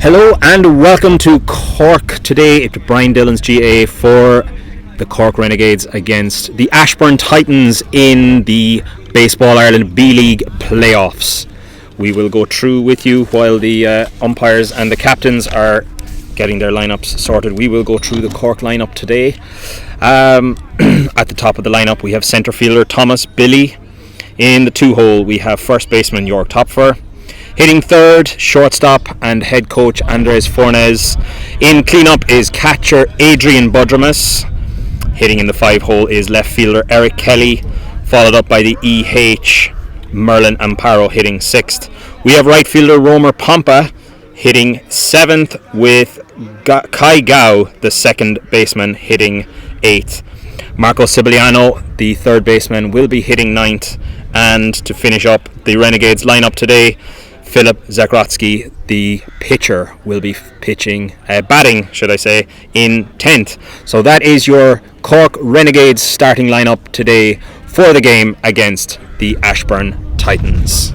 Hello and welcome to Cork. Today it's Brian Dillons GAA for the Cork Renegades against the Ashbourne Titans in the Baseball Ireland B-League playoffs. We will go through with you while the umpires and the captains are getting their lineups sorted. We will go through the Cork lineup today. At the top of the lineup we have centre fielder Thomas Billy. In the 2-hole we have first baseman York Topfer. Hitting third, shortstop and head coach Andres Fornes. In cleanup is catcher Adrian Budramus. Hitting in the 5-hole is left fielder Eric Kelly, followed up by the EH Merlin Amparo hitting 6th. We have right fielder Romer Pompa hitting 7th, with Kai Gao, the second baseman, hitting 8th. Marco Sibiliano, the third baseman, will be hitting 9th. And to finish up the Renegades lineup today, Filip Zakrotsky, the pitcher, will be batting, in 10th. So that is your Cork Renegades starting lineup today for the game against the Ashbourne Titans.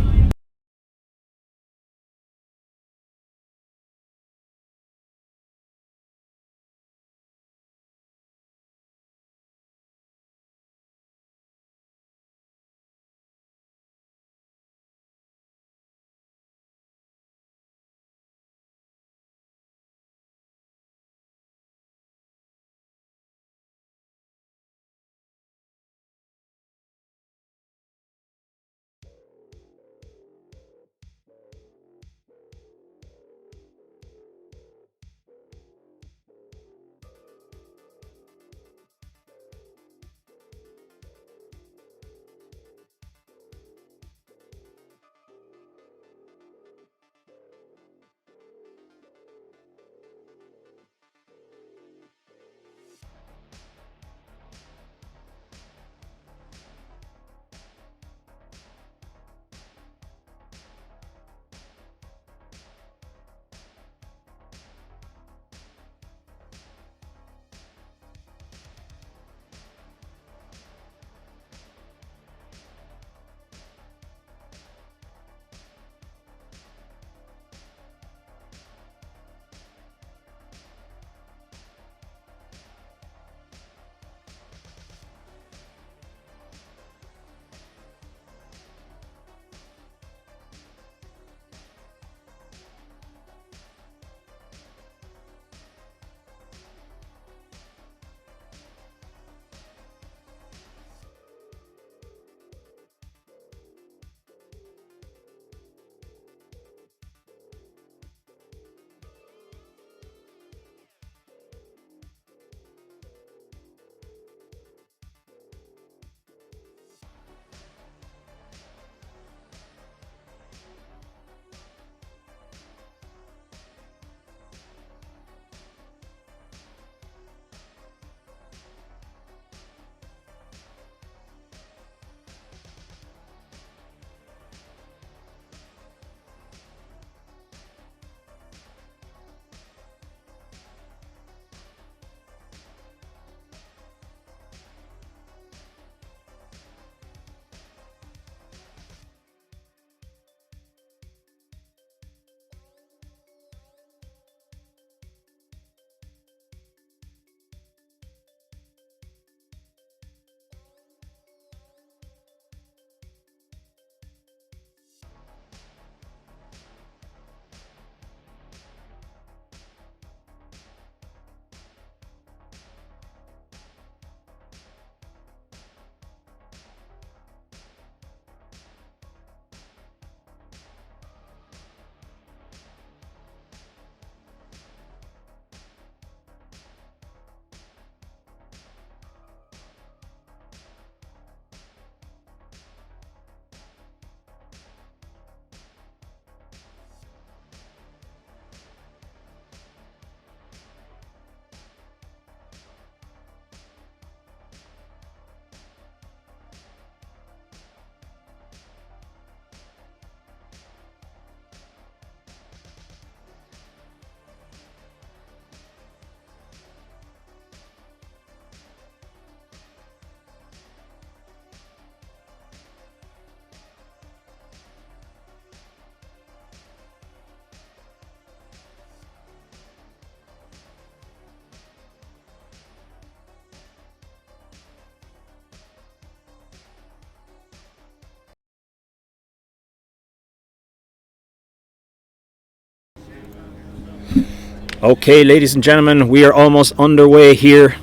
Okay, ladies and gentlemen, we are almost underway here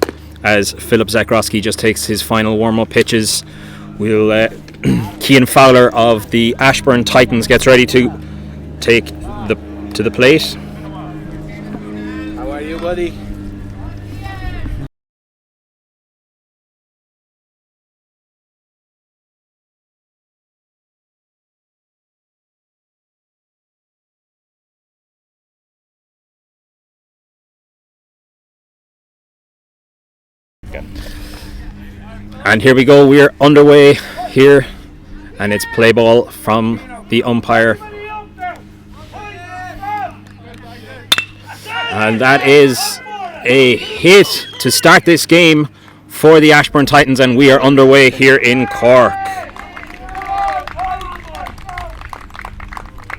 as Philip Zakroski just takes his final warm-up pitches. Cian Fowler of the Ashbourne Titans gets ready to take to the plate. How are you, buddy? And here we go, we're underway here, and it's play ball from the umpire. And that is a hit to start this game for the Ashbourne Titans, and we are underway here in Cork.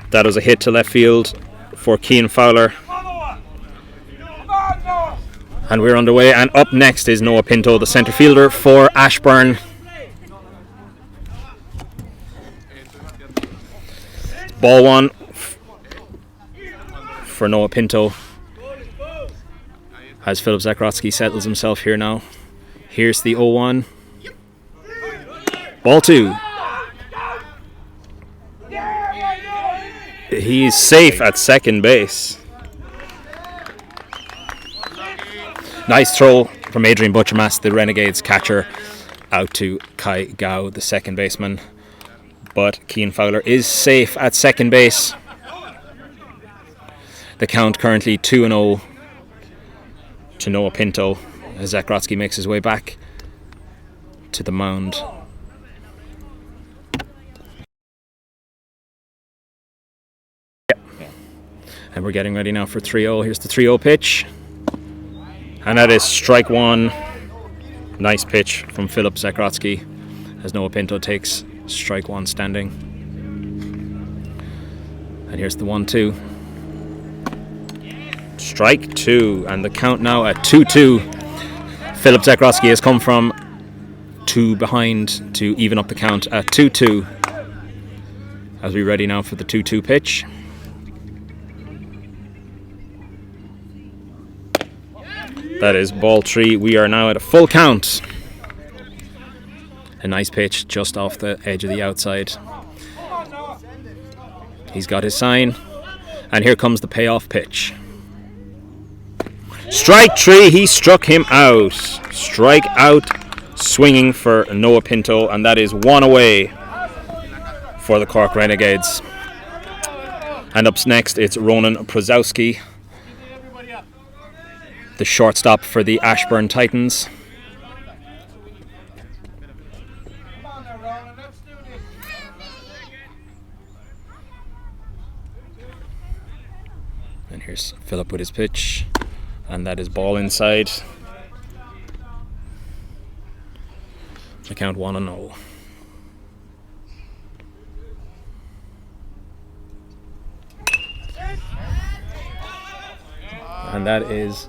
That was a hit to left field for Cian Fowler. And we're underway, and up next is Noah Pinto, the centre fielder for Ashbourne. Ball one for Noah Pinto as Philip Zakroski settles himself here now. Here's the 0-1. Ball two. He's safe at second base. Nice throw from Adrian Butchermas, the Renegades catcher, out to Kai Gao, the second baseman. But Cian Fowler is safe at second base. The count currently 2-0 to Noah Pinto as Zakroski makes his way back to the mound. And we're getting ready now for 3-0. Here's the 3-0 pitch. And that is strike one. Nice pitch from Philip Zakroski as Noah Pinto takes strike one standing. And here's the 1-2. Strike two, and the count now at 2-2. Philip Zakroski has come from 2 behind to even up the count at 2-2. As we ready now for the 2-2 pitch. That is ball 3. We are now at a full count. A nice pitch just off the edge of the outside. He's got his sign. And here comes the payoff pitch. Strike 3. He struck him out. Strike out swinging for Noah Pinto. And that is 1 away for the Cork Renegades. And up next it's Ronan Prozowski, the shortstop for the Ashbourne Titans. And here's Philip with his pitch, and that is ball inside. The count 1-0. And that is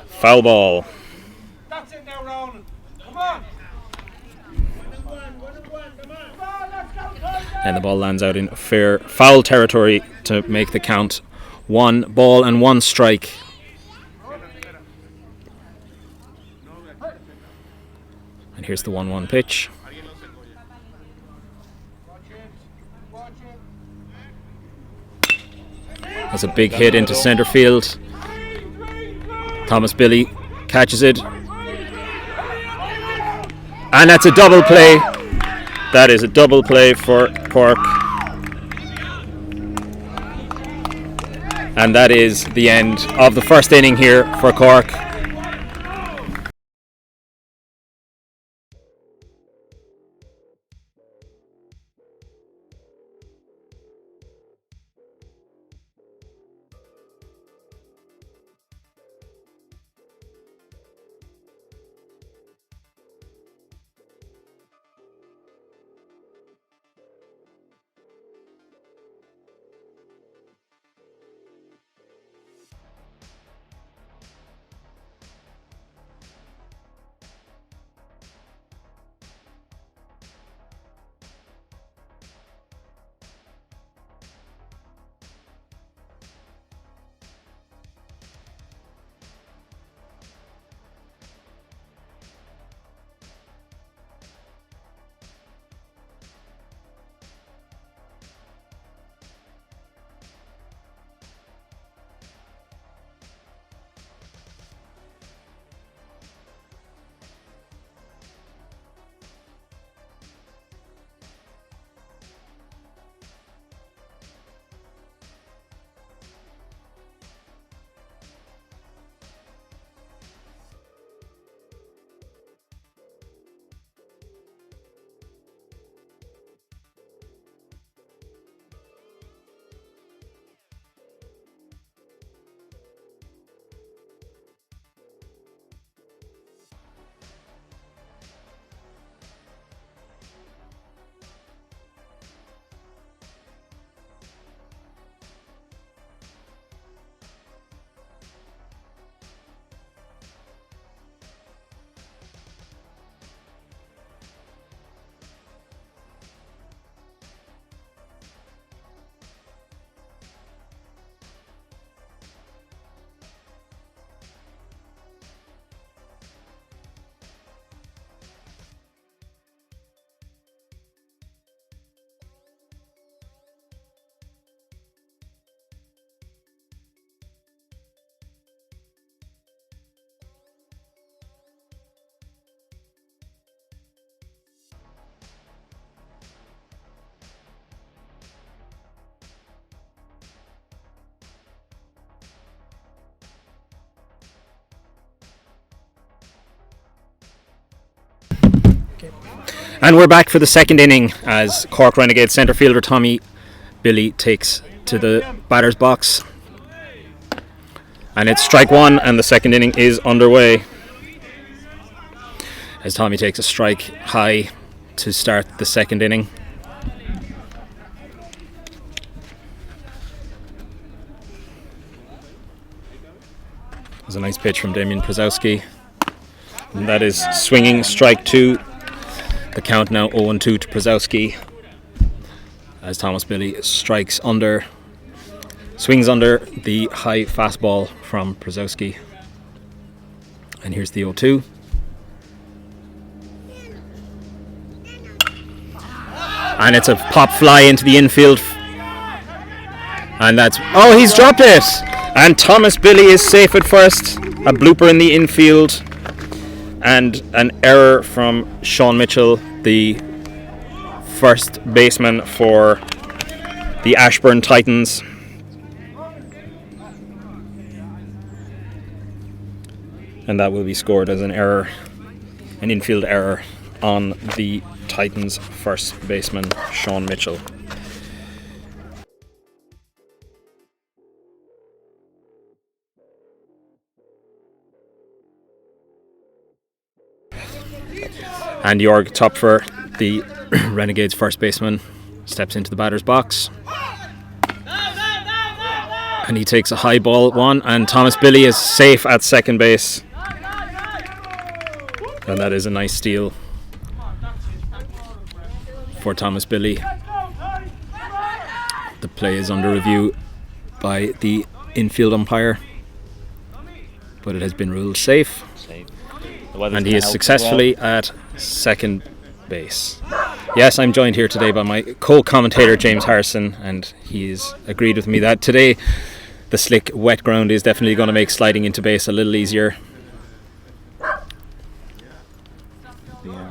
foul ball. That's it now, Ronan. Come on. And the ball lands out in fair foul territory to make the count 1 ball and 1 strike. And here's the 1-1 pitch. That's a big hit into centre field. Thomas Billy catches it. And that's a double play. That is a double play for Cork. And that is the end of the first inning here for Cork. And we're back for the second inning as Cork Renegades centre fielder Tommy Billy takes to the batter's box. And it's strike one, and the second inning is underway as Tommy takes a strike high to start the second inning. There's a nice pitch from Damian Przowski, and that is swinging, strike two. The count now 0-2 to Przowski as Thomas Billy swings under the high fastball from Przowski. And here's the 0-2. And it's a pop fly into the infield. And that's... oh, he's dropped it! And Thomas Billy is safe at first. A blooper in the infield. And an error from Sean Mitchell, the first baseman for the Ashbourne Titans. And that will be scored as an error, an infield error on the Titans' first baseman, Sean Mitchell. And Jorg Topfer, the Renegades' first baseman, steps into the batter's box. And he takes a high ball one, and Thomas Billy is safe at second base. And that is a nice steal for Thomas Billy. The play is under review by the infield umpire, but it has been ruled safe. And he is successfully at second base. Yes, I'm joined here today by my co-commentator James Harrison, and he's agreed with me that today the slick wet ground is definitely going to make sliding into base a little easier. Yeah.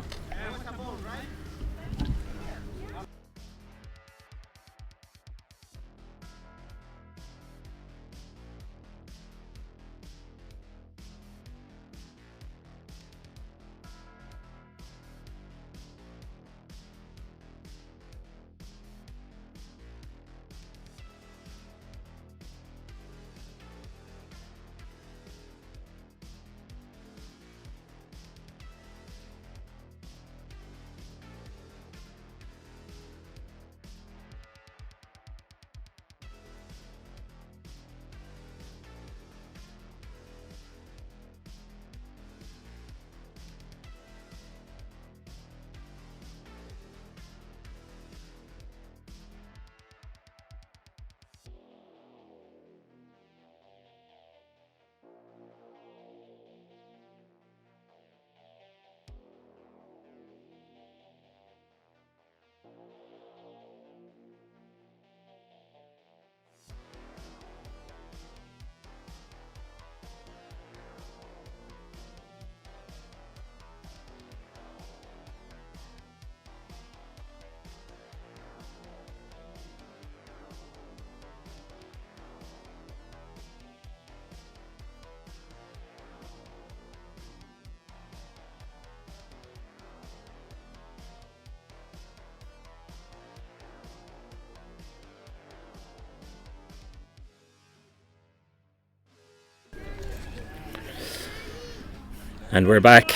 And we're back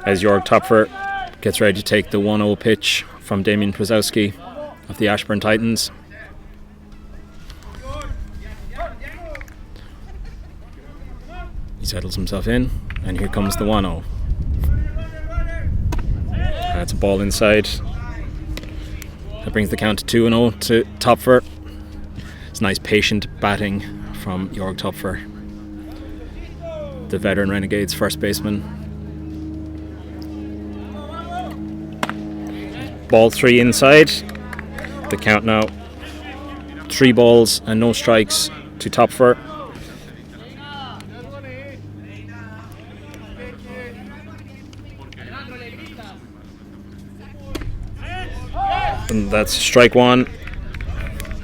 as Jorg Topfer gets ready to take the 1-0 pitch from Damian Przowski of the Ashbourne Titans. He settles himself in, and here comes the 1-0. That's a ball inside. That brings the count to 2-0 to Topfer. It's nice patient batting from Jorg Topfer, the veteran Renegades first baseman. Ball 3 inside. The count now 3 balls and no strikes to Topfer. And that's strike 1.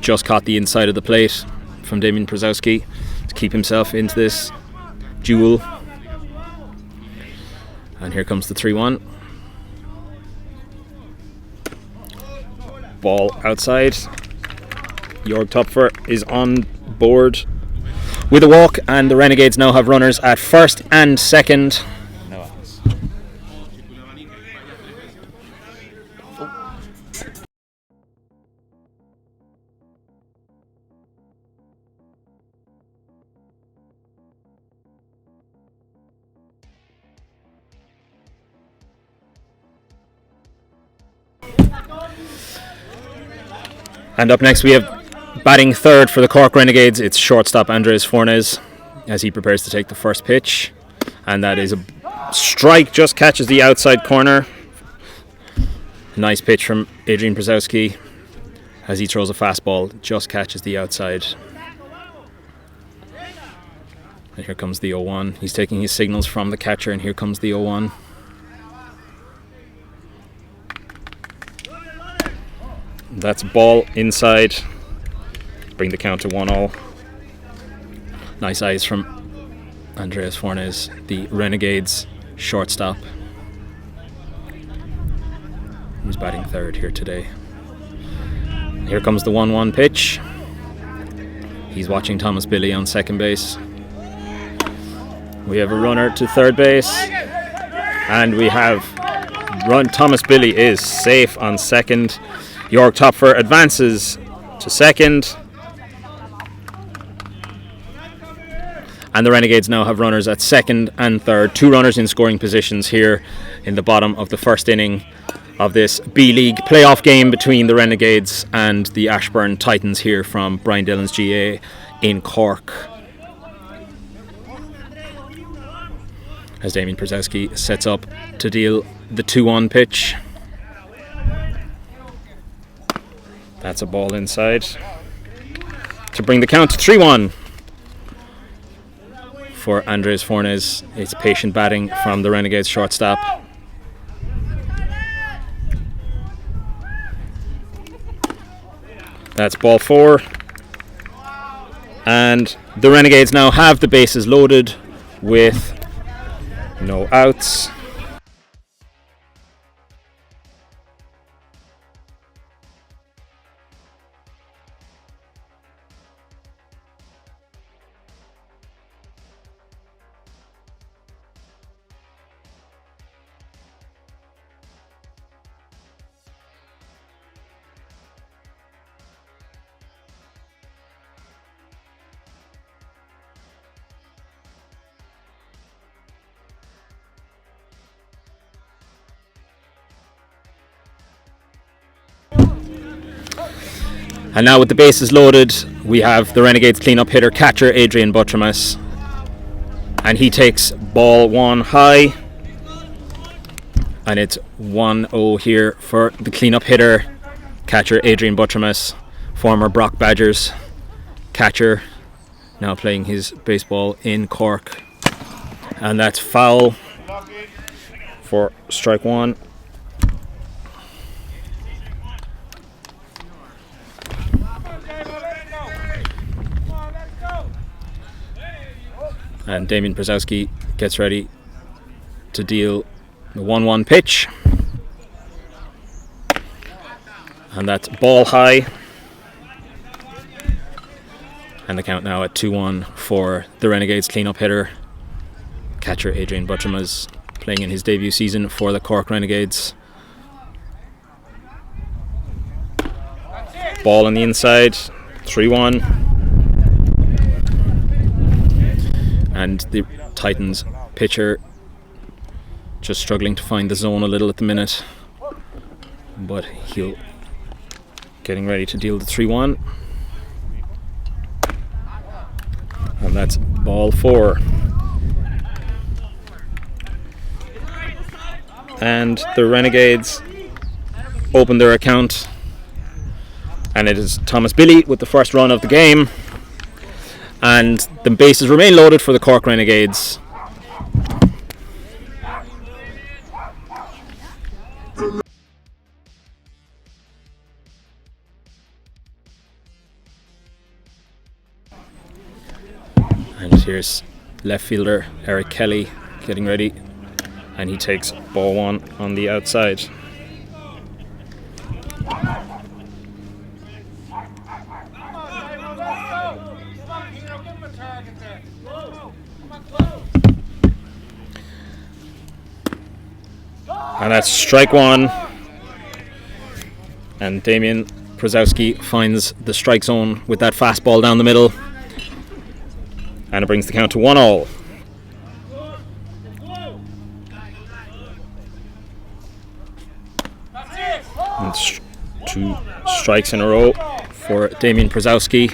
Just caught the inside of the plate from Damian Przowski to keep himself into this duel. And here comes the 3-1. Ball outside. Jörg Topfer is on board with a walk, and the Renegades now have runners at first and second. No outs. And up next we have batting third for the Cork Renegades. It's shortstop Andres Fornes as he prepares to take the first pitch. And that is a strike, just catches the outside corner. Nice pitch from Adrian Brzezowski as he throws a fastball, just catches the outside. And here comes the 0-1. He's taking his signals from the catcher, and here comes the 0-1. That's a ball inside. Bring the count to 1-0. Nice eyes from Andreas Fornes, the Renegades shortstop, who's batting third here today. Here comes the 1-1 pitch. He's watching Thomas Billy on second base. We have a runner to third base, and we have Thomas Billy is safe on second. Jörg Topfer advances to second. And the Renegades now have runners at second and third. Two runners in scoring positions here in the bottom of the first inning of this B-League playoff game between the Renegades and the Ashbourne Titans here from Brian Dillons GAA in Cork. As Damien Brzezowski sets up to deal the 2-1 pitch. That's a ball inside to bring the count to 3-1 for Andres Fornes. It's patient batting from the Renegades shortstop. That's ball 4. And the Renegades now have the bases loaded with no outs. And now with the bases loaded, we have the Renegades clean-up hitter catcher Adrian Buttramas. And he takes ball 1 high. And it's 1-0 here for the clean-up hitter catcher Adrian Buttramas, former Brock Badgers catcher, now playing his baseball in Cork. And that's foul for strike 1. And Damien Brzezowski gets ready to deal the 1-1 pitch. And that's ball high. And the count now at 2-1 for the Renegades clean-up hitter catcher Adrian Buttramas, playing in his debut season for the Cork Renegades. Ball on the inside, 3-1. And the Titans pitcher just struggling to find the zone a little at the minute, but he'll getting ready to deal the 3-1. And that's ball 4. And the Renegades open their account, and it is Thomas Billy with the first run of the game. And the bases remain loaded for the Cork Renegades. And here's left fielder Eric Kelly getting ready, and he takes ball 1 on the outside. And that's strike one. And Damian Przowski finds the strike zone with that fastball down the middle. And it brings the count to 1-all. And two strikes in a row for Damian Przowski.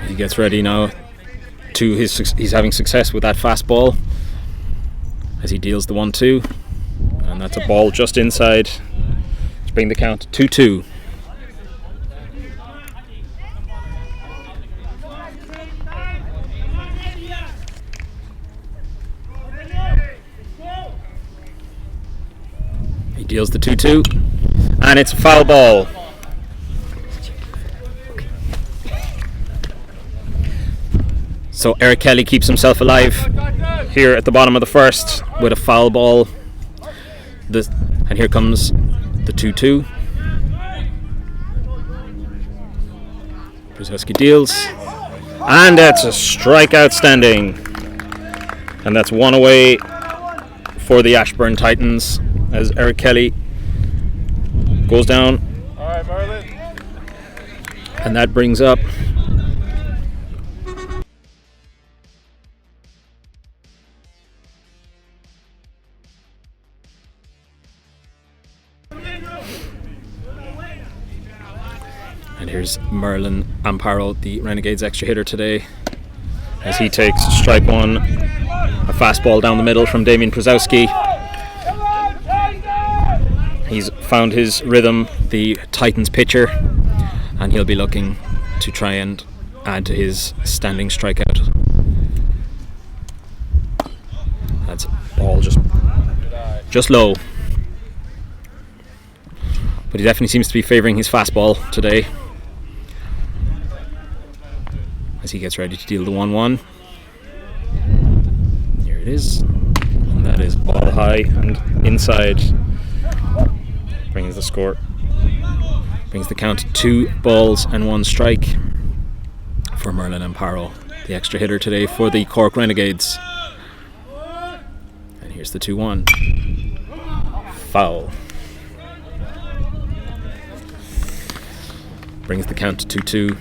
He gets ready now to he's having success with that fastball as he deals the 1-2, and that's a ball just inside to bring the count to 2-2. He deals the 2-2, and it's a foul ball. So Eric Kelly keeps himself alive here at the bottom of the first with a foul ball. And here comes the 2-2. Przowski deals. And that's a strike outstanding. And that's one away for the Ashbourne Titans as Eric Kelly goes down. All right, Merlin. And that brings up and here's Merlin Amparo, the Renegades extra hitter today, as he takes strike one, a fastball down the middle from Damian Przowski. He's found his rhythm, the Titans pitcher, and he'll be looking to try and add to his standing strikeout. That's ball just low. But he definitely seems to be favouring his fastball today as he gets ready to deal the 1-1. Here it is. And that is ball high and inside. Brings the score. Brings the count to 2 balls and 1 strike for Merlin Amparo, the extra hitter today for the Cork Renegades. And here's the 2-1. Foul. Brings the count to 2-2.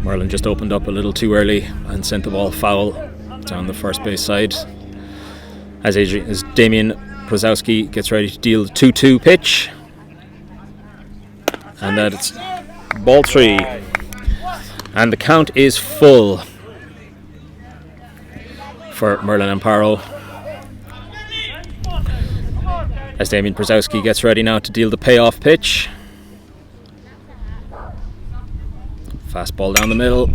Merlin just opened up a little too early and sent the ball foul down the first base side. As Damian Przowski gets ready to deal the 2-2 pitch. And that's ball 3. And the count is full for Merlin Amparo. As Damian Przowski gets ready now to deal the payoff pitch. Fastball down the middle.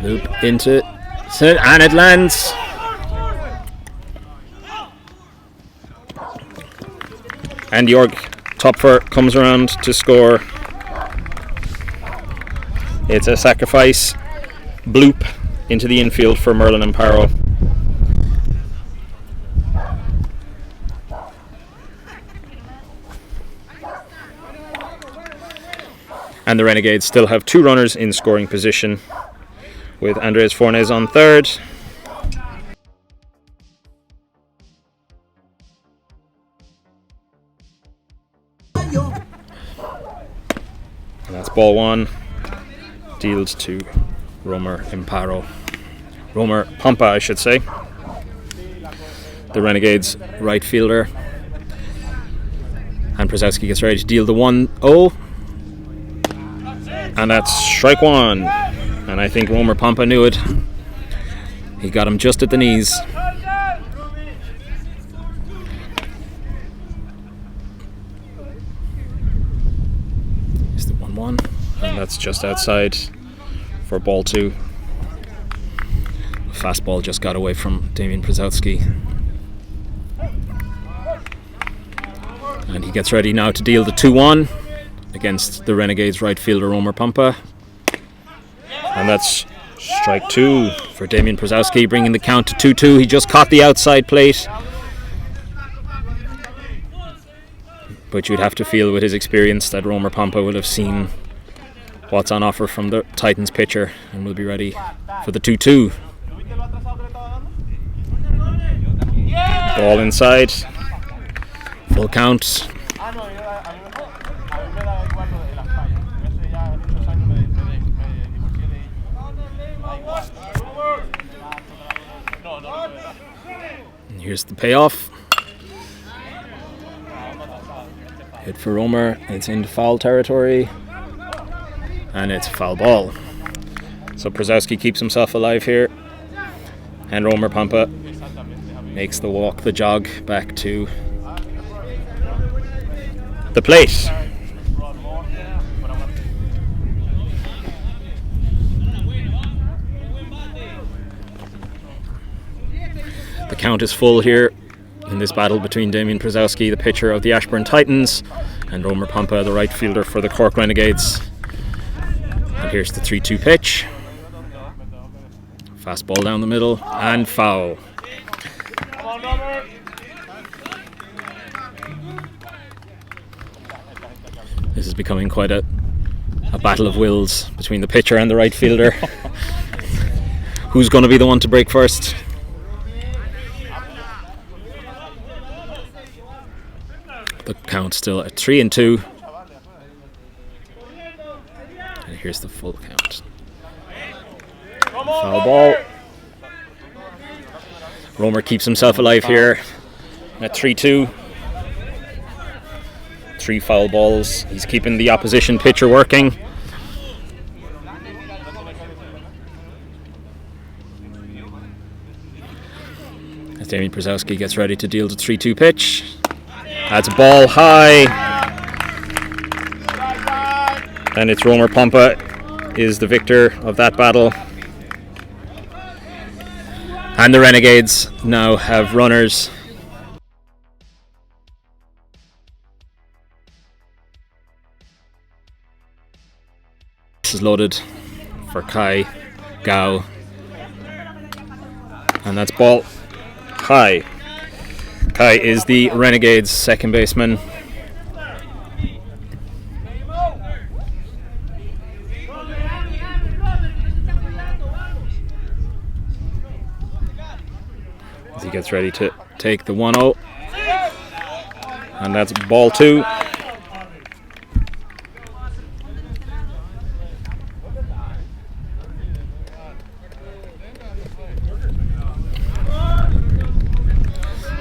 Loop into it, and it lands. And Jorg Topfer comes around to score. It's a sacrifice bloop into the infield for Merlin Amparo. And the Renegades still have 2 runners in scoring position, with Andres Fornes on third. And that's ball 1, dealed to Romer Pompa, I should say. The Renegades right fielder. And Przowski gets ready to deal the 1-0. And that's strike 1. And I think Romer Pompa knew it. He got him just at the knees. It's the 1-1. And that's just outside for ball 2. The fastball just got away from Damian Przowski. And he gets ready now to deal the 2-1 against the Renegades right fielder Romer Pompa. And that's strike 2 for Damian Przowski, bringing the count to 2-2. He just caught the outside plate, but you'd have to feel with his experience that Romer Pompa would have seen what's on offer from the Titans pitcher, and we'll be ready for the 2-2. Ball inside. Full count. And here's the payoff. Hit for Romer. It's into foul territory. And it's foul ball. So Przowski keeps himself alive here. And Romer Pampa makes the walk, the jog back to the plate. The count is full here in this battle between Damien Przowski, the pitcher of the Ashbourne Titans, and Romer Pampa, the right fielder for the Cork Renegades. And here's the 3-2 pitch. Fastball down the middle and foul. This is becoming quite a battle of wills between the pitcher and the right fielder. Who's going to be the one to break first? The count still at 3-2. And here's the full count. Foul ball. Romer keeps himself alive here at 3-2. 3 foul balls. He's keeping the opposition pitcher working. As Damien Przowski gets ready to deal the 3-2 pitch. That's a ball high. And it's Romer Pampa is the victor of that battle. And the Renegades now have runners. This is loaded for Kai Gao. And that's ball high. Kai is the Renegades' second baseman. As he gets ready to take the 1-0. And that's ball 2.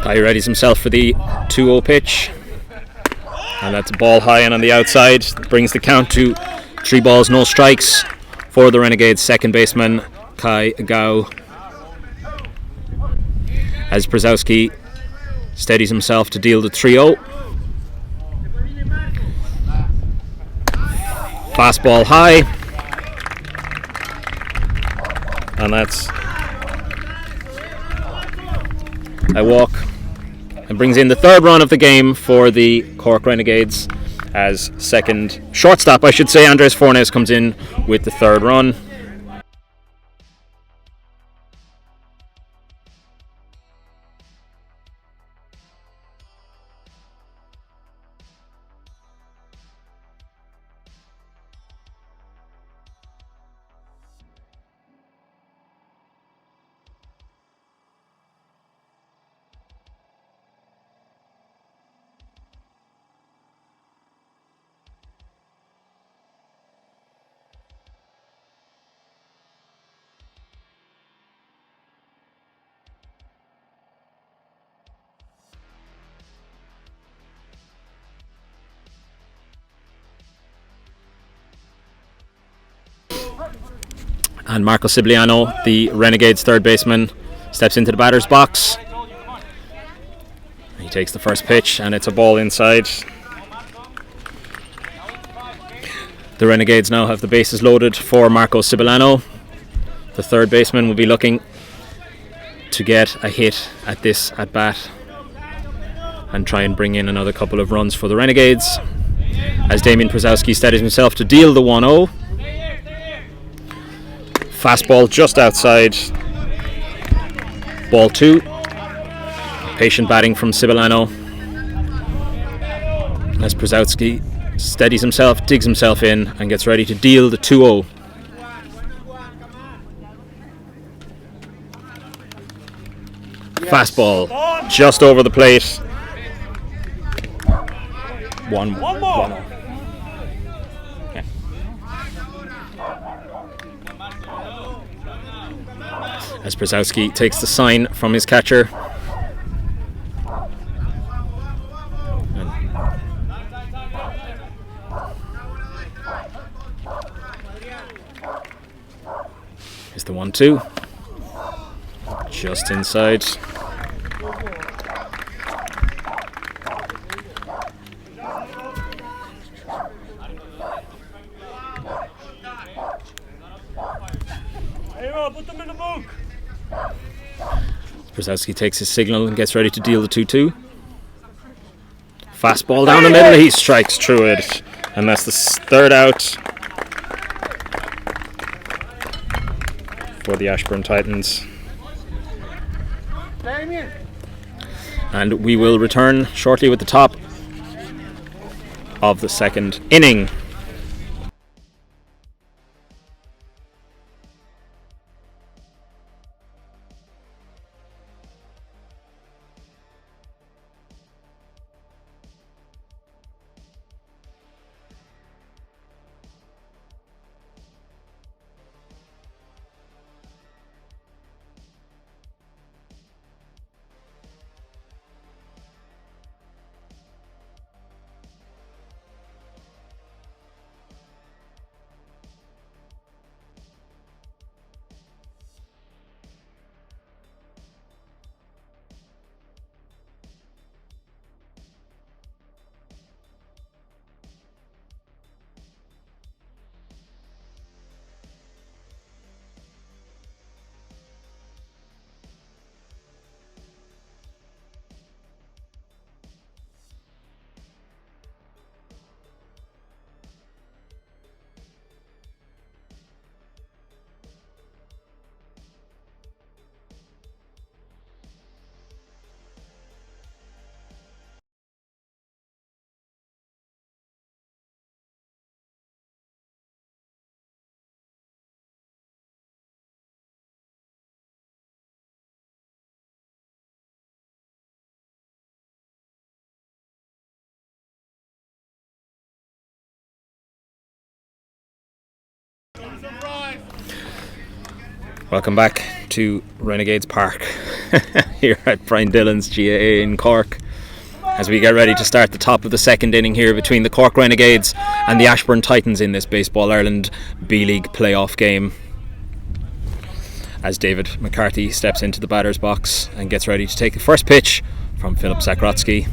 Kai readies himself for the 2-0 pitch. And that's a ball high and on the outside. Brings the count to 3 balls, no strikes for the Renegades' second baseman, Kai Gao. As Przowski steadies himself to deal the 3-0. Fastball high. And that's a walk. And brings in the 3rd run of the game for the Cork Renegades, as second shortstop, I should say, Andres Fornes comes in with the 3rd run. And Marco Sibiliano, the Renegades' 3rd baseman, steps into the batter's box. He takes the first pitch and it's a ball inside. The Renegades now have the bases loaded for Marco Sibiliano. The 3rd baseman will be looking to get a hit at this at bat and try and bring in another couple of runs for the Renegades, as Damien Przowski steadies himself to deal the 1-0. Fastball just outside. Ball 2. Patient batting from Sibiliano, as Przowski steadies himself, digs himself in, and gets ready to deal the 2-0. Fastball just over the plate. 1-1. Okay. As Brzezowski takes the sign from his catcher. Here's the 1-2. Just inside. Put them in the book. Brzezowski takes his signal and gets ready to deal the 2-2. Fastball down the middle, he strikes through it, and that's the third out for the Ashbourne Titans. And we will return shortly with the top of the second inning. Welcome back to Renegades Park here at Brian Dillons GAA in Cork as we get ready to start the top of the second inning here between the Cork Renegades and the Ashbourne Titans in this Baseball Ireland B-League playoff game. As David McCarthy steps into the batter's box and gets ready to take the first pitch from Filip Zakrotsky,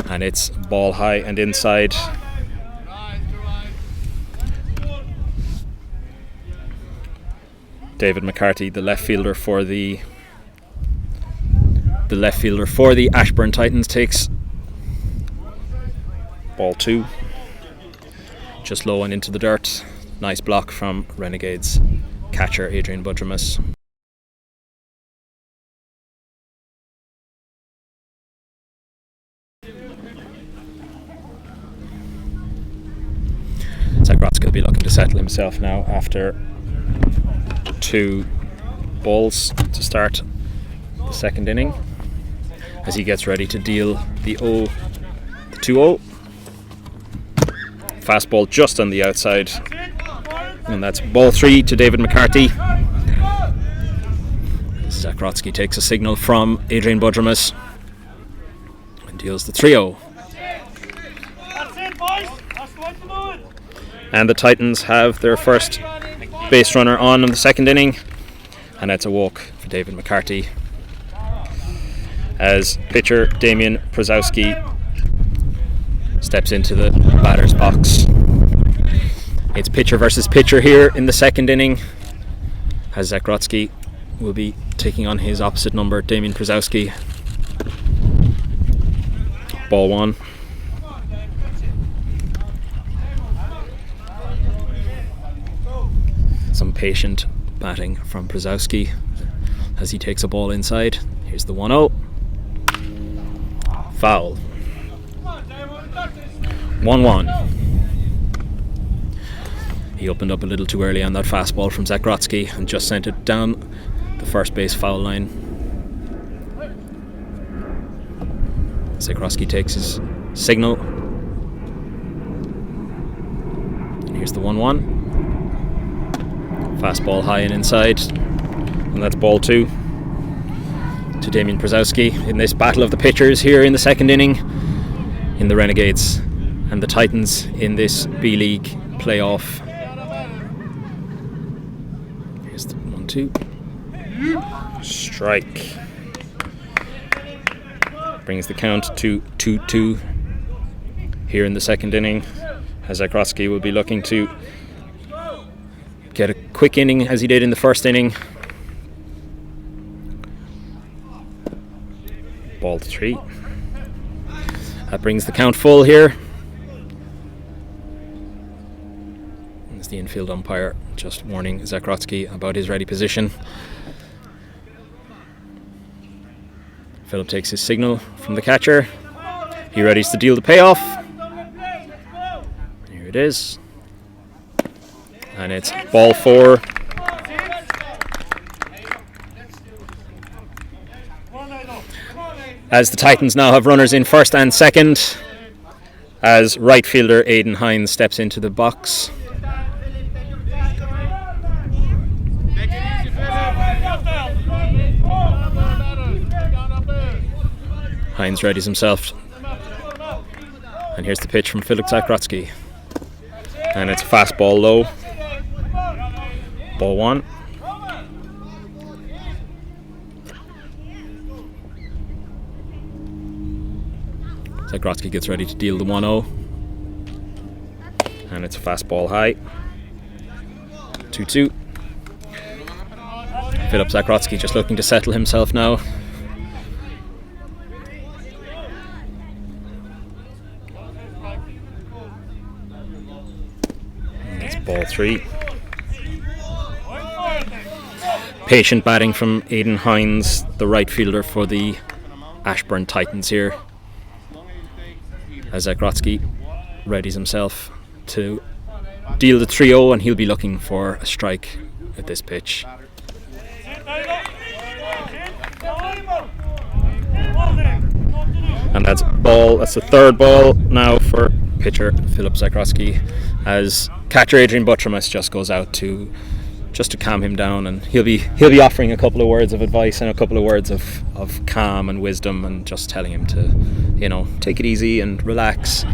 and it's ball high and inside. David McCarthy, the left fielder for the Ashbourne Titans, takes ball 2, just low and into the dirt. Nice block from Renegades catcher Adrian Budrimus. Zakrotsky will be looking to settle himself now after 2 balls to start the second inning as he gets ready to deal the 2-0. Fastball just on the outside, and that's ball 3 to David McCarthy. Zakrotsky takes a signal from Adrian Budrimus and deals the 3-0. That's it, boys. That's the way to do it. And the Titans have their first base runner on in the second inning, and that's a walk for David McCarthy as pitcher Damian Brzezowski steps into the batter's box. It's pitcher versus pitcher here in the second inning as Zakrotsky will be taking on his opposite number, Damian Brzezowski. Ball 1. Some patient batting from Brzezowski as he takes a ball inside. Here's the 1-0. Foul. 1-1. He opened up a little too early on that fastball from Zakrotsky and just sent it down the first base foul line. Zakrotsky takes his signal. And here's the 1-1. Fastball high and inside. And that's ball 2 to Damian Brzezowski in this battle of the pitchers here in the second inning in the Renegades and the Titans in this B-League playoff. Here's the 1-2. Strike. Brings the count to 2-2 here in the second inning, as Zakrotsky will be looking to get a quick inning as he did in the first inning. Ball 3. That brings the count full here. As the infield umpire just warning Zakrotsky about his ready position. Philip takes his signal from the catcher. He readies to deal the payoff. Here it is. And it's ball 4. As the Titans now have runners in first and second, as right fielder Aidan Hines steps into the box. Hines readies himself. And here's the pitch from Philip Zakrotsky. And it's fastball low. Ball 1. Zakrotsky gets ready to deal the 1-0. And it's a fastball high. 2-2. Philip Zakrotsky just looking to settle himself now. And it's ball 3. Patient batting from Aidan Hines, the right fielder for the Ashbourne Titans here. As Zakrotsky readies himself to deal the 3-0, and he'll be looking for a strike at this pitch. And that's ball. That's the third ball now for pitcher Philip Zakrotsky, as catcher Adrian Buttramus just goes out to calm him down, and he'll be offering a couple of words of advice and a couple of words of calm and wisdom, and just telling him to, take it easy and relax.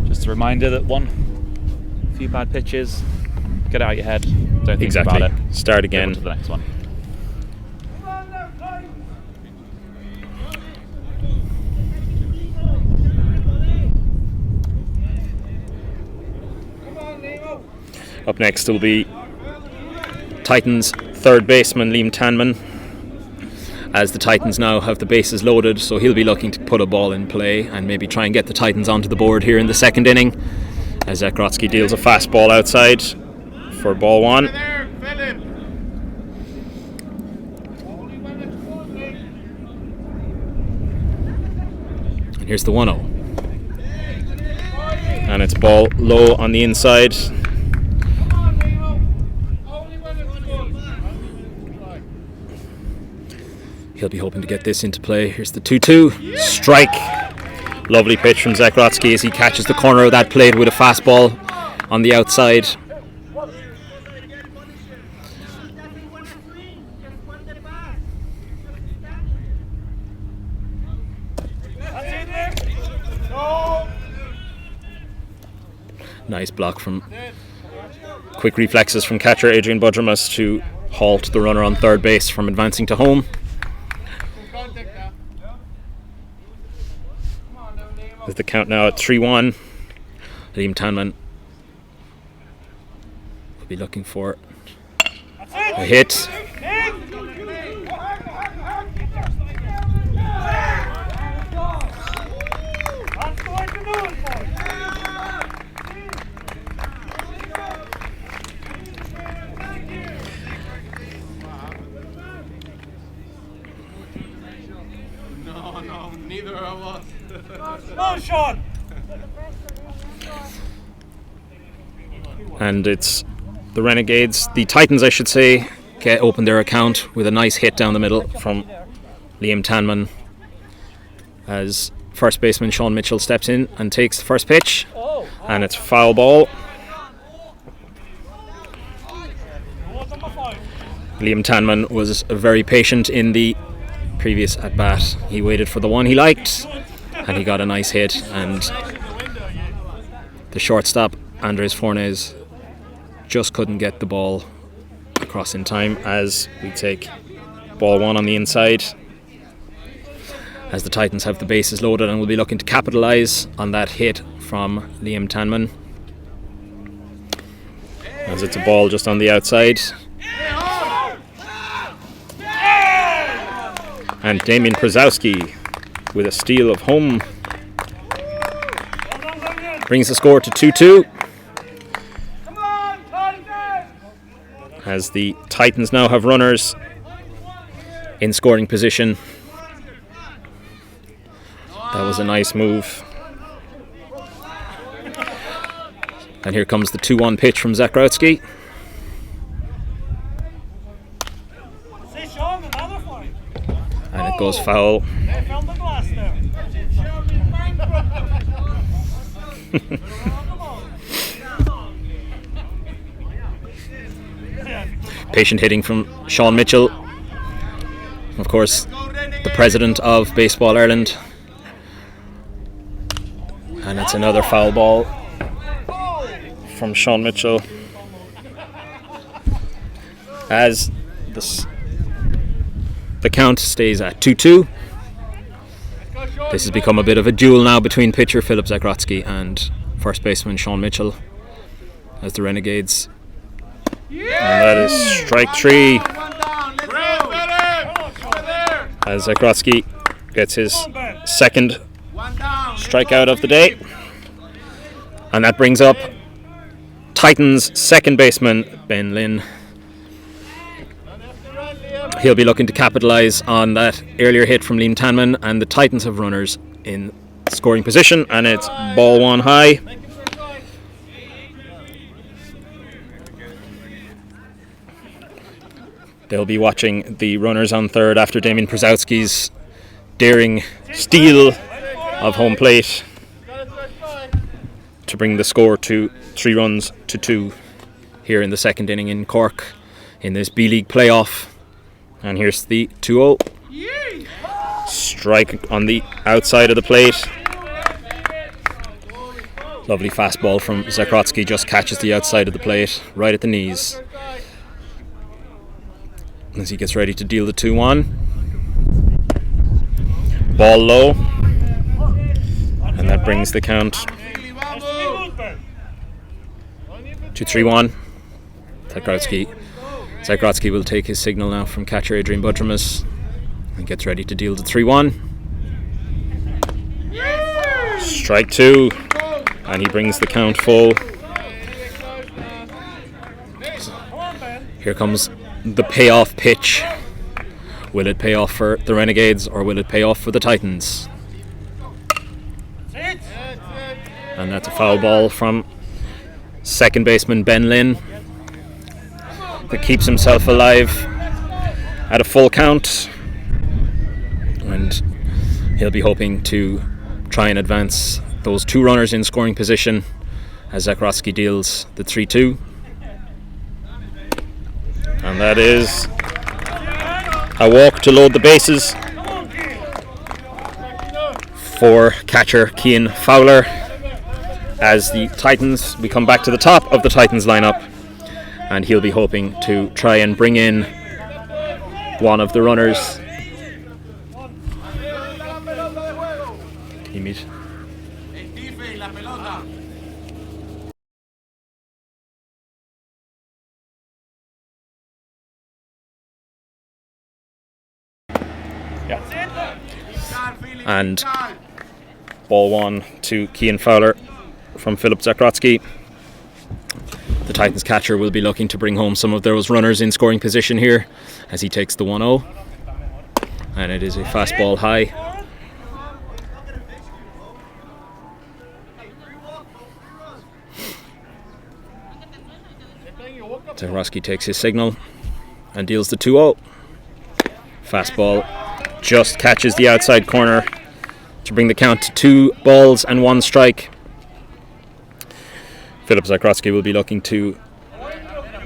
Just a reminder that a few bad pitches, get out of your head, don't think Exactly. about it. Start again. Go on to the next one. Up next will be Titans third baseman Liam Tanman, as the Titans now have the bases loaded, so he'll be looking to put a ball in play and maybe try and get the Titans onto the board here in the second inning, as Zakrotsky deals a fastball outside for ball 1. And here's the 1-0. And it's ball low on the inside. He'll be hoping to get this into play. Here's the 2-2. Strike. Lovely pitch from Zakrotsky as he catches the corner of that plate with a fastball on the outside. Nice block from quick reflexes from catcher Adrian Buttramus to halt the runner on third base from advancing to home. With the count now at 3-1, Liam Tanman will be looking for a hit. No, Sean! And it's the Renegades, the Titans I should say, open their account with a nice hit down the middle from Liam Tanman as first baseman Sean Mitchell steps in and takes the first pitch, and it's foul ball. Liam Tanman was very patient in the previous at bat. He waited for the one he liked and he got a nice hit, and the shortstop Andres Fornes just couldn't get the ball across in time as we take ball one on the inside, as the Titans have the bases loaded and will be looking to capitalise on that hit from Liam Tanman, as it's a ball just on the outside. And Damian Przowski with a steal of home brings the score to 2-2. As the Titans now have runners in scoring position. That was a nice move. And here comes the 2-1 pitch from Zakrotsky. And it goes foul. Patient hitting from Sean Mitchell, of course, the president of Baseball Ireland. And it's another foul ball from Sean Mitchell, as the count stays at 2-2. This has become a bit of a duel now between pitcher Philip Zakrotsky and first baseman Sean Mitchell, as the Renegades. And that is strike 3. As Zakrotsky gets his second strikeout of the day. And that brings up Titans second baseman Ben Lynn. He'll be looking to capitalise on that earlier hit from Liam Tanman, and the Titans have runners in scoring position, and it's ball one high. They'll be watching the runners on third after Damian Przowski's daring steal of home plate to bring the score to 3 runs to 2 here in the second inning in Cork in this B-League playoff. And here's the 2-0. Strike on the outside of the plate. Lovely fastball from Zakrotsky, just catches the outside of the plate, right at the knees, as he gets ready to deal the 2-1. Ball low. And that brings the count to 3-1. Zakrotsky will take his signal now from catcher Adrian Budrimus and gets ready to deal the 3-1. Strike 2, and he brings the count full. Here comes the payoff pitch. Will it pay off for the Renegades, or will it pay off for the Titans? And that's a foul ball from second baseman Ben Lynn, that keeps himself alive at a full count, and he'll be hoping to try and advance those 2 runners in scoring position as Zakrotsky deals the 3-2. And that is a walk to load the bases for catcher Cian Fowler, as the Titans, we come back to the top of the Titans lineup, and he'll be hoping to try and bring in one of the runners. Can you meet? Yeah. And ball 1 to Cian Fowler from Philip Zakrotsky. The Titans catcher will be looking to bring home some of those runners in scoring position here as he takes the 1-0. And it is a fastball high. Zagrodzki takes his signal and deals the 2-0. Fastball just catches the outside corner to bring the count to 2 balls and 1 strike. Filip Zagrodzki will be looking to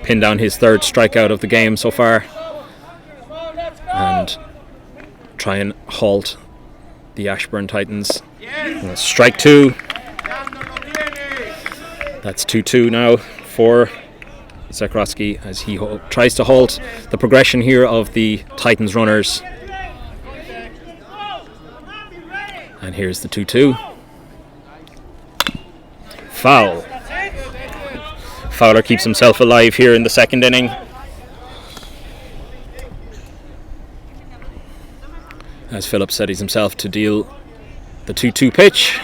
pin down his 3rd strikeout of the game so far and try and halt the Ashbourne Titans. Strike 2. That's 2-2 now for Zagrodzki as he tries to halt the progression here of the Titans runners. And here's the 2-2. Foul. Fowler keeps himself alive here in the 2nd inning. As Philip steadies himself to deal the 2-2 pitch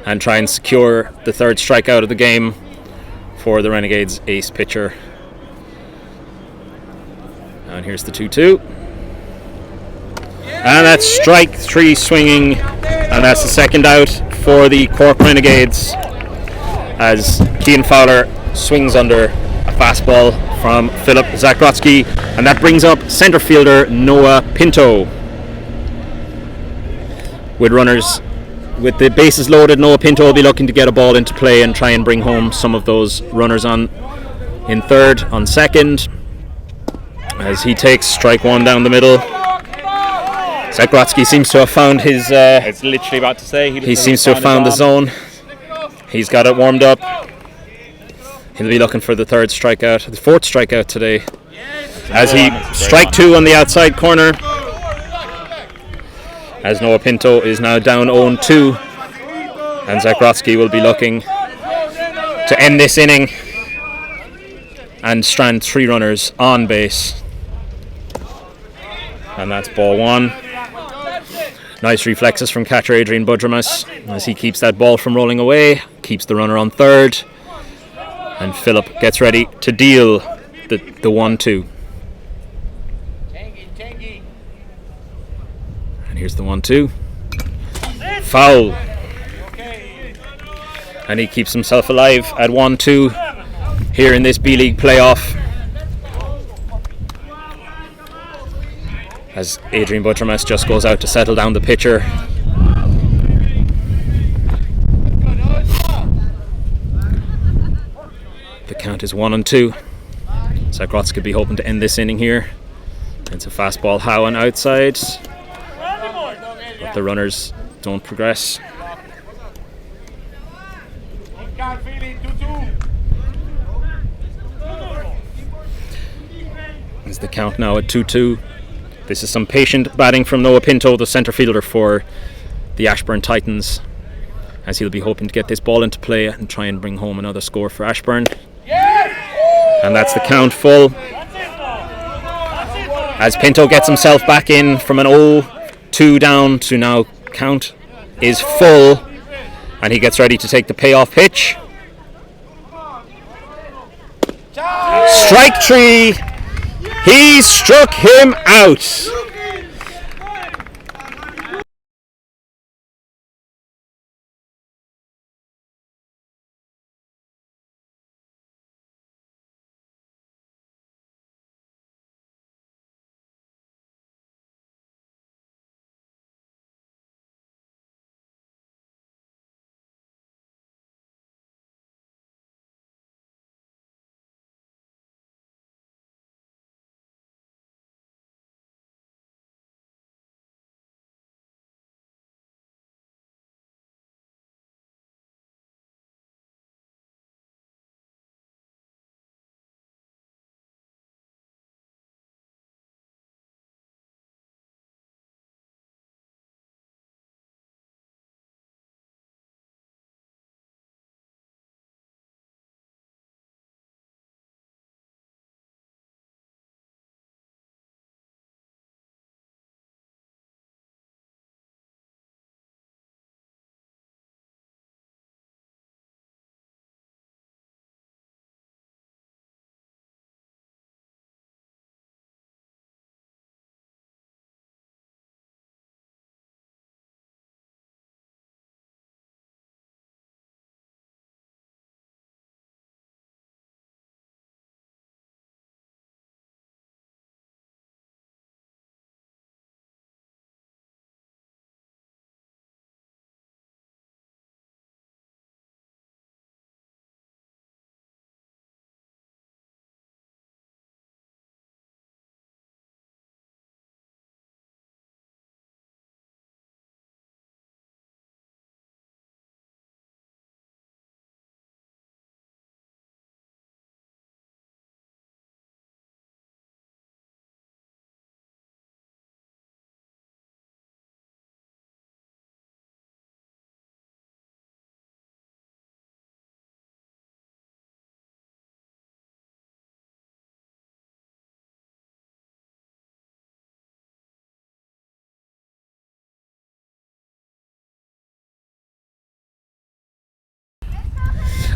and try and secure the 3rd strikeout of the game for the Renegades ace pitcher. And here's the 2-2. And that's strike 3 swinging, and that's the 2nd out for the Cork Renegades as Cian Fowler swings under a fastball from Filip Zagrodzki, and that brings up centre fielder Noah Pinto. With the bases loaded, Noah Pinto will be looking to get a ball into play and try and bring home some of those runners on in 3rd, on 2nd, as he takes strike 1 down the middle. Zagrodzki seems to have found his... It's literally about to say. He seems to have found the zone. He's got it warmed up. He'll be looking for the 3rd strikeout, the 4th strikeout today, as he strike 2 on the outside corner. As Noah Pinto is now down 0-2, and Zagrodzki will be looking to end this inning and strand 3 runners on base. And that's ball 1. Nice reflexes from catcher Adrian Budrimas as he keeps that ball from rolling away, keeps the runner on 3rd, and Philip gets ready to deal the 1-2. And here's the 1-2. Foul. And he keeps himself alive at 1-2 here in this B-League playoff, as Adrian Budrimas just goes out to settle down the pitcher. The count is 1-2. Zagrodzki could be hoping to end this inning here. It's a fastball Howe on outside, but the runners don't progress. Is the count now at 2-2. This is some patient batting from Noah Pinto, the centre fielder for the Ashbourne Titans, as he'll be hoping to get this ball into play and try and bring home another score for Ashbourne. And that's the count full, as Pinto gets himself back in from an 0-2 down to now count is full, and he gets ready to take the payoff pitch. Strike 3. He struck him out.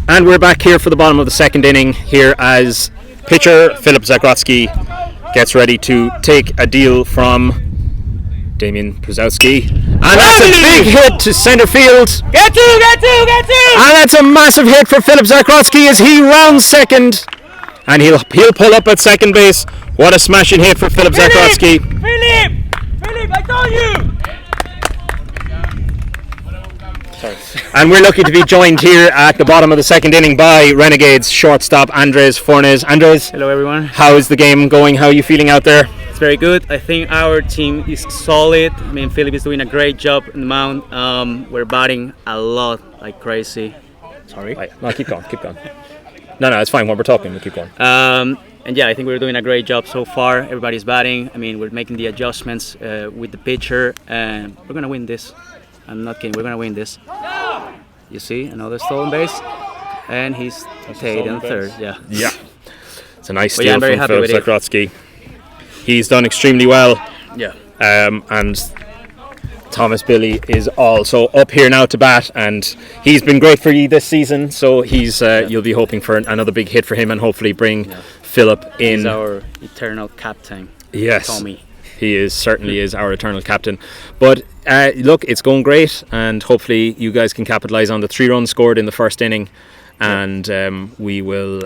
And we're back here for the bottom of the second inning here as pitcher Filip Zakrotsky gets ready to take a deal from Damian Przowski. And that's a big hit to centre field. Get two! And that's a massive hit for Filip Zakrotsky as he rounds second. And he'll pull up at second base. What a smashing hit for Filip Zakrotsky. Philip, I told you! And we're lucky to be joined here at the bottom of the second inning by Renegades shortstop Andres Fornes. Andres, Hello everyone. how is the game going? How are you feeling out there? It's very good. I think our team is solid. I mean, Philip is doing a great job in the mound. We're batting a lot like crazy. Sorry. Right. No, keep going. No, it's fine. When we're talking, we'll keep going. And yeah, I think we're doing a great job so far. Everybody's batting. I mean, we're making the adjustments with the pitcher, and we're gonna win this. I'm not kidding. We're gonna win this. You see, another stolen base, and he's stayed in third. Yeah. It's a nice But yeah, steal I'm very from happy Filip with it. Zakrotsky. He's done extremely well. Yeah. And Thomas Billy is also up here now to bat, and he's been great for you this season. So he's you'll be hoping for another big hit for him, and hopefully bring Philip in. He's our eternal captain. Yes, Tommy. he is certainly is our eternal captain. But look, it's going great, and hopefully you guys can capitalise on the 3 runs scored in the first inning, and we will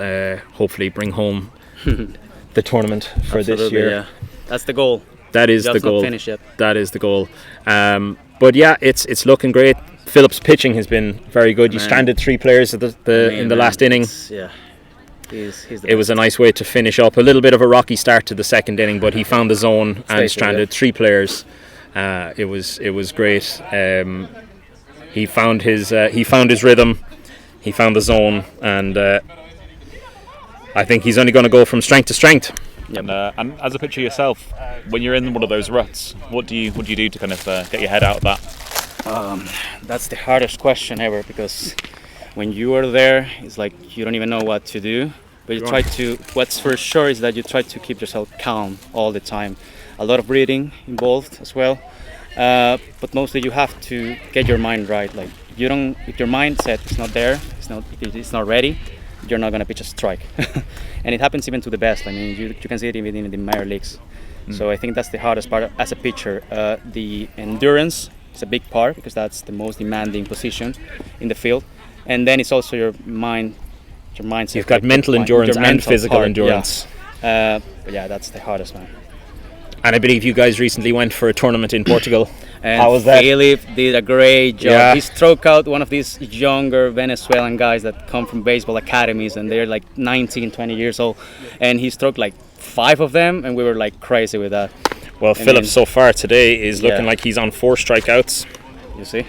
hopefully bring home the tournament for this Absolutely, year. yeah. That's the goal. That is Just the not goal. finished yet. That is the goal. But yeah, it's looking great. Philip's pitching has been very good. You Man. stranded 3 players at in the last inning. Yeah. He's the It was a nice way to finish up. A little bit of a rocky start to the second inning, but he found the zone and Stayed, stranded 3 players. It was great. He found his rhythm. He found the zone, and I think he's only going to go from strength to strength. And as a pitcher yourself, when you're in one of those ruts, what do you do to kind of get your head out of that? That's the hardest question ever, because when you are there, it's like you don't even know what to do. But you try to. What's for sure is that you try to keep yourself calm all the time. A lot of breathing involved as well, but mostly you have to get your mind right. Like you don't, if your mindset is not there, it's not ready, you're not gonna pitch a strike. And it happens even to the best. I mean, you can see it even in the minor leagues. So I think that's the hardest part as a pitcher. The endurance is a big part, because that's the most demanding position in the field. And then it's also your mind, your mindset. You've got mental endurance and physical endurance. Yeah. But yeah, that's the hardest one. And I believe you guys recently went for a tournament in Portugal. And How was that? Philip did a great job. Yeah. He struck out one of these younger Venezuelan guys that come from baseball academies, and they're like 19, 20 years old. And he struck like 5 of them, and we were like crazy with that. Well, I Philip mean, so far today is looking yeah. like he's on 4 strikeouts, You see?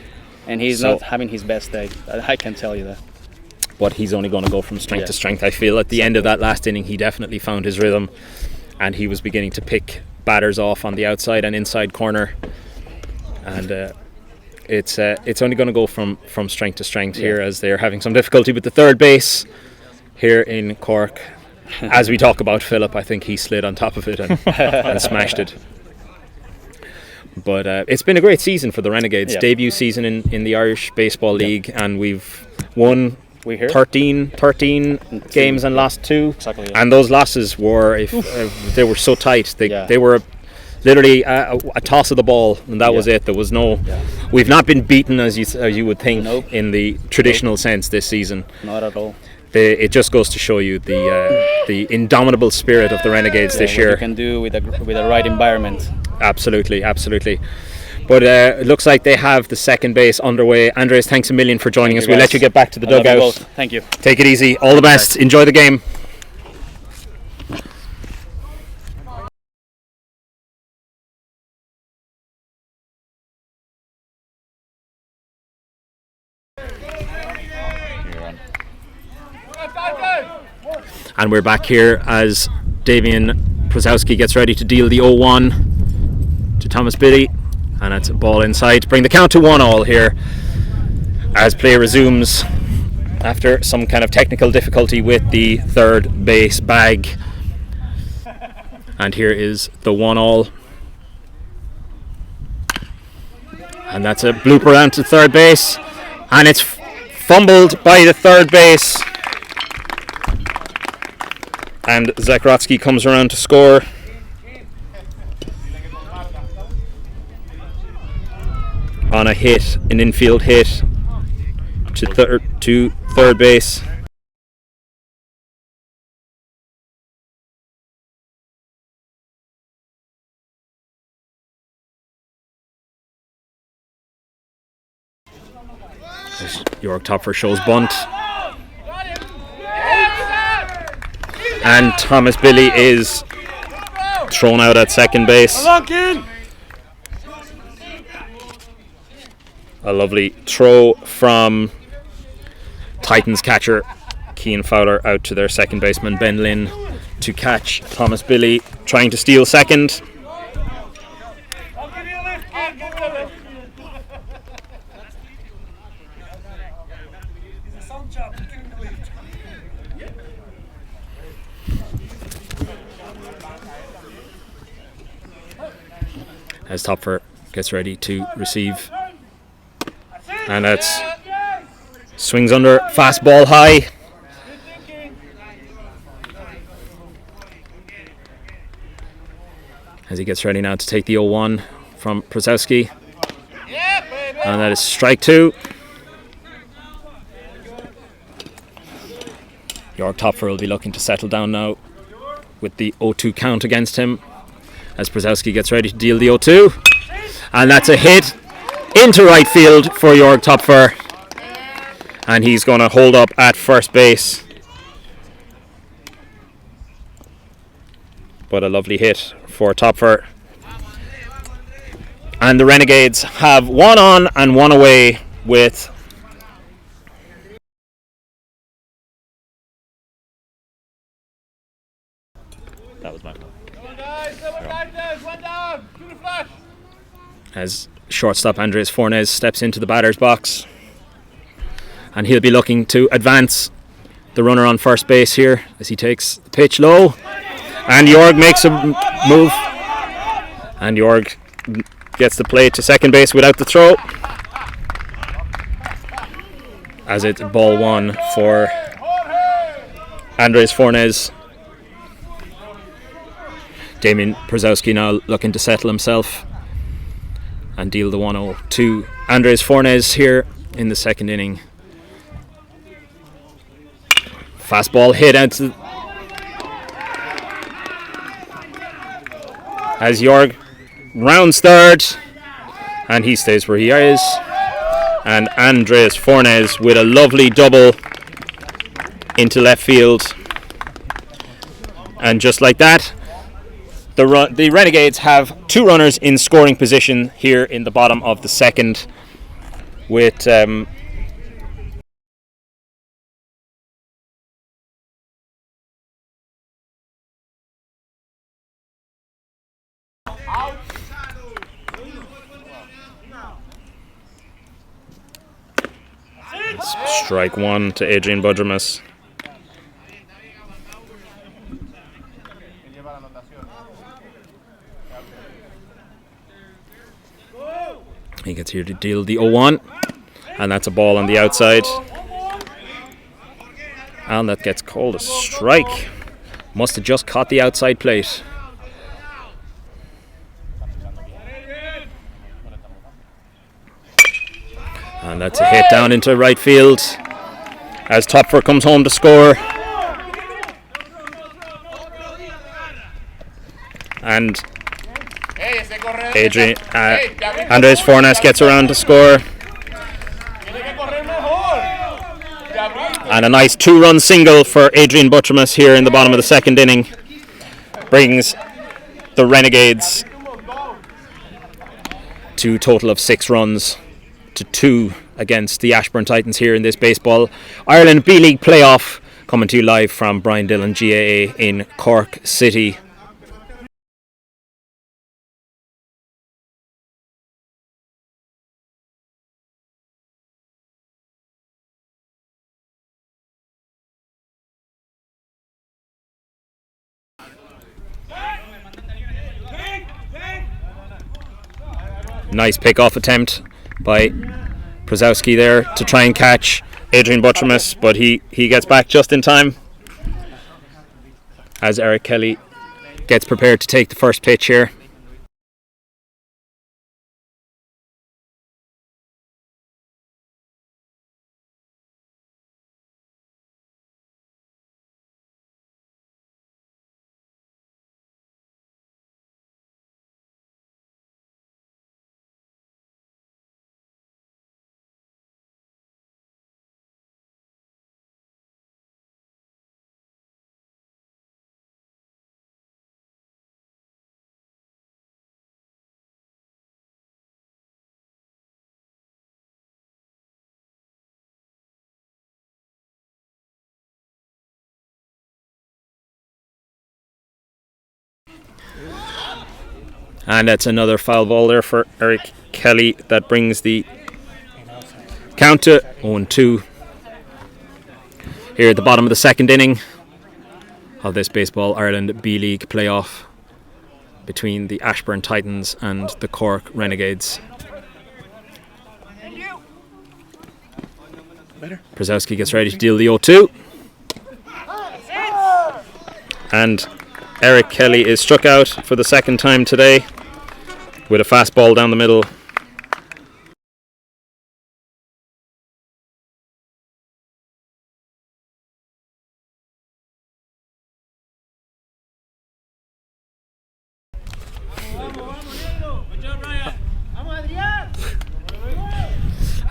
And he's So- not having his best day. I can tell you that. but he's only going to go from strength Yeah. to strength. I feel at the end of that last inning, he definitely found his rhythm, and he was beginning to pick batters off on the outside and inside corner. And it's only going to go from strength to strength here, as they're having some difficulty with the third base here in Cork. As we talk about Philip, I think he slid on top of it and smashed it. But it's been a great season for the Renegades. Yeah. Debut season in the Irish Baseball League, and we've won We here? 13 games and lost 2. Exactly, yeah. And those losses were, they were so tight. Yeah. They were literally a toss of the ball, and that was it. There was no. Yeah. We've not been beaten as you would think Nope. in the traditional sense this season. Not at all. It just goes to show you the indomitable spirit of the Renegades this What year. you can do with the right environment. Absolutely. But it looks like they have the second base underway. Andres, thanks a million for joining us. We'll let you get back to the I love you dugout. both. Thank you. Take it easy. All the best. Enjoy the game. And we're back here as Damian Przowski gets ready to deal the 0-1 to Thomas Biddy, and it's a ball inside to bring the count to 1-1 here as play resumes after some kind of technical difficulty with the third base bag. And here is the 1-1, and that's a blooper down to third base, and it's fumbled by the third base. And Zakrotsky comes around to score. On a hit, an infield hit to third base. York Topfer shows bunt. And Thomas Billy is thrown out at second base. A lovely throw from Titans catcher Cian Fowler out to their second baseman Ben Lynn to catch Thomas Billy trying to steal second. As Topfer gets ready to receive, and that's swings under, fastball high. As he gets ready now to take the 0-1 from Przowski, and that is strike 2. York Topfer will be looking to settle down now with the 0-2 count against him, as Przowski gets ready to deal the 0-2, and that's a hit into right field for York Topfer, and he's going to hold up at first base. But a lovely hit for Topfer, and the Renegades have 1 on and 1 away with That was my fault. as shortstop Andres Fornes steps into the batter's box, and he'll be looking to advance the runner on first base here as he takes the pitch low, and Jorg makes a move, and Jorg gets the play to second base without the throw, as it's ball 1 for Andres Fornes. Damien Przowski now looking to settle himself and deal the 1-0 to Andres Fornes here in the second inning. Fastball hit out to, as Jorg rounds third, and he stays where he is, and Andres Fornes with a lovely double into left field, and just like that, the Renegades have 2 runners in scoring position here in the bottom of the second, with strike 1 to Adrian Budrimas. He gets here to deal the 0-1, and that's a ball on the outside, and that gets called a strike. Must have just caught the outside plate. And that's a hit down into right field as Topfer comes home to score. And Andres Fornes gets around to score. And a nice 2-run single for Adrian Budrimas here in the bottom of the second inning brings the Renegades to a total of 6 runs to 2 against the Ashbourne Titans here in this Baseball Ireland B-League playoff, coming to you live from Brian Dillon GAA in Cork City. Nice pick-off attempt by Przowski there to try and catch Adrian Butchermus, but he gets back just in time as Eric Kelly gets prepared to take the first pitch here. And that's another foul ball there for Eric Kelly. That brings the count to 0-2 here at the bottom of the second inning of this Baseball Ireland B-League playoff between the Ashbourne Titans and the Cork Renegades. Brzezowski gets ready to deal the 0-2. And Eric Kelly is struck out for the second time today with a fastball down the middle.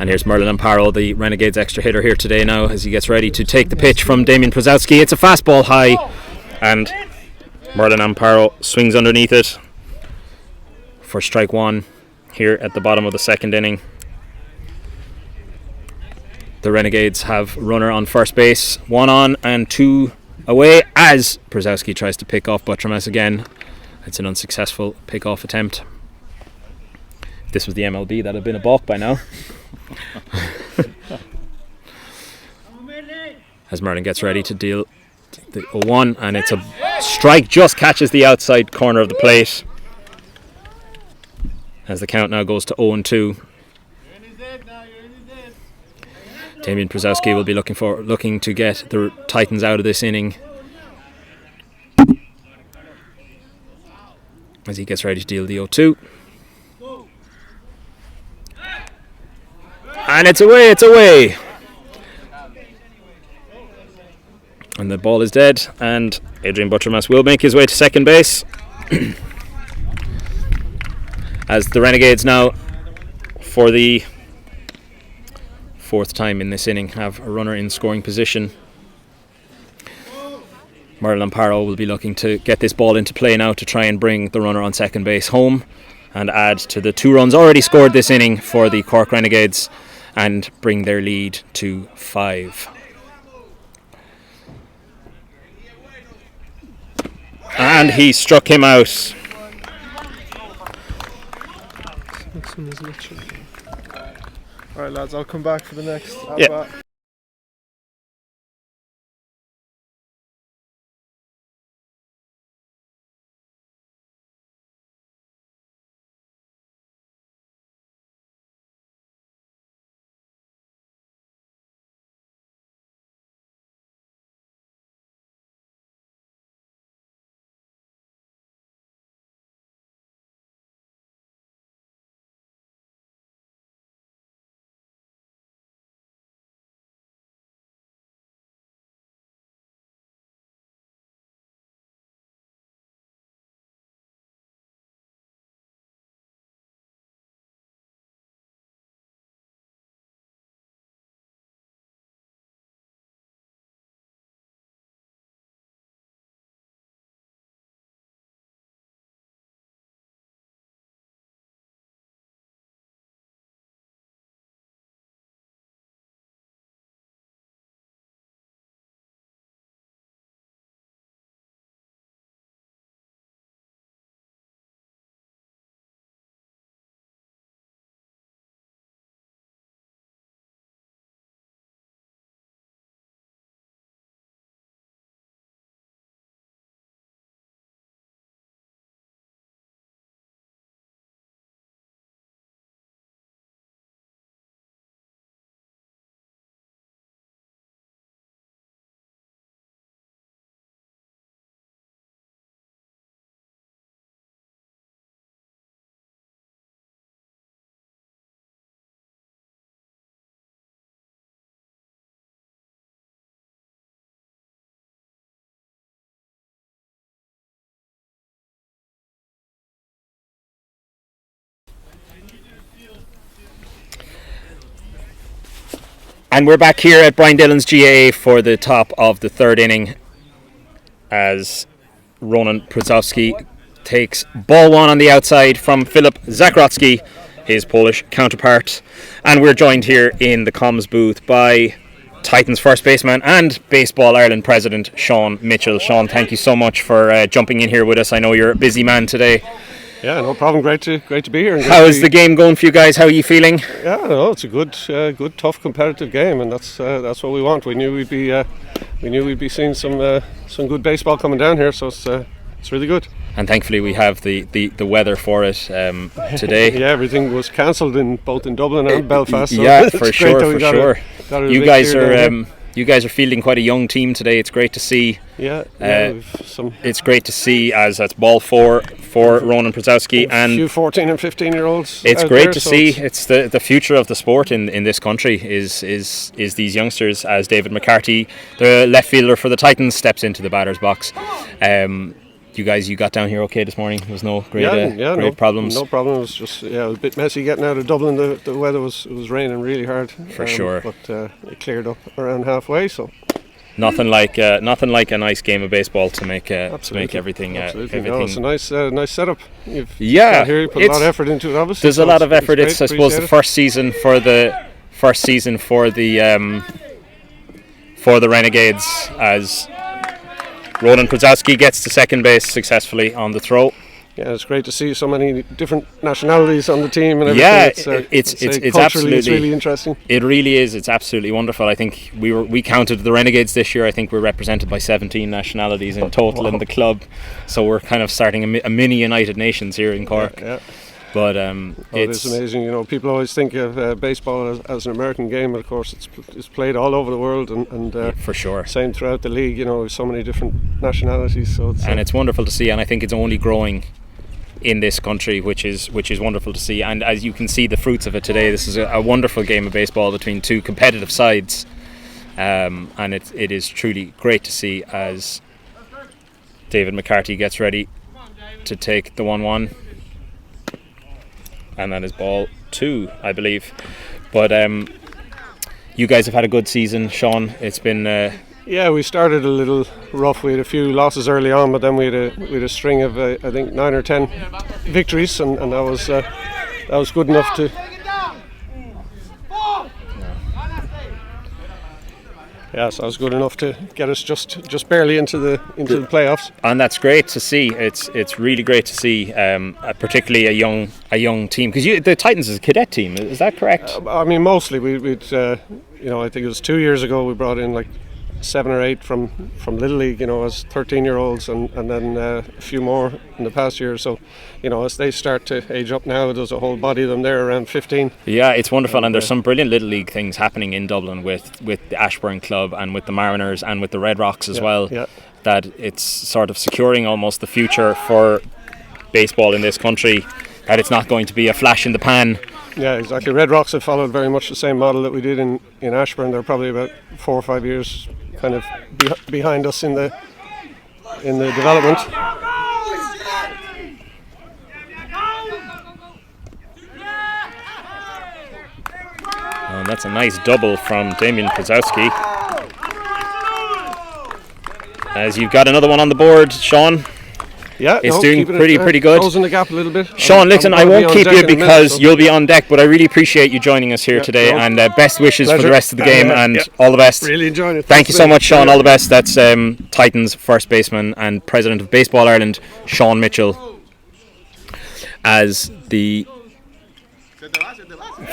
And here's Merlin Amparo, the Renegades extra hitter here today now, as he gets ready to take the pitch from Damien Brzezowski. It's a fastball high, and Merlin Amparo swings underneath it for strike one here at the bottom of the second inning. The Renegades have runner on first base, 1 on and 2 away, as Brzezowski tries to pick off Butchermus again. It's an unsuccessful pick-off attempt. If this was the MLB, that'd have been a balk by now. As Merlin gets ready to deal the 0-1, and it's a strike, just catches the outside corner of the plate, as the count now goes to 0-2. Damien Brzezowski will be looking to get the Titans out of this inning as he gets ready to deal the 0-2. And it's away. And the ball is dead, and Adrian Butchermas will make his way to second base. As the Renegades now, for the fourth time in this inning, have a runner in scoring position. Merlin Amparo will be looking to get this ball into play now to try and bring the runner on second base home and add to the 2 runs already scored this inning for the Cork Renegades and bring their lead to 5. And he struck him out. Alright lads, I'll come back for the next Yeah. And we're back here at Brian Dillons GAA for the top of the third inning as Ronan Prozowski takes ball one on the outside from Filip Zakrocki, his Polish counterpart. And we're joined here in the comms booth by Titans first baseman and Baseball Ireland president Sean Mitchell. Sean, thank you so much for jumping in here with us. I know you're a busy man today. Yeah, no problem. Great to be here. How is the game going for you guys? How are you feeling? Yeah, no, it's a good, tough, competitive game, and that's what we want. We knew we'd be seeing some good baseball coming down here, so it's really good. And thankfully we have the weather for it today. Yeah, everything was cancelled both in Dublin and Belfast. So yeah, for sure. You guys are fielding quite a young team today. It's great to see. It's great to see as that's ball four for Ronan Prozowski and a few 14 and 15 year olds. It's great to see. It's the future of the sport in this country is these youngsters, as David McCarthy, the left fielder for the Titans, steps into the batter's box. You got down here okay this morning? There was no great problems. No problem. It was just it was a bit messy getting out of Dublin. The weather was raining really hard. For sure. But it cleared up around halfway. So nothing like a nice game of baseball to make everything. Absolutely. No, it's a nice setup. You put a lot of effort into it. Obviously, there's a lot of effort. It's I suppose the first season for the Renegades as Ronan Prozowski gets to second base successfully on the throw. Yeah, it's great to see so many different nationalities on the team and everything. Yeah, it's absolutely, it's really interesting. It really is. It's absolutely wonderful. I think we counted the Renegades this year. I think we're represented by 17 nationalities in total in the club. So we're kind of starting a mini United Nations here in Cork. Yeah. But it's amazing. You know, people always think of baseball as an American game, but of course it's played all over the world and for sure. Same throughout the league. You know, with so many different nationalities. So it's wonderful to see, and I think it's only growing in this country, which is wonderful to see. And as you can see, the fruits of it today. This is a wonderful game of baseball between two competitive sides, and it is truly great to see as David McCarthy gets ready to take the 1-1. And that is ball 2, I believe. But you guys have had a good season, Sean. It's been we started a little rough. We had a few losses early on, but then we had a string of I think 9 or 10 victories, and that was good enough to. Yeah, so that was good enough to get us just barely into the playoffs. And that's great to see. It's really great to see, particularly a young team, because the Titans is a cadet team. Is that correct? I mean, mostly we'd I think it was 2 years ago we brought in like 7 or 8 from Little League, as 13-year-olds, and then a few more in the past year. So, as they start to age up now, there's a whole body of them there around 15. Yeah, it's wonderful, and there's some brilliant Little League things happening in Dublin with the Ashbourne Club and with the Mariners and with the Red Rocks as well. Yeah. That it's sort of securing almost the future for baseball in this country. That it's not going to be a flash in the pan. Yeah, exactly. Red Rocks have followed very much the same model that we did in Ashbourne. They're probably about 4 or 5 years kind of behind us in the development. And that's a nice double from Damian Prozowski. As you've got another one on the board, Sean. Yeah, it's doing pretty good. Closing the gap a little bit. Sean, listen, I won't keep you because you'll be on deck, but I really appreciate you joining us here today, and best wishes Pleasure. for the rest of the game, and all the best. Really enjoying it. Thank you so much, Sean. All the best. That's Titans first baseman and president of Baseball Ireland, Sean Mitchell, as the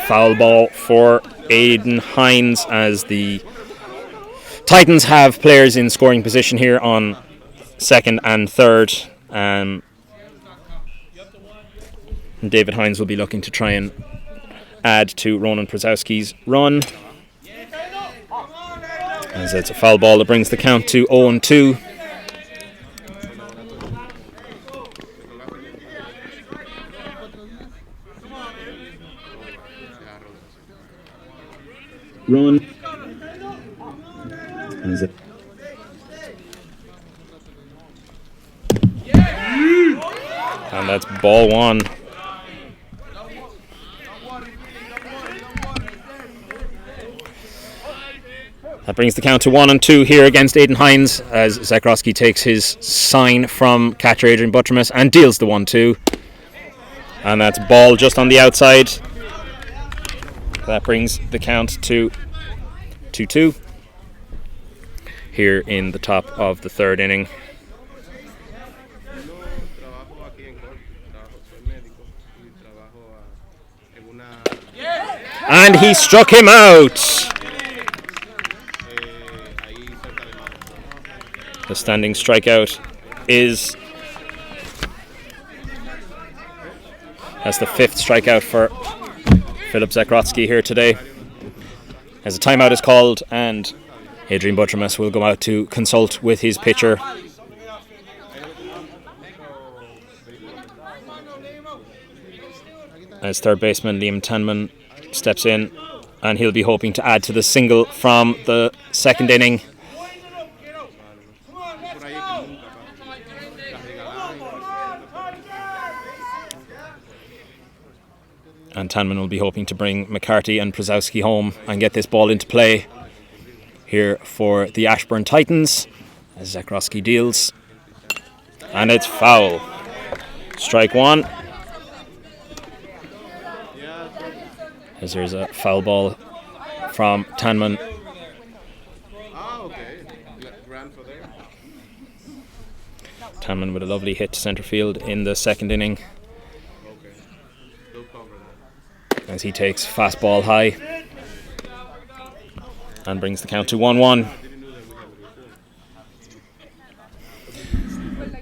foul ball for Aidan Hines, as the Titans have players in scoring position here on second and third. David Hines will be looking to try and add to Ronan Prozowski's run, as it's a foul ball that brings the count to 0-2. Run. Is it? And that's ball 1. That brings the count to 1-2 here against Aidan Hines as Zakroski takes his sign from catcher Adrian Buttermas and deals the 1-2. And that's ball just on the outside. That brings the count to 2-2 here in the top of the third inning. And he struck him out. The standing strikeout is... That's the 5th strikeout for Filip Zakrotsky here today. As a timeout is called and Adrian Buttermas will go out to consult with his pitcher. As third baseman Liam Tanman steps in, and he'll be hoping to add to the single from the second inning. And Tanman will be hoping to bring McCarthy and Przowski home and get this ball into play here for the Ashbourne Titans as Zakroski deals. And it's foul. Strike one. As there's a foul ball from Tanman. Tanman with a lovely hit to centre field in the second inning. As he takes fastball high and brings the count to 1-1.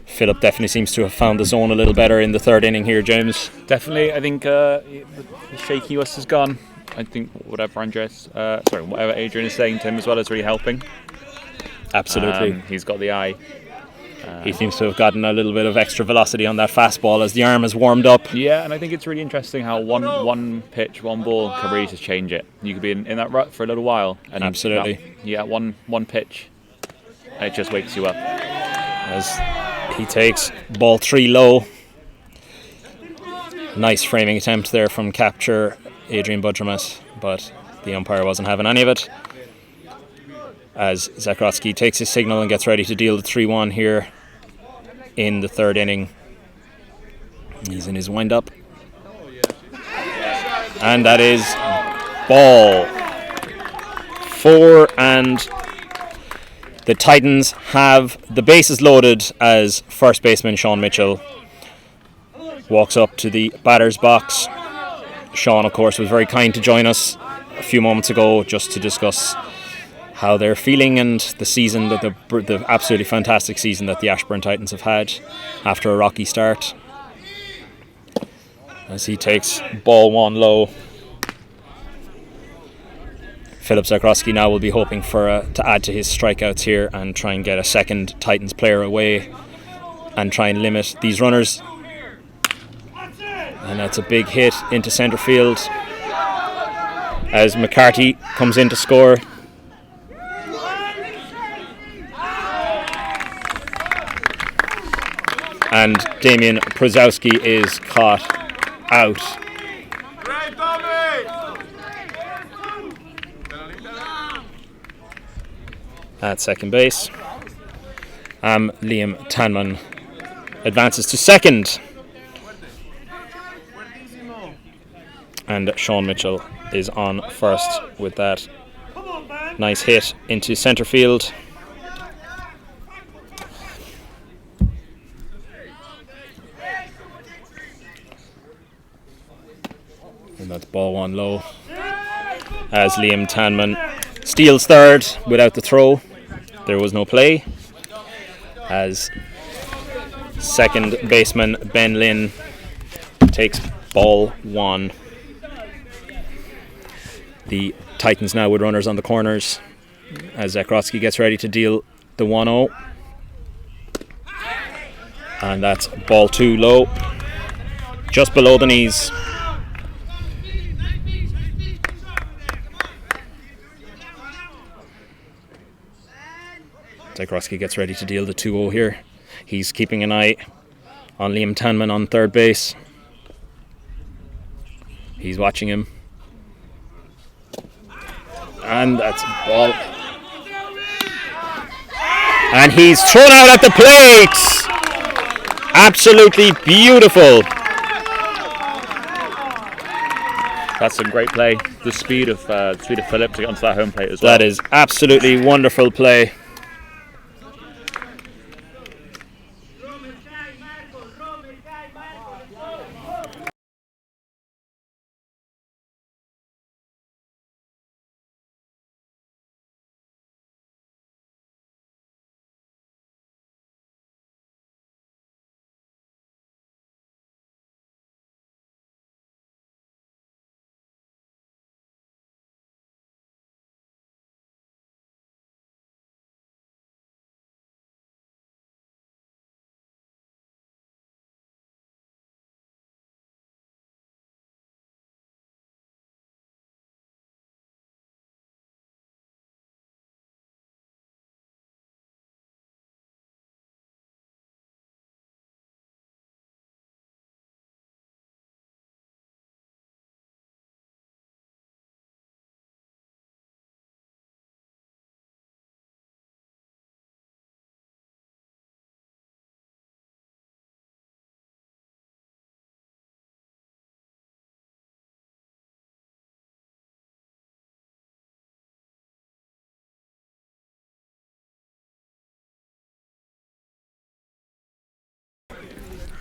Philip definitely seems to have found the zone a little better in the third inning here, James. Definitely, I think the shakiness is gone. I think whatever Adrian is saying to him as well is really helping. Absolutely. He's got the eye. He seems to have gotten a little bit of extra velocity on that fastball as the arm has warmed up. Yeah, and I think it's really interesting how one pitch, one ball can really just change it. You could be in that rut for a little while. And absolutely. One pitch, and it just wakes you up. As he takes ball 3 low. Nice framing attempt there from capture Adrian Buttermas, but the umpire wasn't having any of it. As Zakrotsky takes his signal and gets ready to deal the 3-1 here in the third inning. He's in his wind-up. And that is ball 4, and the Titans have the bases loaded as first baseman Sean Mitchell walks up to the batter's box. Sean, of course, was very kind to join us a few moments ago just to discuss how they're feeling and the season, the absolutely fantastic season that the Ashbourne Titans have had after a rocky start. As he takes ball 1 low. Filip Zakrotsky now will be hoping to add to his strikeouts here and try and get a second Titans player away and try and limit these runners. And that's a big hit into centre field as McCarthy comes in to score. And Damian Przowski is caught out. At second base. Liam Tanman advances to second. And Sean Mitchell is on first with that nice hit into centre field. And that's ball 1 low as Liam Tanman steals third without the throw. There was no play as second baseman Ben Lynn takes ball 1. The Titans now with runners on the corners as Zakrotsky gets ready to deal the 1-0. And that's ball 2 low, just below the knees. Zakrotsky gets ready to deal the 2-0 here. He's keeping an eye on Liam Tanman on third base. He's watching him. And that's ball And he's thrown out at the plate. Absolutely beautiful. That's some great play. The speed of Philip to get onto that home plate as well. That is absolutely wonderful play.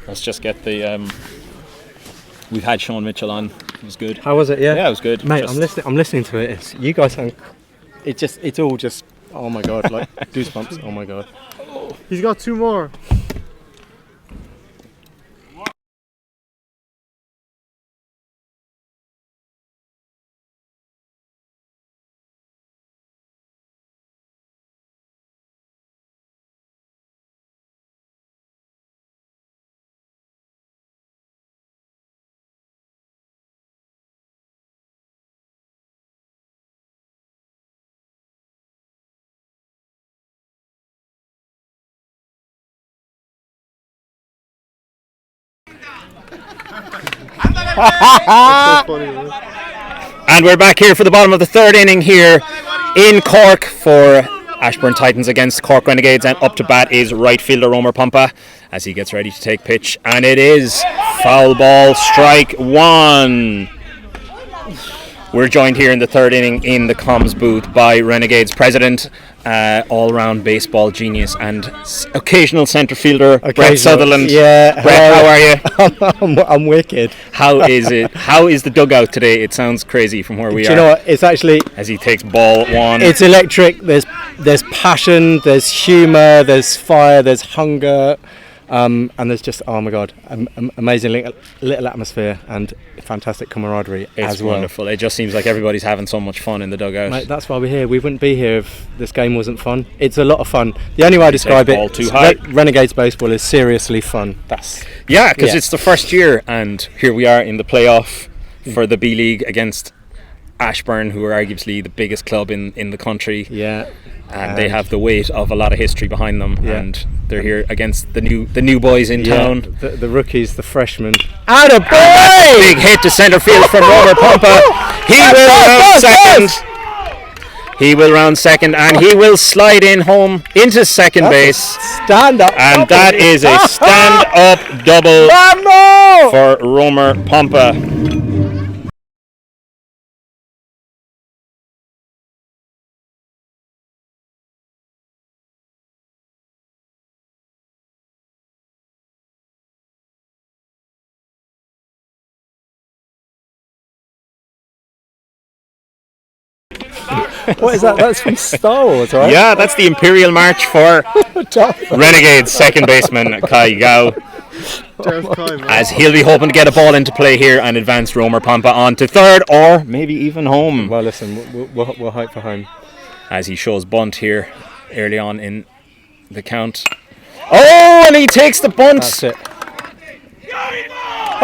Let's just get the. We've had Sean Mitchell on. It was good. How was it? Yeah, Yeah, it was good. mate. Just- I'm listening to it. You guys sound. It's all just. Oh my god! Like goosebumps. Oh my god. He's got two more. And we're back here for the bottom of the third inning here in Cork for Ashbourne Titans against Cork Renegades, and up to bat is right fielder Romer Pompa as he gets ready to take pitch, and it is foul ball, strike one. We're joined here in the third inning in the comms booth by Renegades president, all-round baseball genius, and occasional centre fielder Brett Sutherland. Yeah. Brett, how are you? I'm wicked. How is it? How is the dugout today? It sounds crazy from where we Do are. you know what? It's actually. As he takes ball one. It's electric. There's passion. There's humour. There's fire. There's hunger. And there's just, oh my god, amazing little atmosphere and fantastic camaraderie It's as well. wonderful. It just seems like everybody's having so much fun in the dugout. Mate, that's why we're here. We wouldn't be here if this game wasn't fun. It's a lot of fun. The only way I describe ball it, too high. Renegades baseball is seriously fun. That's Yeah, because Yeah. it's the first year, and here we are in the playoff for the B League against Ashbourne, who are arguably the biggest club in the country. yeah. And they have the weight of a lot of history behind them, Yeah. and they're here against the new boys in town. The rookies, the freshmen. And a big hit to centre field from Romer Pompa. He will round second. He will round second, and he will slide in home into second base. Stand up. And that is a stand-up double for Romer Pompa. What is that? That's from Star Wars, right? Yeah, that's the Imperial March for Renegades second baseman Kai Gao. As he'll be hoping to get a ball into play here and advance Romer Pompa on to third, or maybe even home. Well, listen, we'll hope for home. As he shows bunt here early on in the count. Oh, and he takes the bunt. That's it.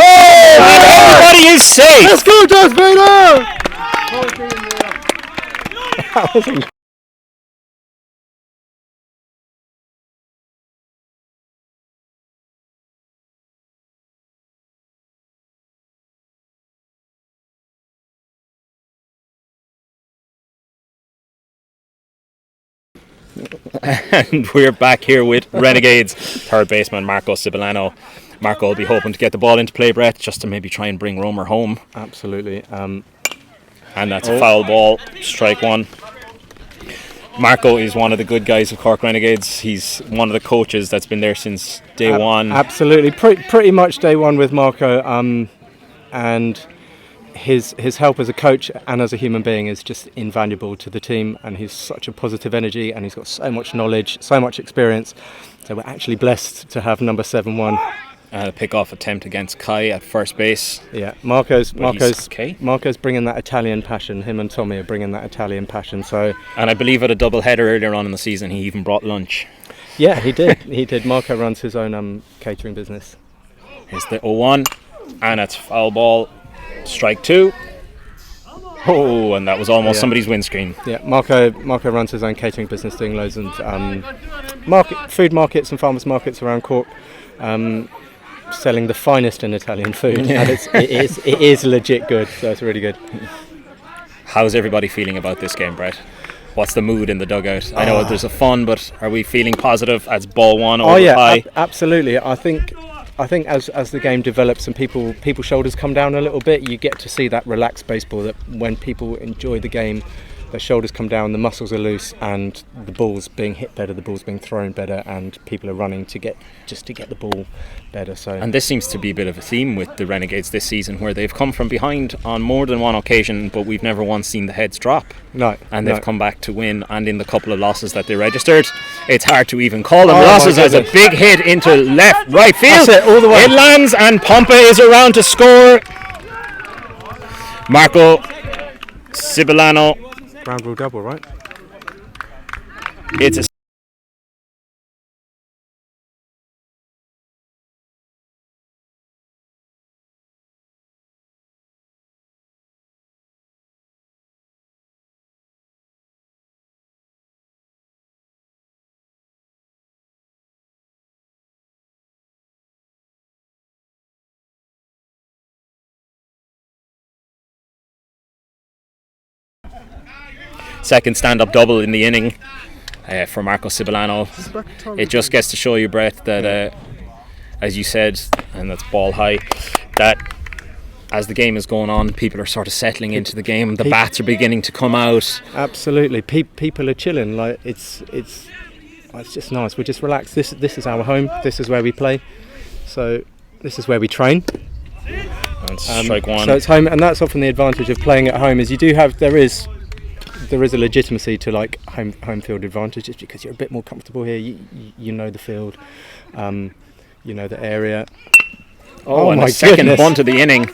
Oh, and everybody is safe. Let's go, Darth Vader! That was incredible. And we're back here with Renegades third baseman Marco Cibolano. Marco will be hoping to get the ball into play, Brett, just to maybe try and bring Romer home. Absolutely. And that's a foul ball, strike one. Marco is one of the good guys of Cork Renegades. He's one of the coaches that's been there since day one. Absolutely, pretty much day one with Marco. And his help as a coach and as a human being is just invaluable to the team. And he's such a positive energy, and he's got so much knowledge, so much experience. So we're actually blessed to have number 7-1. A pick-off attempt against Kai at first base. Yeah, Marco's okay. Marco's bringing that Italian passion. Him and Tommy are bringing that Italian passion. So, and I believe at a double header earlier on in the season, he even brought lunch. Yeah, he did. He did. Marco runs his own catering business. Here's the 0-1, and it's foul ball, strike two. Oh, and that was almost somebody's windscreen. Yeah, Marco runs his own catering business, doing loads of food markets and farmers markets around Cork. Selling the finest in Italian food, and it is legit good, so it's really good. How's everybody feeling about this game, Brett? What's the mood in the dugout? I know there's a fun, but are we feeling positive as ball one over high? Absolutely. I think as the game develops and people's shoulders come down a little bit, you get to see that relaxed baseball, that when people enjoy the game, their shoulders come down, the muscles are loose, and the ball's being hit better, the ball's being thrown better, and people are running to get the ball better. So, and this seems to be a bit of a theme with the Renegades this season, where they've come from behind on more than one occasion, but we've never once seen the heads drop. No, and they've come back to win. And in the couple of losses that they registered, it's hard to even call them losses. As a big hit into right field. That's it, all the way. It lands, and Pompa is around to score. Marco Cibolano. Ground rule double, right? It's a second stand-up double in the inning for Marco Cibolano. It just gets to show you, Brett, that as you said, and that's ball high, that as the game is going on, people are sort of settling into the game. The bats are beginning to come out. Absolutely, people are chilling. Like it's just nice. We're just relaxed. This is our home. This is where we play. So this is where we train. And strike one. So it's home, and that's often the advantage of playing at home. Is there is a legitimacy to like home field advantage, just because you're a bit more comfortable here. You know the field, you know the area. Oh, and my second bunt of the inning,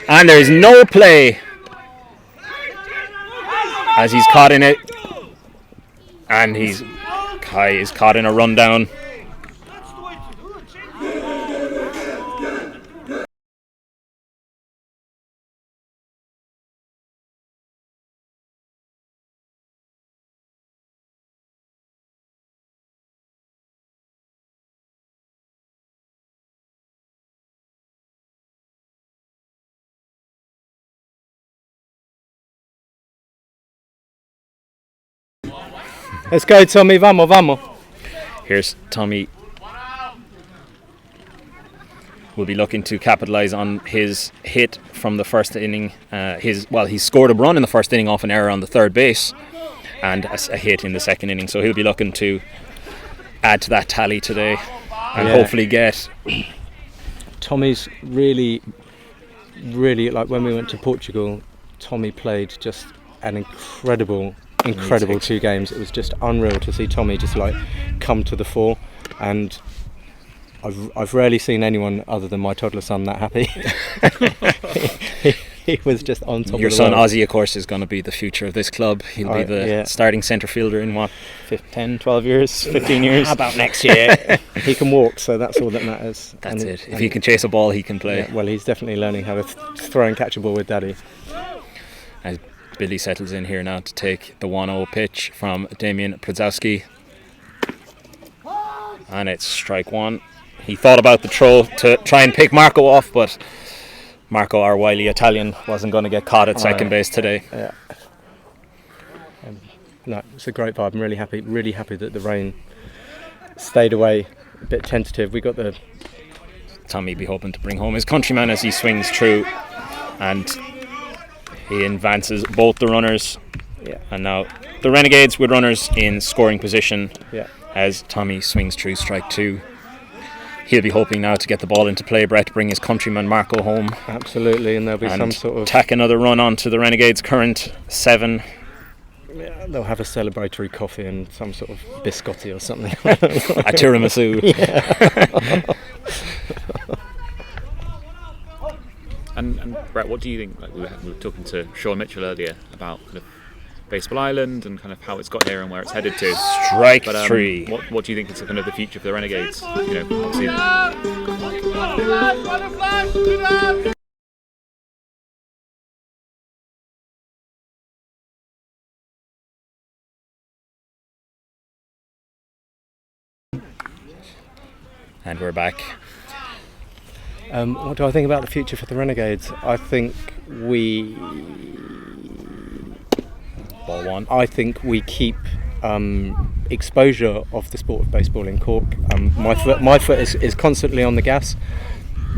and there is no play as he's caught in it, and Kai is caught in a rundown. Let's go, Tommy. Vamos. Here's Tommy. Will be looking to capitalise on his hit from the first inning. He scored a run in the first inning off an error on the third base, and a hit in the second inning. So he'll be looking to add to that tally today, and hopefully get. Tommy's really, like when we went to Portugal, Tommy played just an incredible 2 games. It was just unreal to see Tommy just like come to the fore, and I've rarely seen anyone other than my toddler son that happy. he was just on top. Your of the son world. Ozzy, of course, is going to be the future of this club. He'll be the starting centre fielder in 10, 12 years, 15 years. About next year. He can walk, so that's all that matters. That's it. If he can chase a ball, he can play. Yeah, well, he's definitely learning how to throw and catch a ball with Daddy. As Billy settles in here now to take the 1-0 pitch from Damian Przowski. And it's strike one. He thought about the throw to try and pick Marco off, but Marco, our wily Italian, wasn't going to get caught at second base today. Yeah. no, it's a great vibe. I'm really happy that the rain stayed away. A bit tentative. We got the Tommy be hoping to bring home his countryman as he swings through, and he advances both the runners. Yeah. And now the Renegades with runners in scoring position. Yeah. As Tommy swings through strike 2. He'll be hoping now to get the ball into play, Brett, to bring his countryman Marco home. Absolutely, and there'll be and some sort of tack another run onto the Renegades' current 7. Yeah, they'll have a celebratory coffee and some sort of biscotti or something. A tiramisu. Yeah. And Brett, what do you think? Like we were talking to Sean Mitchell earlier about kind of Baseball Island and kind of how it's got here and where it's headed to. Strike But 3. what do you think is kind of the future for the Renegades? You know, obviously. And we're back. What do I think about the future for the Renegades? I think we Ball 1. I think we keep exposure of the sport of baseball in Cork. My foot is constantly on the gas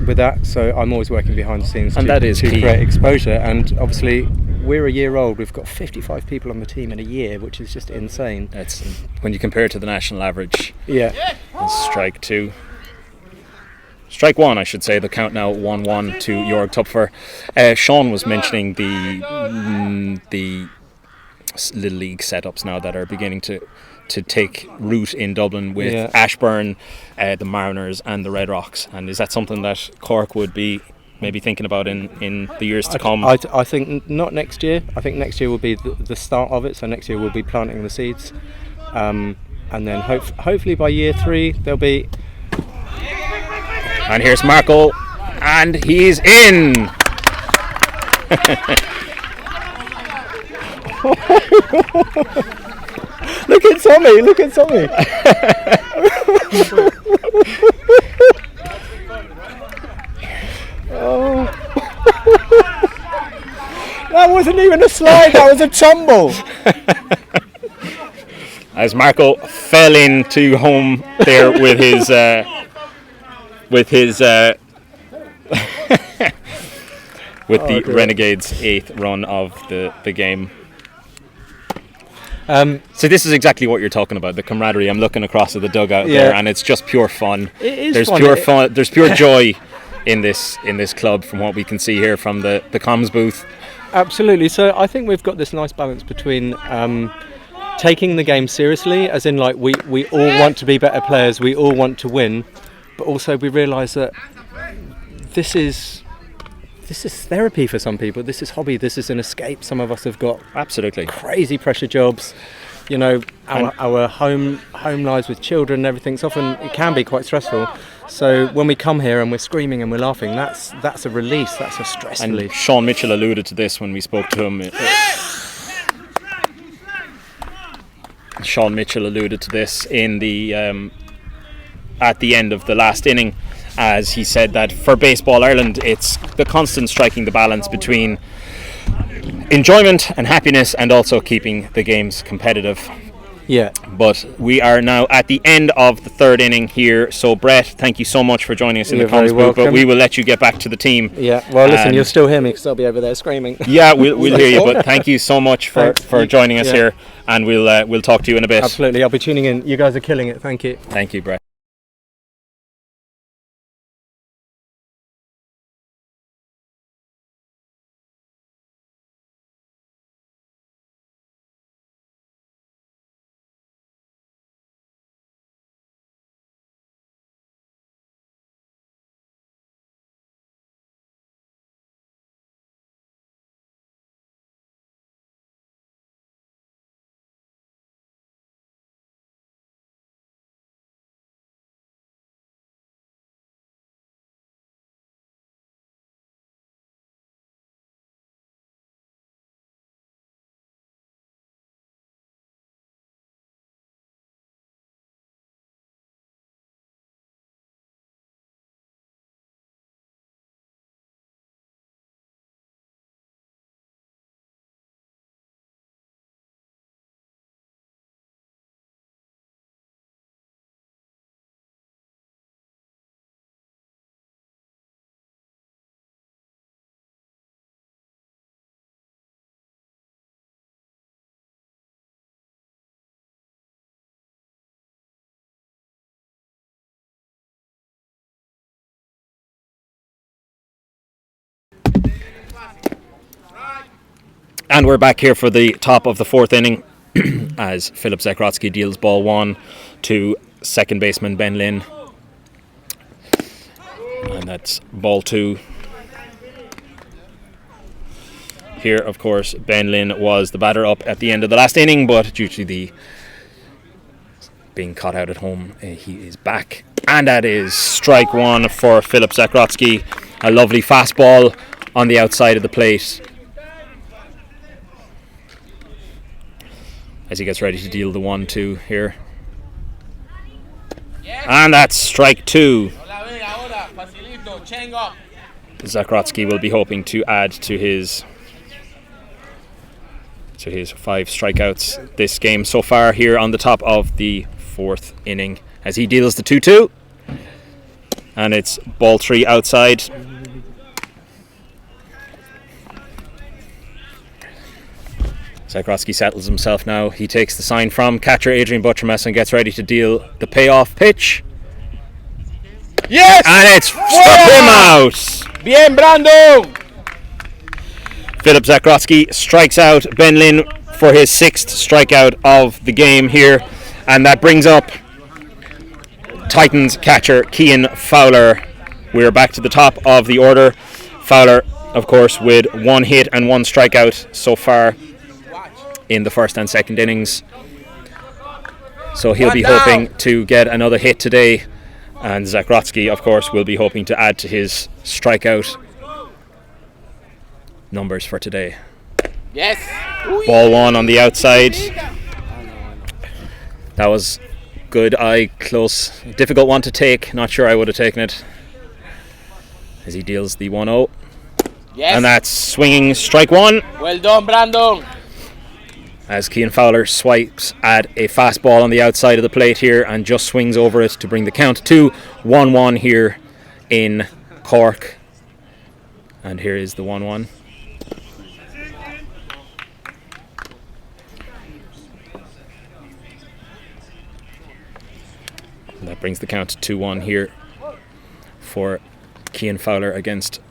with that, so I'm always working behind the scenes And to, that is to key. create exposure. And obviously, we're a year old. We've got 55 people on the team in a year, which is just insane. That's when you compare it to the national average. Yeah. It's strike 2. Strike 1, I should say. The count now 1-1 to Jorg Tupfer. Sean was mentioning the Little League setups now that are beginning to take root in Dublin with Ashbourne, the Mariners and the Red Rocks. And is that something that Cork would be maybe thinking about in the years to come? I think not next year. I think next year will be the start of it. So next year we'll be planting the seeds. And then hopefully by year 3 there'll be... And here's Marco, and he's in. Look at Tommy! Look at Tommy! Oh. That wasn't even a slide. That was a tumble. As Marco fell into home there with his with the Renegades' 8th run of the game. So this is exactly what you're talking about, the camaraderie. I'm looking across at the dugout there, and it's just pure fun. It is There's fun. pure fun. There's pure joy in this club from what we can see here from the comms booth. Absolutely. So I think we've got this nice balance between taking the game seriously, as in like we all want to be better players, we all want to win, but also we realise that this is therapy for some people. This is hobby. This is an escape. Some of us have got Absolutely. crazy pressure jobs. You know, our home lives with children and everything. It can be quite stressful. So when we come here and we're screaming and we're laughing, that's a release. That's a stress And relief. Sean Mitchell alluded to this when we spoke to him. Sean Mitchell alluded to this in the at the end of the last inning, as he said that for Baseball Ireland, it's the constant striking the balance between enjoyment and happiness and also keeping the games competitive. Yeah. But we are now at the end of the 3rd inning here. So Brett, thank you so much for joining us in You're the comms very booth, but welcome. we will let you get back to the team. Yeah. Well, listen, And- you'll still hear me because I'll be over there screaming. Yeah, we'll hear you, but thank you so much for Thanks. joining us Yeah. here, and we'll talk to you in a bit. Absolutely. I'll be tuning in. You guys are killing it. Thank you. Thank you, Brett. And we're back here for the top of the fourth inning as Philip Zakrotsky deals ball 1 to second baseman Ben Lynn. And that's ball 2. Here, of course, Ben Lynn was the batter up at the end of the last inning, but due to the being caught out at home, he is back. And that is strike 1 for Philip Zakrotsky. A lovely fastball on the outside of the plate as he gets ready to deal the 1-2 here. And that's strike 2. Zakrotsky will be hoping to add to his 5 strikeouts this game so far here on the top of the fourth inning as he deals the 2-2. And it's ball 3 outside. Zakrotsky settles himself now. He takes the sign from catcher Adrian Butchermess and gets ready to deal the payoff pitch. Yes! And it's struck him out. Bien, Brandon! Philip Zakrotsky strikes out Ben Lynn for his 6th strikeout of the game here. And that brings up Titans catcher Cian Fowler. We're back to the top of the order. Fowler, of course, with 1 hit and 1 strikeout so far in the first and second innings. So he'll be hoping to get another hit today. And Zakrotsky, of course, will be hoping to add to his strikeout numbers for today. Yes! Ball 1 on the outside. That was good eye, close. Difficult one to take. Not sure I would have taken it. As he deals the 1-0. Yes! And that's swinging strike 1. Well done, Brandon! As Cian Fowler swipes at a fastball on the outside of the plate here and just swings over it to bring the count to 1-1 here in Cork. And here is the 1-1. And that brings the count to 2-1 here for Cian Fowler against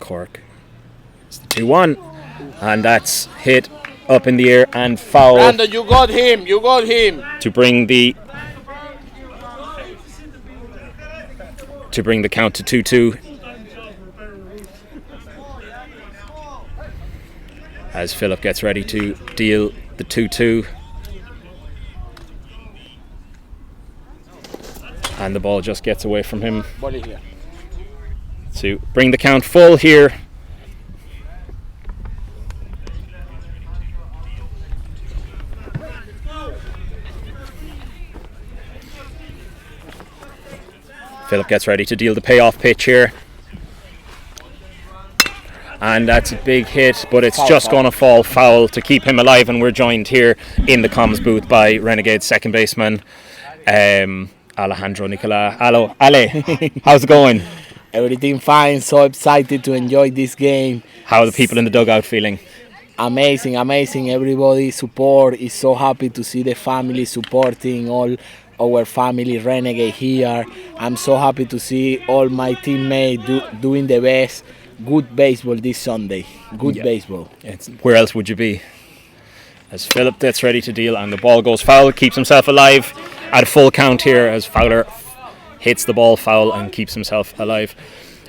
Cork. It's the 2-1. And that's hit up in the air and foul. Brandon, you got him, To bring the count to 2-2. As Philip gets ready to deal the 2-2. And the ball just gets away from him. To bring the count full here. Philip gets ready to deal the payoff pitch here. And that's a big hit, but it's just going to fall foul to keep him alive. And we're joined here in the comms booth by Renegades second baseman Alejandro Nicola. Hello, Ale, how's it going? Everything fine, so excited to enjoy this game. How are the people in the dugout feeling? Amazing. Everybody support is so happy to see the family supporting all our family Renegade here. I'm so happy to see all my teammates doing the best. Good baseball this Sunday. Baseball. Where else would you be? As Philip gets ready to deal and the ball goes foul, keeps himself alive at a full count here as Fowler hits the ball foul and keeps himself alive.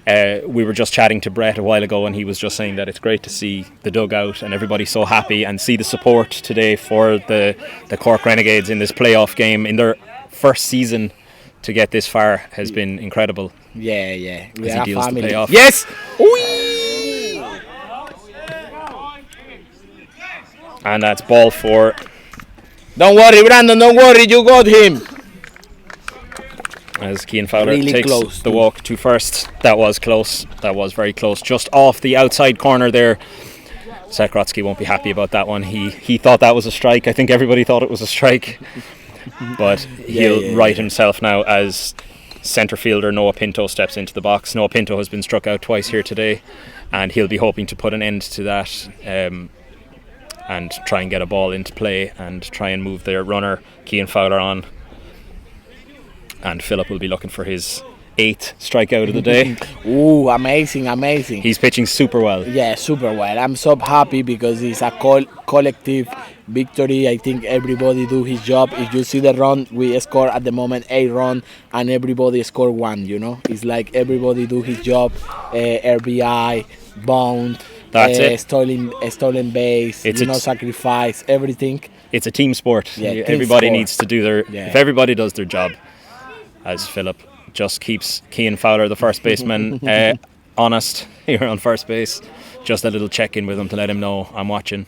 We were just chatting to Brett a while ago and he was just saying that it's great to see the dugout and everybody so happy and see the support today for the Cork Renegades in this playoff game in their first season to get this far has been incredible. Yeah. We as are he deals family. the payoff. Yes! And that's ball 4. Don't worry, Brandon, don't worry, you got him. As Cian Fowler Really takes close, the walk to first. That was close. That was very close. Just off the outside corner there. Zakrotsky won't be happy about that one. He thought that was a strike. I think everybody thought it was a strike. But he'll right himself now as centre fielder Noah Pinto steps into the box. Noah Pinto has been struck out twice here today, and he'll be hoping to put an end to that and try and get a ball into play and try and move their runner Cian Fowler on. And Philip will be looking for his 8th strikeout of the day. Ooh, amazing, amazing. He's pitching super well. Yeah, super well. I'm so happy because it's a collective victory. I think everybody do his job. If you see the run, we score at the moment 8 runs and everybody score 1, you know. It's like everybody do his job. RBI, bound, That's it. stolen base, sacrifice, everything. It's a team sport. Yeah, team everybody sport. needs to do their... Yeah. If everybody does their job, as Philip just keeps Cian Fowler, the first baseman, honest here on first base. Just a little check-in with him to let him know I'm watching.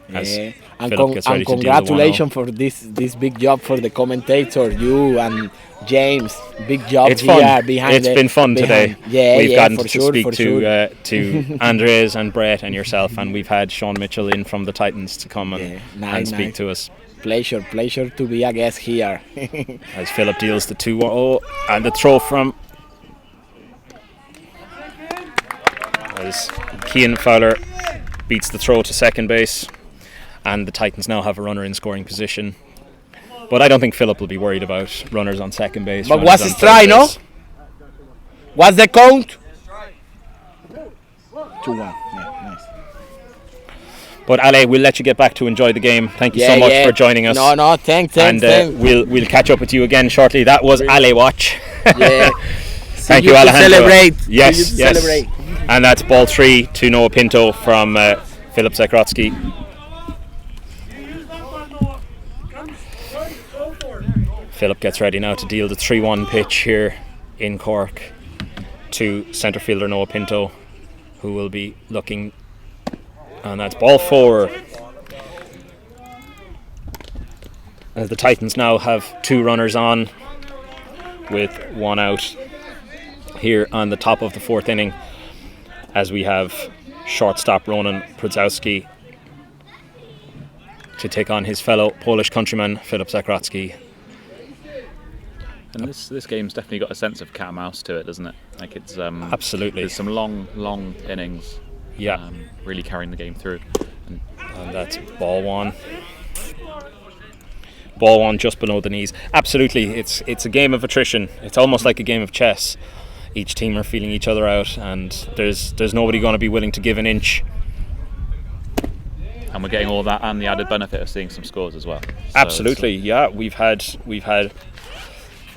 As And, Philip gets ready to deal the 1-0. congratulations for this big job for the commentator, you and James. Big job It's here fun. behind. It's been fun today. Yeah, we've gotten for to sure, speak for sure. to Andres and Brett and yourself, and we've had Sean Mitchell in from the Titans to come and speak to us. Pleasure to be a guest here. As Philip deals the 2-0 and the throw from as Cian Fowler beats the throw to second base, and the Titans now have a runner in scoring position. But I don't think Philip will be worried about runners on second base. But runners what's on the third try, no? base. What's the count? 2-1. Yeah, nice. But Ale, we'll let you get back to enjoy the game. Thank you so much for joining us. No, thanks. And we'll catch up with you again shortly. That was Ale Watch. Yeah. Thank you, you, Alejandro. Celebrate. Yes. Celebrate. And that's ball 3 to Noah Pinto from Philip Zakrotsky. Philip gets ready now to deal the 3-1 pitch here in Cork to centre fielder Noah Pinto, who will be looking, and that's ball 4. As the Titans now have 2 runners on with 1 out here on the top of the 4th inning, as we have shortstop Ronan Prudzowski to take on his fellow Polish countryman Philip Zakrotsky. And this game's definitely got a sense of cat and mouse to it, doesn't it? Like it's Absolutely. There's some long innings. Yeah. Really carrying the game through. And that's ball 1. Ball 1 just below the knees. Absolutely, it's a game of attrition. It's almost like a game of chess. Each team are feeling each other out, and there's nobody going to be willing to give an inch. And we're getting all that and the added benefit of seeing some scores as well. Absolutely, yeah. We've had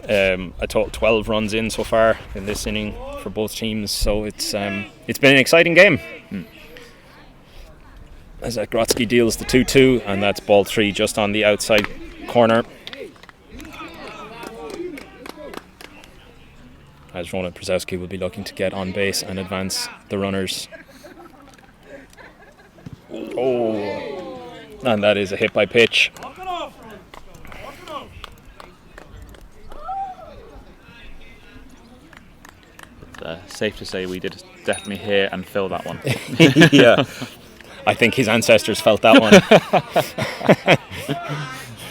a total 12 runs in so far in this inning for both teams, so it's been an exciting game. As Zakrotsky deals the 2-2, and that's ball 3 just on the outside corner. As Ronan Prudzowski will be looking to get on base and advance the runners. Oh, and that is a hit by pitch. Safe to say we did definitely hear and feel that one. Yeah, I think his ancestors felt that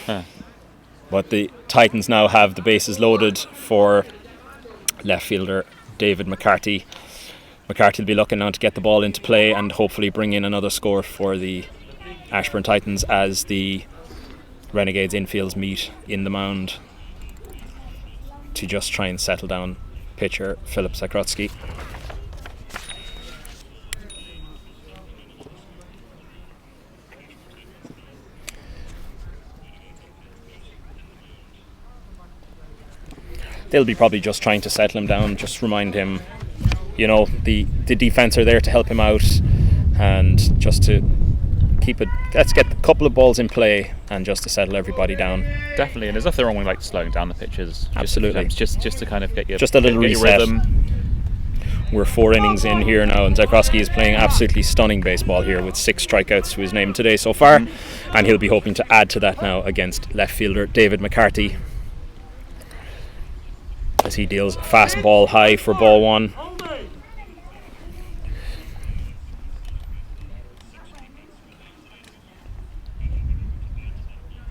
one. But the Titans now have the bases loaded for left fielder David McCarthy. McCarthy will be looking now to get the ball into play and hopefully bring in another score for the Ashbourne Titans as the Renegades infields meet in the mound to just try and settle down pitcher Philip Zakrotsky. They'll be probably just trying to settle him down, just remind him, you know, the defence are there to help him out, and just to keep it. Let's get a couple of balls in play and just to settle everybody down. Definitely, and there's nothing wrong with like slowing down the pitches. Absolutely, just to kind of get your just a little get your reset. rhythm. We're 4 innings in here now, and Zakrotsky is playing absolutely stunning baseball here with 6 strikeouts to his name today so far, and he'll be hoping to add to that now against left fielder David McCarthy, as he deals fast ball high for ball 1.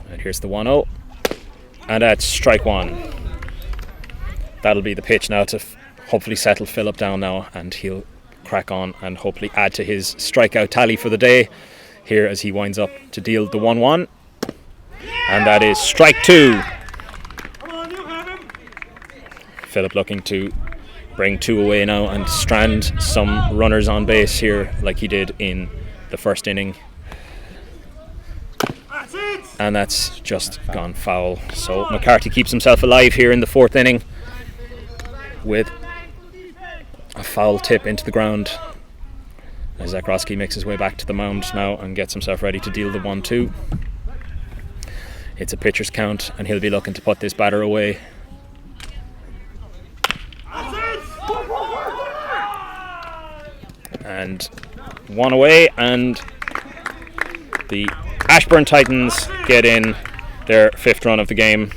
And here's the 1-0, and that's strike 1. That'll be the pitch now to hopefully settle Philip down now, and he'll crack on and hopefully add to his strikeout tally for the day here as he winds up to deal the 1-1, and that is strike 2. Philip looking to bring 2 away now and strand some runners on base here like he did in the first inning. And that's just gone foul. So McCarthy keeps himself alive here in the 4th inning with a foul tip into the ground. As Zakroski makes his way back to the mound now and gets himself ready to deal the 1-2. It's a pitcher's count and he'll be looking to put this batter away. And 1 away, and the Ashbourne Titans get in their 5th run of the game.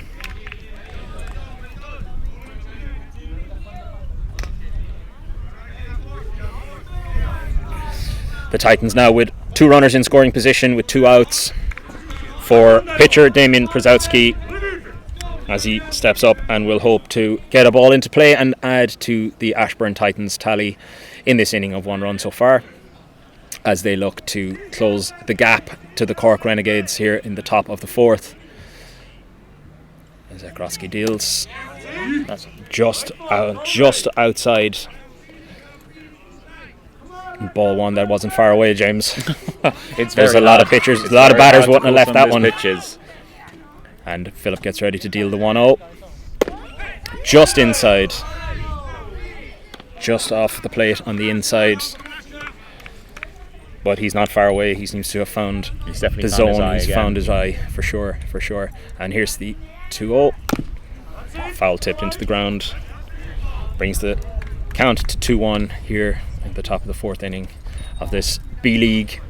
The Titans now with 2 runners in scoring position with 2 outs for pitcher Damian Przowski as he steps up and will hope to get a ball into play and add to the Ashbourne Titans tally in this inning of 1 run so far, as they look to close the gap to the Cork Renegades here in the top of the 4th. As Zakroski deals, that's just outside. Ball 1 that wasn't far away, James. There's a lot of pitchers, a lot of batters wouldn't have left that one. Pitches. And Philip gets ready to deal the 1-0. Just inside. Just off the plate on the inside. But he's not far away. He seems to have found the zone. He's found his eye for sure. And here's the 2-0. Foul tipped into the ground. Brings the count to 2-1 here at the top of the 4th inning of this B-League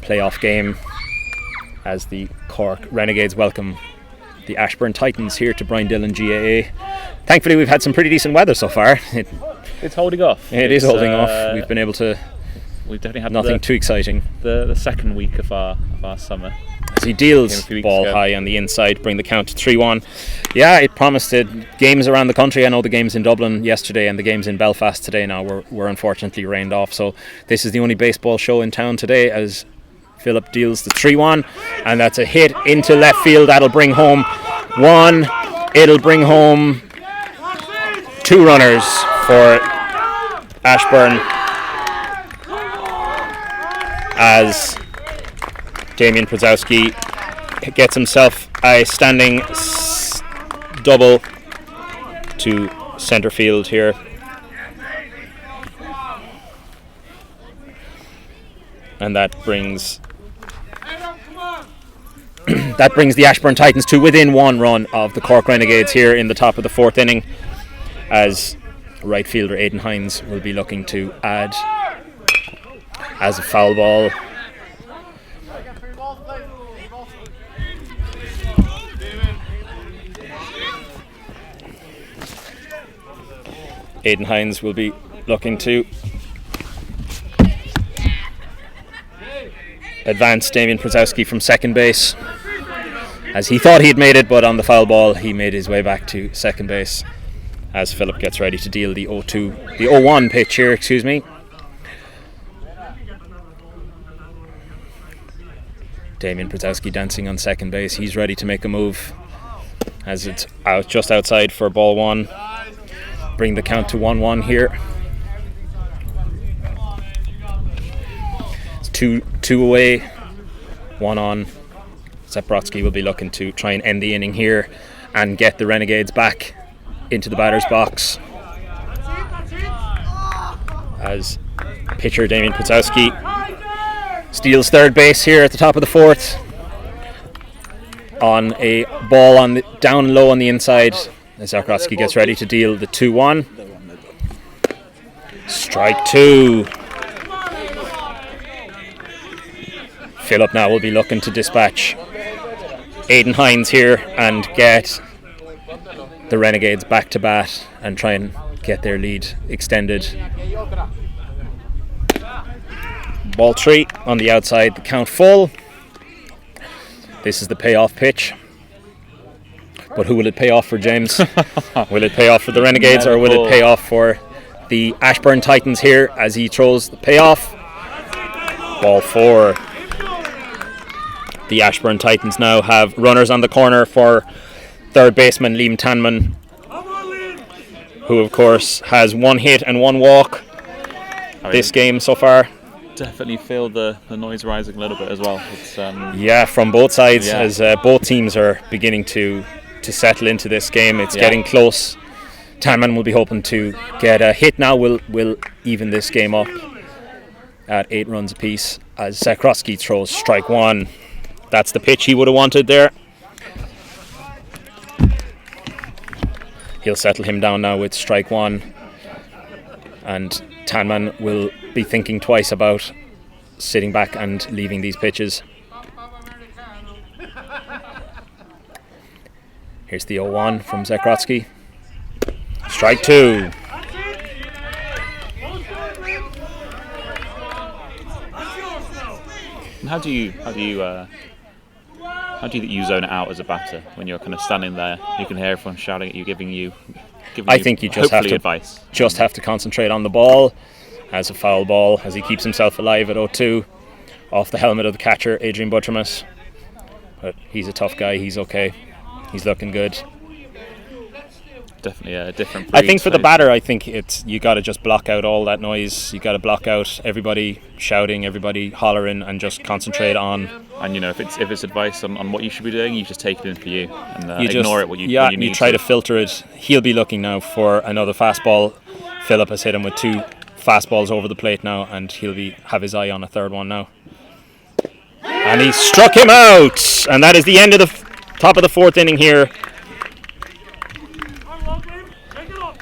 playoff game, as the Cork Renegades welcome the Ashbourne Titans here to Dillons GAA. Thankfully we've had some pretty decent weather so far. It's holding off. It's holding off. We've been able to. We've definitely had nothing too exciting. The second week of our summer. As he deals ball high on the inside, bring the count to 3-1. Yeah, it promised it. Games around the country. I know the games in Dublin yesterday and the games in Belfast today now were unfortunately rained off. So this is the only baseball show in town today, as Philip deals the 3-1, and that's a hit into left field. That'll bring home 1. It'll bring home 2 runners for Ashbourne, as Damian Przowski gets himself a standing double to centre field here. And that brings the Ashbourne Titans to within 1 run of the Cork Renegades here in the top of the 4th inning, as right fielder Aidan Hines will be looking to add as a foul ball. Aidan Hines will be looking to advance Damian Przowski from second base, as he thought he'd made it, but on the foul ball he made his way back to second base, as Philip gets ready to deal the 0-1 pitch here, excuse me. Damian Przowski dancing on second base. He's ready to make a move, as it's out just outside for ball 1. Bring the count to 1-1 here. It's 2 away, 1 on. Zakroski will be looking to try and end the inning here and get the Renegades back into the batter's box, as pitcher Damian Przowski steals third base here at the top of the 4th on a ball down low on the inside. Zakroski gets ready to deal the 2-1. Strike 2. Philip now will be looking to dispatch Aidan Hines here and get the Renegades back to bat and try and get their lead extended. Ball 3 on the outside, the count full. This is the payoff pitch. But who will it pay off for, James? Will it pay off for the Renegades, or will it pay off for the Ashbourne Titans here as he throws the payoff? Ball 4. The Ashbourne Titans now have runners on the corner for third baseman Liam Tanman, who of course has 1 hit and 1 walk this game so far. Definitely feel the noise rising a little bit as well. It's Yeah, from both sides, Yeah. as both teams are beginning to settle into this game. It's Yeah. getting close. Tanman will be hoping to get a hit now. Will even this game up at 8 runs apiece as Zakrotsky throws strike 1. That's the pitch he would have wanted there. He'll settle him down now with strike 1, and Tanman will be thinking twice about sitting back and leaving these pitches. Here's the 0-1 from Zakrotsky. Strike 2. And how do you zone it out as a batter when you're kind of standing there? You can hear everyone shouting at you, giving you I think you just have hopefully to advice. Just have to concentrate on the ball. As a foul ball, as he keeps himself alive at 0-2, off the helmet of the catcher, Adrian Butchermas. But he's a tough guy. He's okay. He's looking good. Definitely a different I breed, think for the so- batter, I think you got to just block out all that noise. You got to block out everybody shouting, everybody hollering, and just concentrate on. And you know, if it's advice on what you should be doing, you just take it in for you and You ignore just, it. What you yeah, what you need try to filter it. He'll be looking now for another fastball. Philip has hit him with 2 fastballs over the plate now, and he'll have his eye on a third one now. And he struck him out, and that is the end of the top of the 4th inning here. Take it up.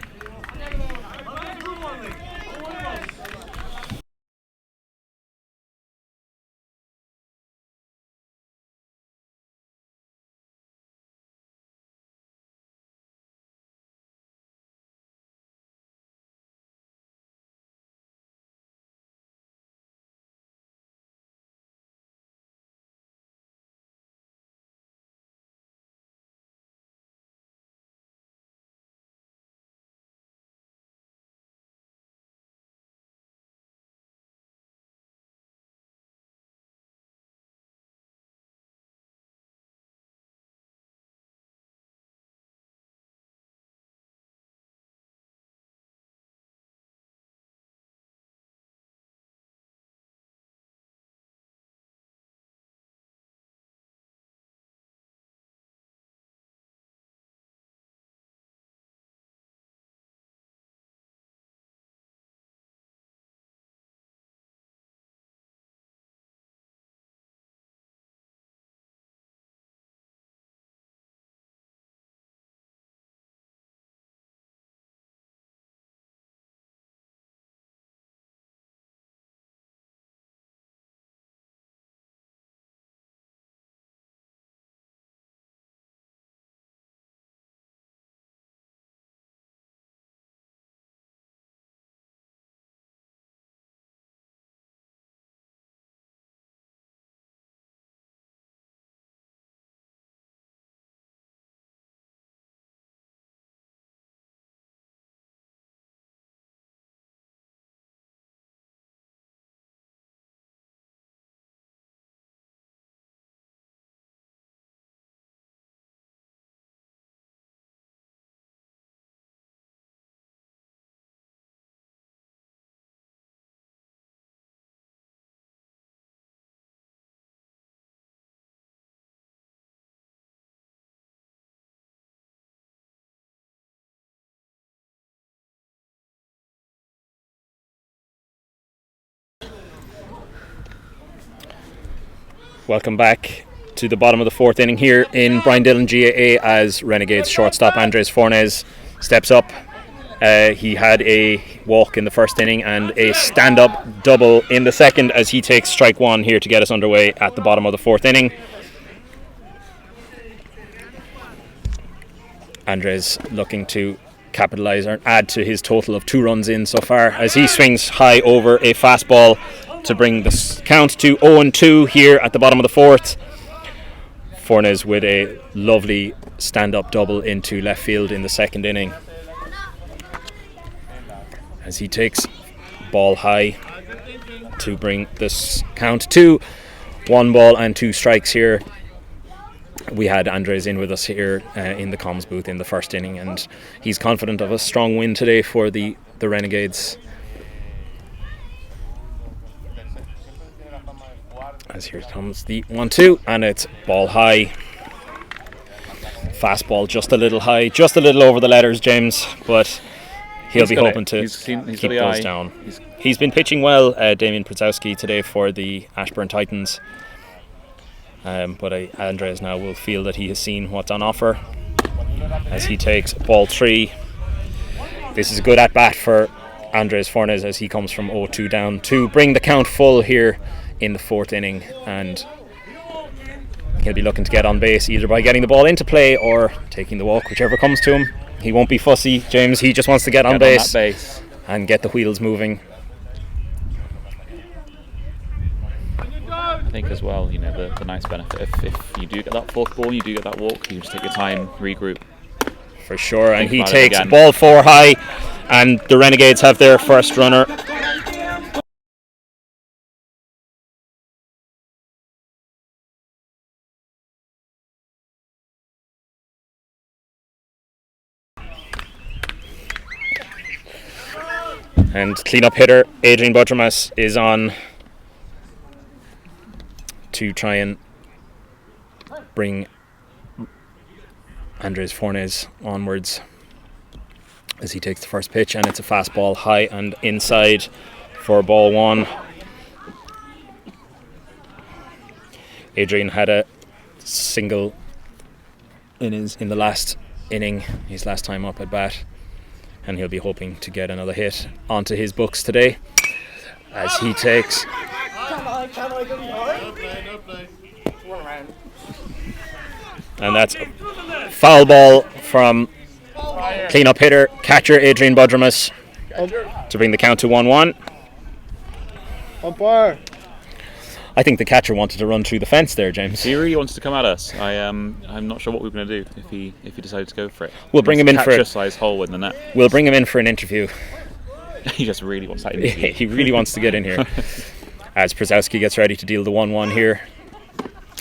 Welcome back to the bottom of the 4th inning here in Brian Dillon GAA as Renegades shortstop Andres Fornes steps up. He had a walk in the 1st inning and a stand-up double in the 2nd as he takes strike 1 here to get us underway at the bottom of the 4th inning. Andres looking to capitalise or add to his total of 2 runs in so far as he swings high over a fastball to bring the count to 0-2 here at the bottom of the 4th. Fornes with a lovely stand-up double into left field in the 2nd inning as he takes ball high to bring this count to 1 ball and 2 strikes here we had Andres in with us here in the comms booth in the first inning, and he's confident of a strong win today for the Renegades. As here comes the 1-2, and it's ball high. Fastball just a little high, just a little over the letters, James, but he'll be hoping to keep those down. He's been pitching well, Damian Przowski, today for the Ashbourne Titans. But Andres now will feel that he has seen what's on offer as he takes ball 3. This is a good at-bat for Andres Fornes as he comes from 0-2 down to bring the count full here in the 4th inning, and he'll be looking to get on base either by getting the ball into play or taking the walk, whichever comes to him. He won't be fussy, James. He just wants to get on base and get the wheels moving. I think as well, you know, the nice benefit if you do get that 4th ball, you do get that walk, you just take your time, regroup. For sure, and he takes ball 4 high, and the Renegades have their first runner. And clean-up hitter Adrian Butramas is on to try and bring Andres Fornes onwards as he takes the first pitch, and it's a fastball high and inside for ball 1. Adrian had a single in the last inning, his last time up at bat, and he'll be hoping to get another hit onto his books today as he takes and that's a foul ball from clean-up hitter catcher Adrian Budramas to bring the count to 1-1. Umpire. I think the catcher wanted to run through the fence there, James. He really wants to come at us. I'm not sure what we're going to do if he decided to go for it. We'll bring him in for a size hole in the net. We'll bring him in for an interview. He just really wants that interview. He really wants to get in here. As Przowski gets ready to deal the 1-1 here,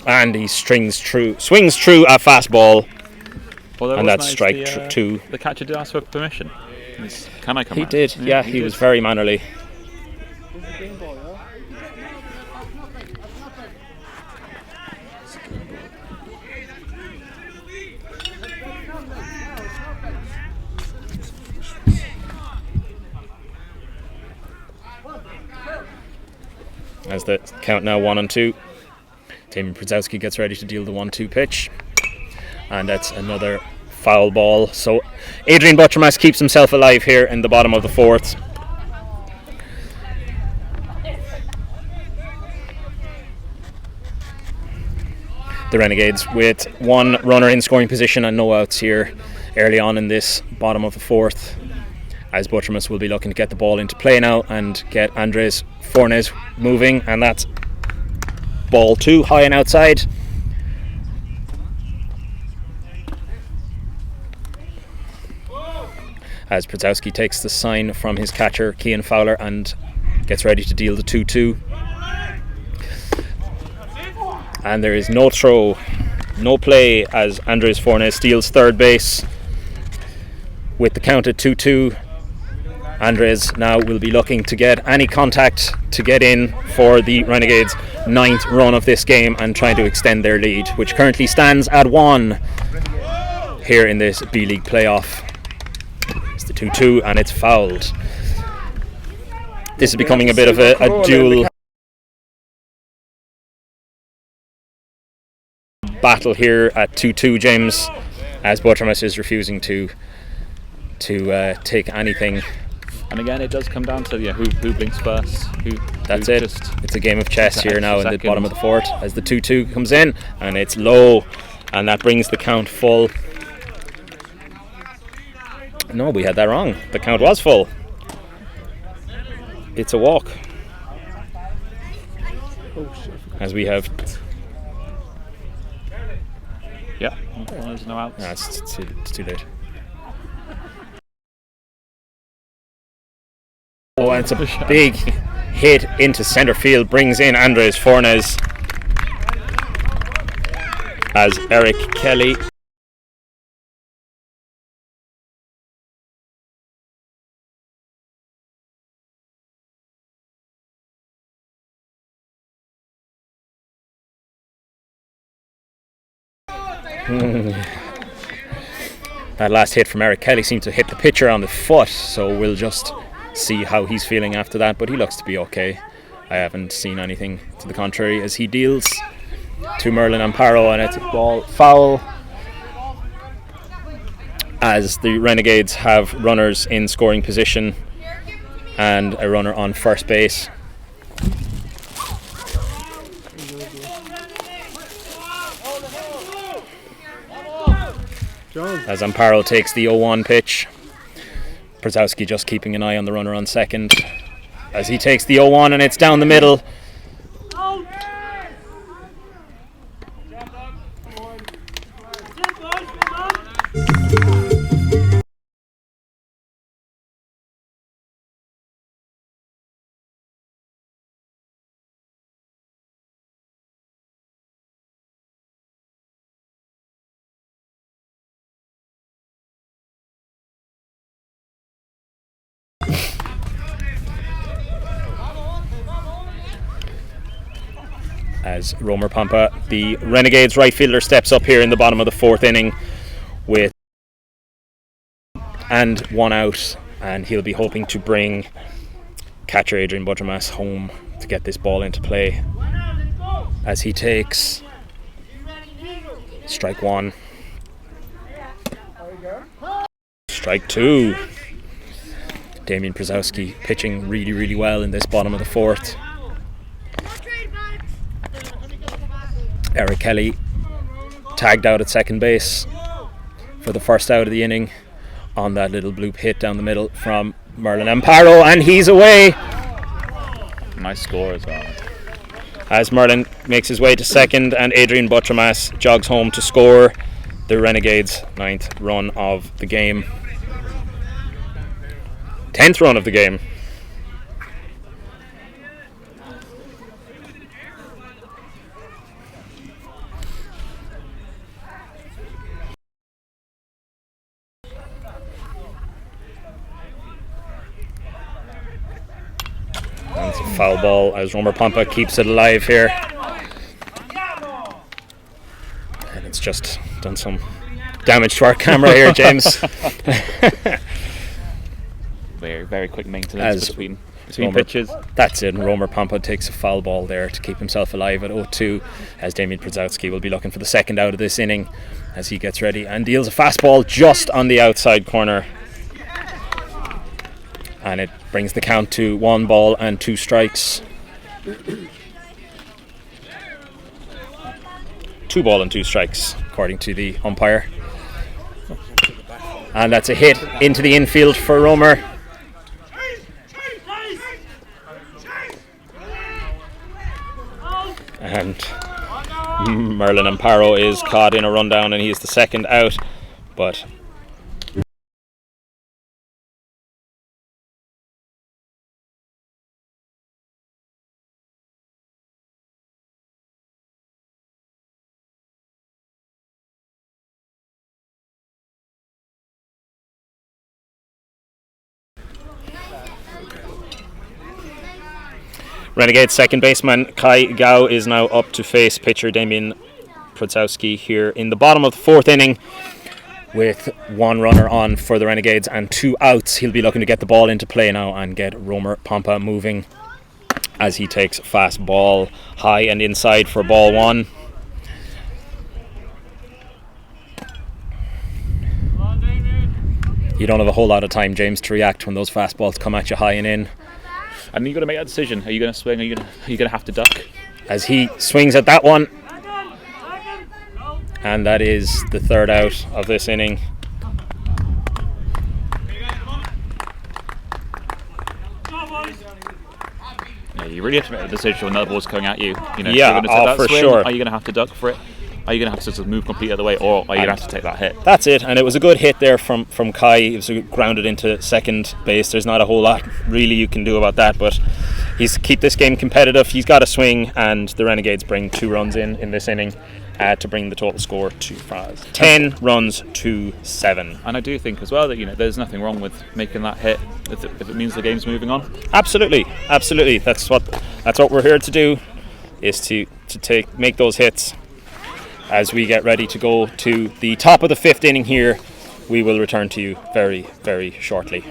and he swings through a fastball, and that's strike 2. The catcher did ask for permission. Can I come? He did. Yeah, he was very mannerly. As the count now 1-2, Damian Przowski gets ready to deal the 1-2 pitch, and that's another foul ball. So Adrian Butramas keeps himself alive here in the bottom of the 4th. The Renegades with 1 runner in scoring position and no outs here early on in this bottom of the 4th, as Butramas will be looking to get the ball into play now and get Andres Fornes moving, and that's ball 2 high and outside. As Przowski takes the sign from his catcher Cian Fowler and gets ready to deal the 2-2. And there is no throw, no play, as Andres Fornes steals third base with the count at 2-2. Andres now will be looking to get any contact to get in for the Renegades' 9th run of this game and trying to extend their lead, which currently stands at 1 here in this B-League playoff. It's the 2-2 and it's fouled. This is becoming a bit of a dual battle here at 2-2, James, as Butramas is refusing to take anything. And again, it does come down to who blinks first. That's it. It's a game of chess here now in the bottom of the 4th as the 2-2 comes in, and it's low, and that brings the count full. No, we had that wrong. The count was full. It's a walk. As we have. Yeah, there's no outs. No, it's too late. Oh, and it's a big hit into centre field, brings in Andres Fornes. as Eric Kelly that last hit from Eric Kelly seemed to hit the pitcher on the foot, so we'll just see how he's feeling after that, but he looks to be okay. I haven't seen anything to the contrary as he deals to Merlin Amparo, and it's a ball foul as the Renegades have runners in scoring position and a runner on first base. As Amparo takes the 0-1 pitch, Brzezowski just keeping an eye on the runner on second as he takes the 0-1, and it's down the middle. As Romer Pampa, the Renegades right fielder, steps up here in the bottom of the fourth inning with and one out, and he'll be hoping to bring catcher Adrian Budgermas home to get this ball into play as he takes strike one, strike two. Damian Brzezowski pitching really well in this bottom of the fourth. Eric Kelly tagged out at second base for the first out of the inning on that little bloop hit down the middle from Merlin Amparo, and he's away. Nice score as well. As Merlin makes his way to second and Adrian Budgermas jogs home to score the Renegades' 9th run of the game. 10th run of the game. It's a foul ball as Romer Pampa keeps it alive here. And it's just done some damage to our camera here, James. Very quick maintenance between Romer, pitches. That's it. Romer Pampa takes a foul ball there to keep himself alive at 0-2 as Damian Brzezowski will be looking for the second out of this inning as he gets ready and deals a fastball just on the outside corner. And it brings the count to 1 ball and 2 strikes. 2 ball and 2 strikes, according to the umpire. And that's a hit into the infield for Romer. And Merlin Amparo is caught in a rundown, and he is the second out. But Renegades second baseman Kai Gao is now up to face pitcher Damian Brzezowski here in the bottom of the fourth inning with 1 runner on for the Renegades and 2 outs. He'll be looking to get the ball into play now and get Romer Pampa moving as he takes a fast ball high and inside for ball 1. You don't have a whole lot of time, James, to react when those fastballs come at you high and in. And you've got to make that decision. Are you going to swing? Are you going to have to duck? As he swings at that one. And that is the 3rd out of this inning. Yeah, you really have to make a decision when that ball's coming at you. You know, Yeah, you're going to take that for swing, sure. Are you going to have to duck for it? Are you going to have to just move completely the other way, or are you going to have to take that hit? That's it, and it was a good hit there from Kai. It was grounded into second base. There's not a whole lot really you can do about that, but he's keep this game competitive. He's got a swing, and the Renegades bring 2 runs in this inning to bring the total score to 10 runs to 7. And I do think as well that there's nothing wrong with making that hit if it means the game's moving on. Absolutely. That's what we're here to do, is to make those hits. As we get ready to go to the top of the 5th inning here, we will return to you very, very shortly.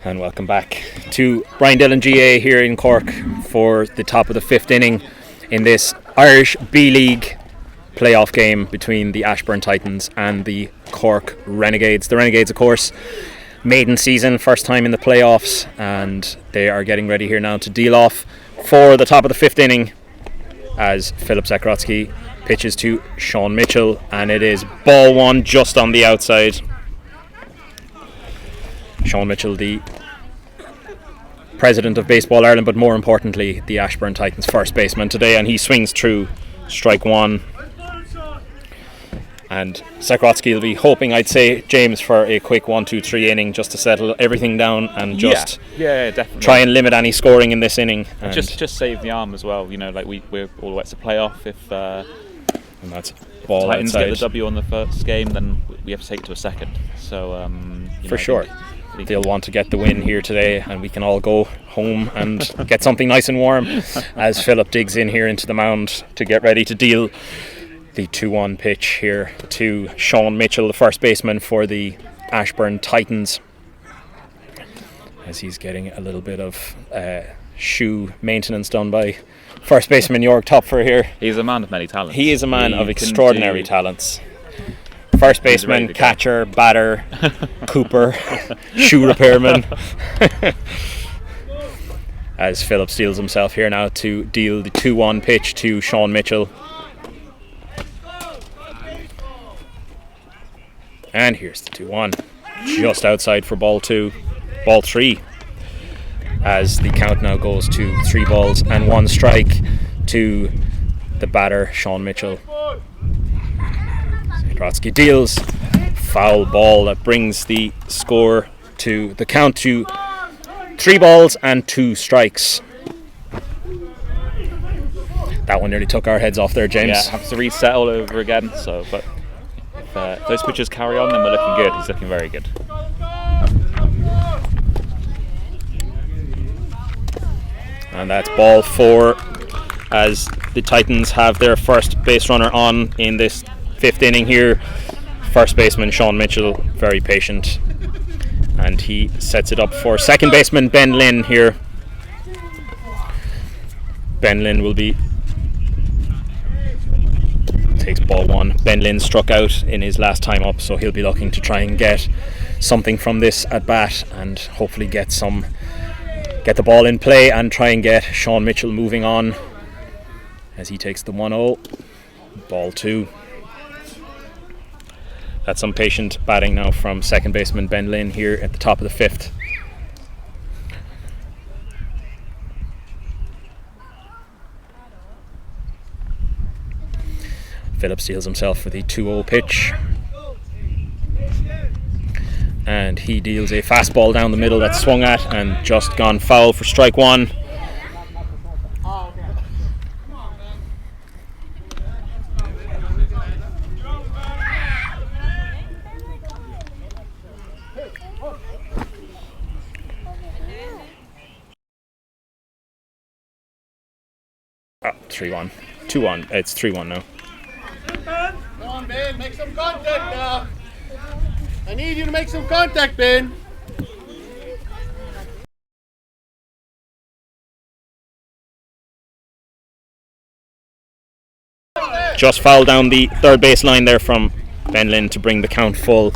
And welcome back to Brian Dillon GAA here in Cork for the top of the 5th inning in this Irish B-League playoff game between the Ashbourne Titans and the Cork Renegades. The Renegades, of course, maiden season, first time in the playoffs, and they are getting ready here now to deal off for the top of the 5th inning as Filip Zakrotsky pitches to Sean Mitchell, and it is ball 1 just on the outside. Sean Mitchell, the president of Baseball Ireland, but more importantly the Ashbourne Titans first baseman today, and he swings through strike 1. And Zakrotsky will be hoping, I'd say, James, for a quick 1-2-3 inning just to settle everything down and just definitely try and limit any scoring in this inning. And just save the arm as well. Like we're all the way to playoff. If and that's ball Titans outside. get the W on the first game, then we have to take it to a second. So for sure. They'll want to get the win here today, and we can all go home and get something nice and warm as Philip digs in here into the mound to get ready to deal the 2-1 pitch here to Sean Mitchell, the first baseman for the Ashbourne Titans, as he's getting a little bit of shoe maintenance done by first baseman Jorg Topfer here. He's a man of many talents. He is a man of extraordinary talents. First baseman, catcher, batter, cooper, shoe repairman. As Philip steels himself here now to deal the 2-1 pitch to Sean Mitchell. And here's the 2-1. Just outside for ball 3. As the count now goes to 3 balls and 1 strike to the batter, Sean Mitchell. Zakrotsky deals, foul ball that brings the score to the count to 3 balls and 2 strikes. That one nearly took our heads off there, James. Yeah, have to reset all over again. So, but if those pitches carry on, then we're looking good. He's looking very good. And that's ball 4 as the Titans have their first base runner on in this 5th inning here. First baseman Sean Mitchell, very patient, and he sets it up for second baseman Ben Lynn here. Ben Lynn takes ball 1. Ben Lynn struck out in his last time up, so he'll be looking to try and get something from this at bat and hopefully get the ball in play and try and get Sean Mitchell moving on as he takes the 1-0. Ball 2. That's some patient batting now from second baseman Ben Lynn here at the top of the 5th. Philip steals himself for the 2-0 pitch. And he deals a fastball down the middle that's swung at and just gone foul for strike one. Oh, 3-1. 2-1. It's 3-1 now. Come on, Ben, make some contact now. I need you to make some contact, Ben. Just fouled down the third base line there from Ben Lynn to bring the count full.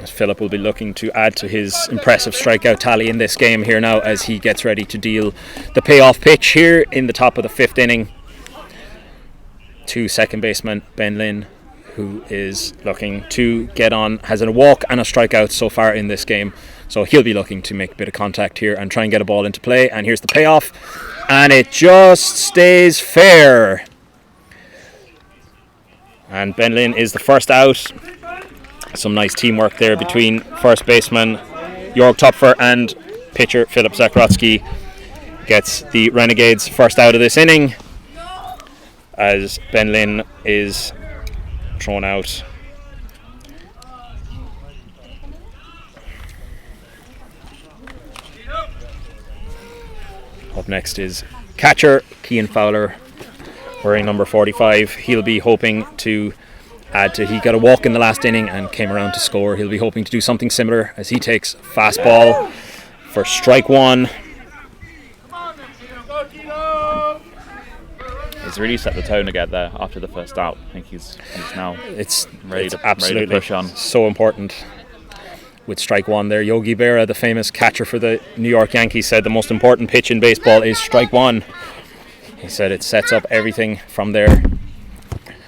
As Philip will be looking to add to his impressive strikeout tally in this game here now as he gets ready to deal the payoff pitch here in the top of the 5th inning to second baseman Ben Lynn, who is looking to get on, has a walk and a strikeout so far in this game. So he'll be looking to make a bit of contact here and try and get a ball into play. And here's the payoff. And it just stays fair. And Ben Lynn is the first out. Some nice teamwork there between first baseman Jörg Topfer and pitcher Filip Zakrotsky. Gets the Renegades first out of this inning as Ben Lynn is thrown out. Up next is catcher Cian Fowler, wearing number 45. He'll be hoping to add to, he got a walk in the last inning and came around to score. He'll be hoping to do something similar as he takes fastball for strike one. He's really set the tone again there after the first out. I think he's now ready to push on. So important with strike one there. Yogi Berra, the famous catcher for the New York Yankees, said the most important pitch in baseball is strike one. He said it sets up everything from there.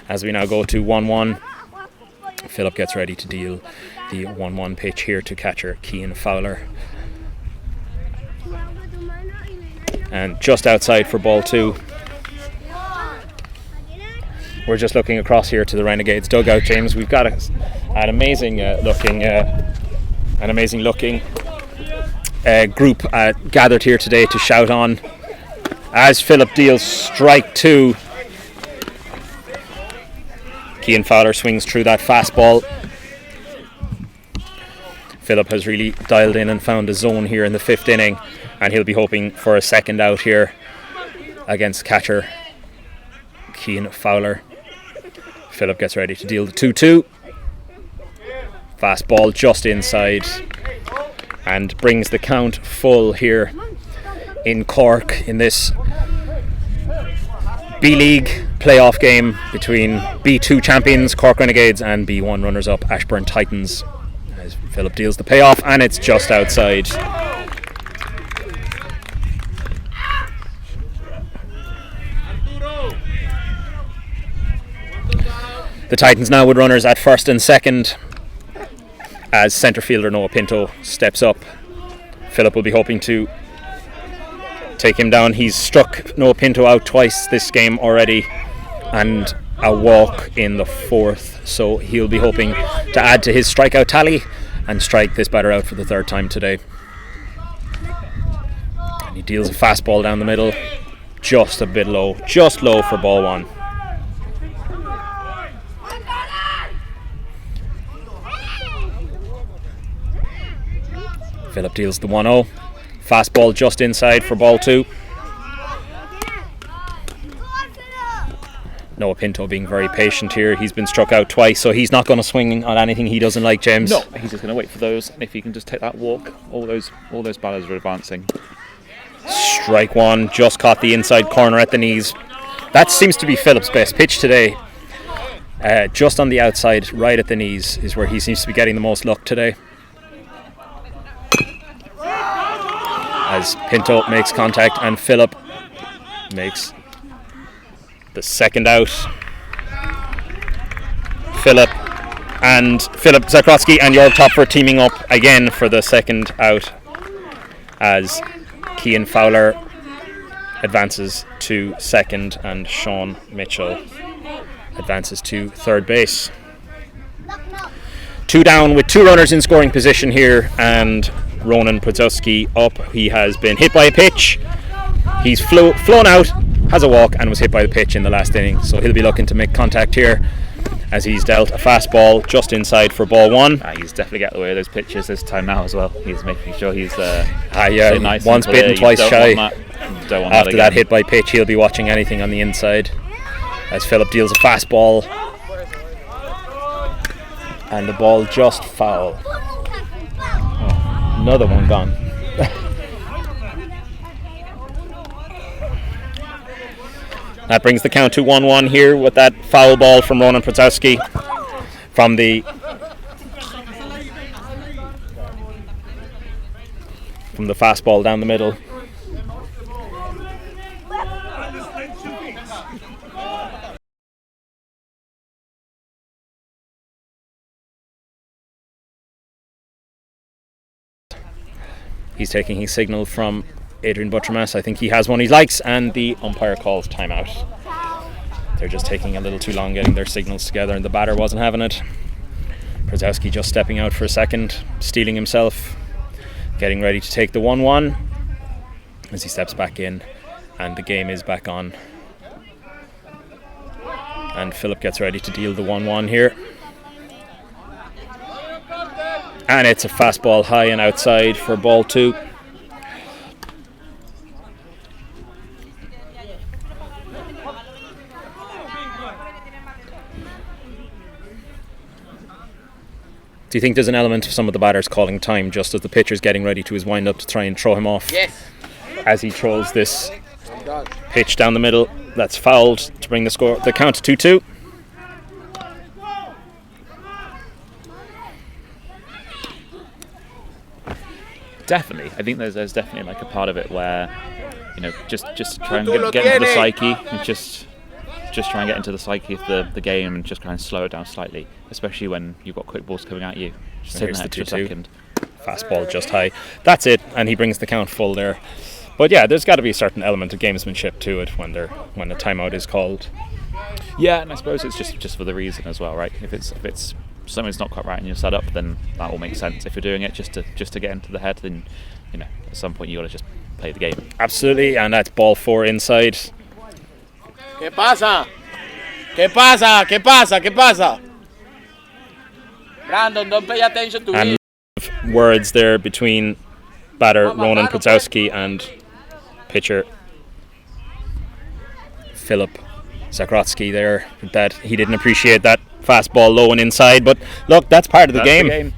As we now go to 1-1, Philip gets ready to deal the 1-1 pitch here to catcher Cian Fowler. And just outside for ball 2. We're just looking across here to the Renegades dugout, James. We've got an amazing looking group gathered here today to shout on as Philip deals strike 2. Cian Fowler swings through that fastball. Philip has really dialed in and found a zone here in the 5th inning, and he'll be hoping for a second out here against catcher Cian Fowler. Philip gets ready to deal the 2-2. Fastball just inside and brings the count full here in Cork in this B-League playoff game between B2 champions Cork Renegades and B1 runners-up Ashbourne Titans. As Philip deals the payoff, and it's just outside. The Titans now with runners at first and second as centre fielder Noah Pinto steps up. Philip will be hoping to take him down. He's struck Noah Pinto out twice this game already and a walk in the 4th, so he'll be hoping to add to his strikeout tally and strike this batter out for the 3rd time today. And he deals a fastball down the middle, just a bit low, just low for ball 1. Philip deals the 1-0. Fastball just inside for ball 2. Noah Pinto being very patient here. He's been struck out twice, so he's not going to swing on anything he doesn't like, James. No, he's just going to wait for those. And if he can just take that walk, all those batters are advancing. Strike 1, just caught the inside corner at the knees. That seems to be Philip's best pitch today. Just on the outside, right at the knees, is where he seems to be getting the most luck today. As Pinto makes contact and Philip makes the second out. Philip Zakrotsky and Jörg Topfer teaming up again for the second out as Cian Fowler advances to second, and Sean Mitchell advances to third base. 2 down with 2 runners in scoring position here, and Ronan Podzowski up. He has been hit by a pitch. He's flown out, has a walk, and was hit by the pitch in the last inning. So he'll be looking to make contact here as he's dealt a fastball just inside for ball 1. He's definitely getting away with those pitches this time now as well. He's making sure he's nice. Once bitten, twice shy. After that hit by pitch, he'll be watching anything on the inside as Philip deals a fastball. And the ball just foul. Oh, another one gone. That brings the count to 1-1 here with that foul ball from Ronan Podzowski from the fastball down the middle. He's taking his signal from Adrian Butchermas. I think he has one he likes, and the umpire calls timeout. They're just taking a little too long getting their signals together, and the batter wasn't having it. Podzowski just stepping out for a second, stealing himself, getting ready to take the 1-1 as he steps back in, and the game is back on. And Philip gets ready to deal the 1-1 here. And it's a fastball high and outside for ball 2. Do you think there's an element of some of the batters calling time just as the pitcher's getting ready to his wind-up to try and throw him off? Yes. As he throws this pitch down the middle, that's fouled to bring the count to 2-2. Definitely, I think there's definitely like a part of it where, you know, just try and get into the psyche, and just try and get into the psyche of the game, and just kind of slow it down slightly, especially when you've got quick balls coming at you. Just sit an extra second. Fastball just high. That's it, and he brings the count full there. But yeah, there's got to be a certain element of gamesmanship to it when a timeout is called. Yeah, and I suppose it's just for the reason as well, right? If it's something's not quite right in your setup, then that will make sense. If you're doing it just to get into the head, then, you know, at some point you got to just play the game. Absolutely, and that's ball 4 inside. ¿Qué pasa? ¿Qué pasa? ¿Qué pasa? ¿Qué pasa? Brandon, don't pay attention to me. And words there between batter Ronan Podzowski and pitcher Philip Zakrotsky there, that he didn't appreciate that fastball low and inside, but look, that's part of the game.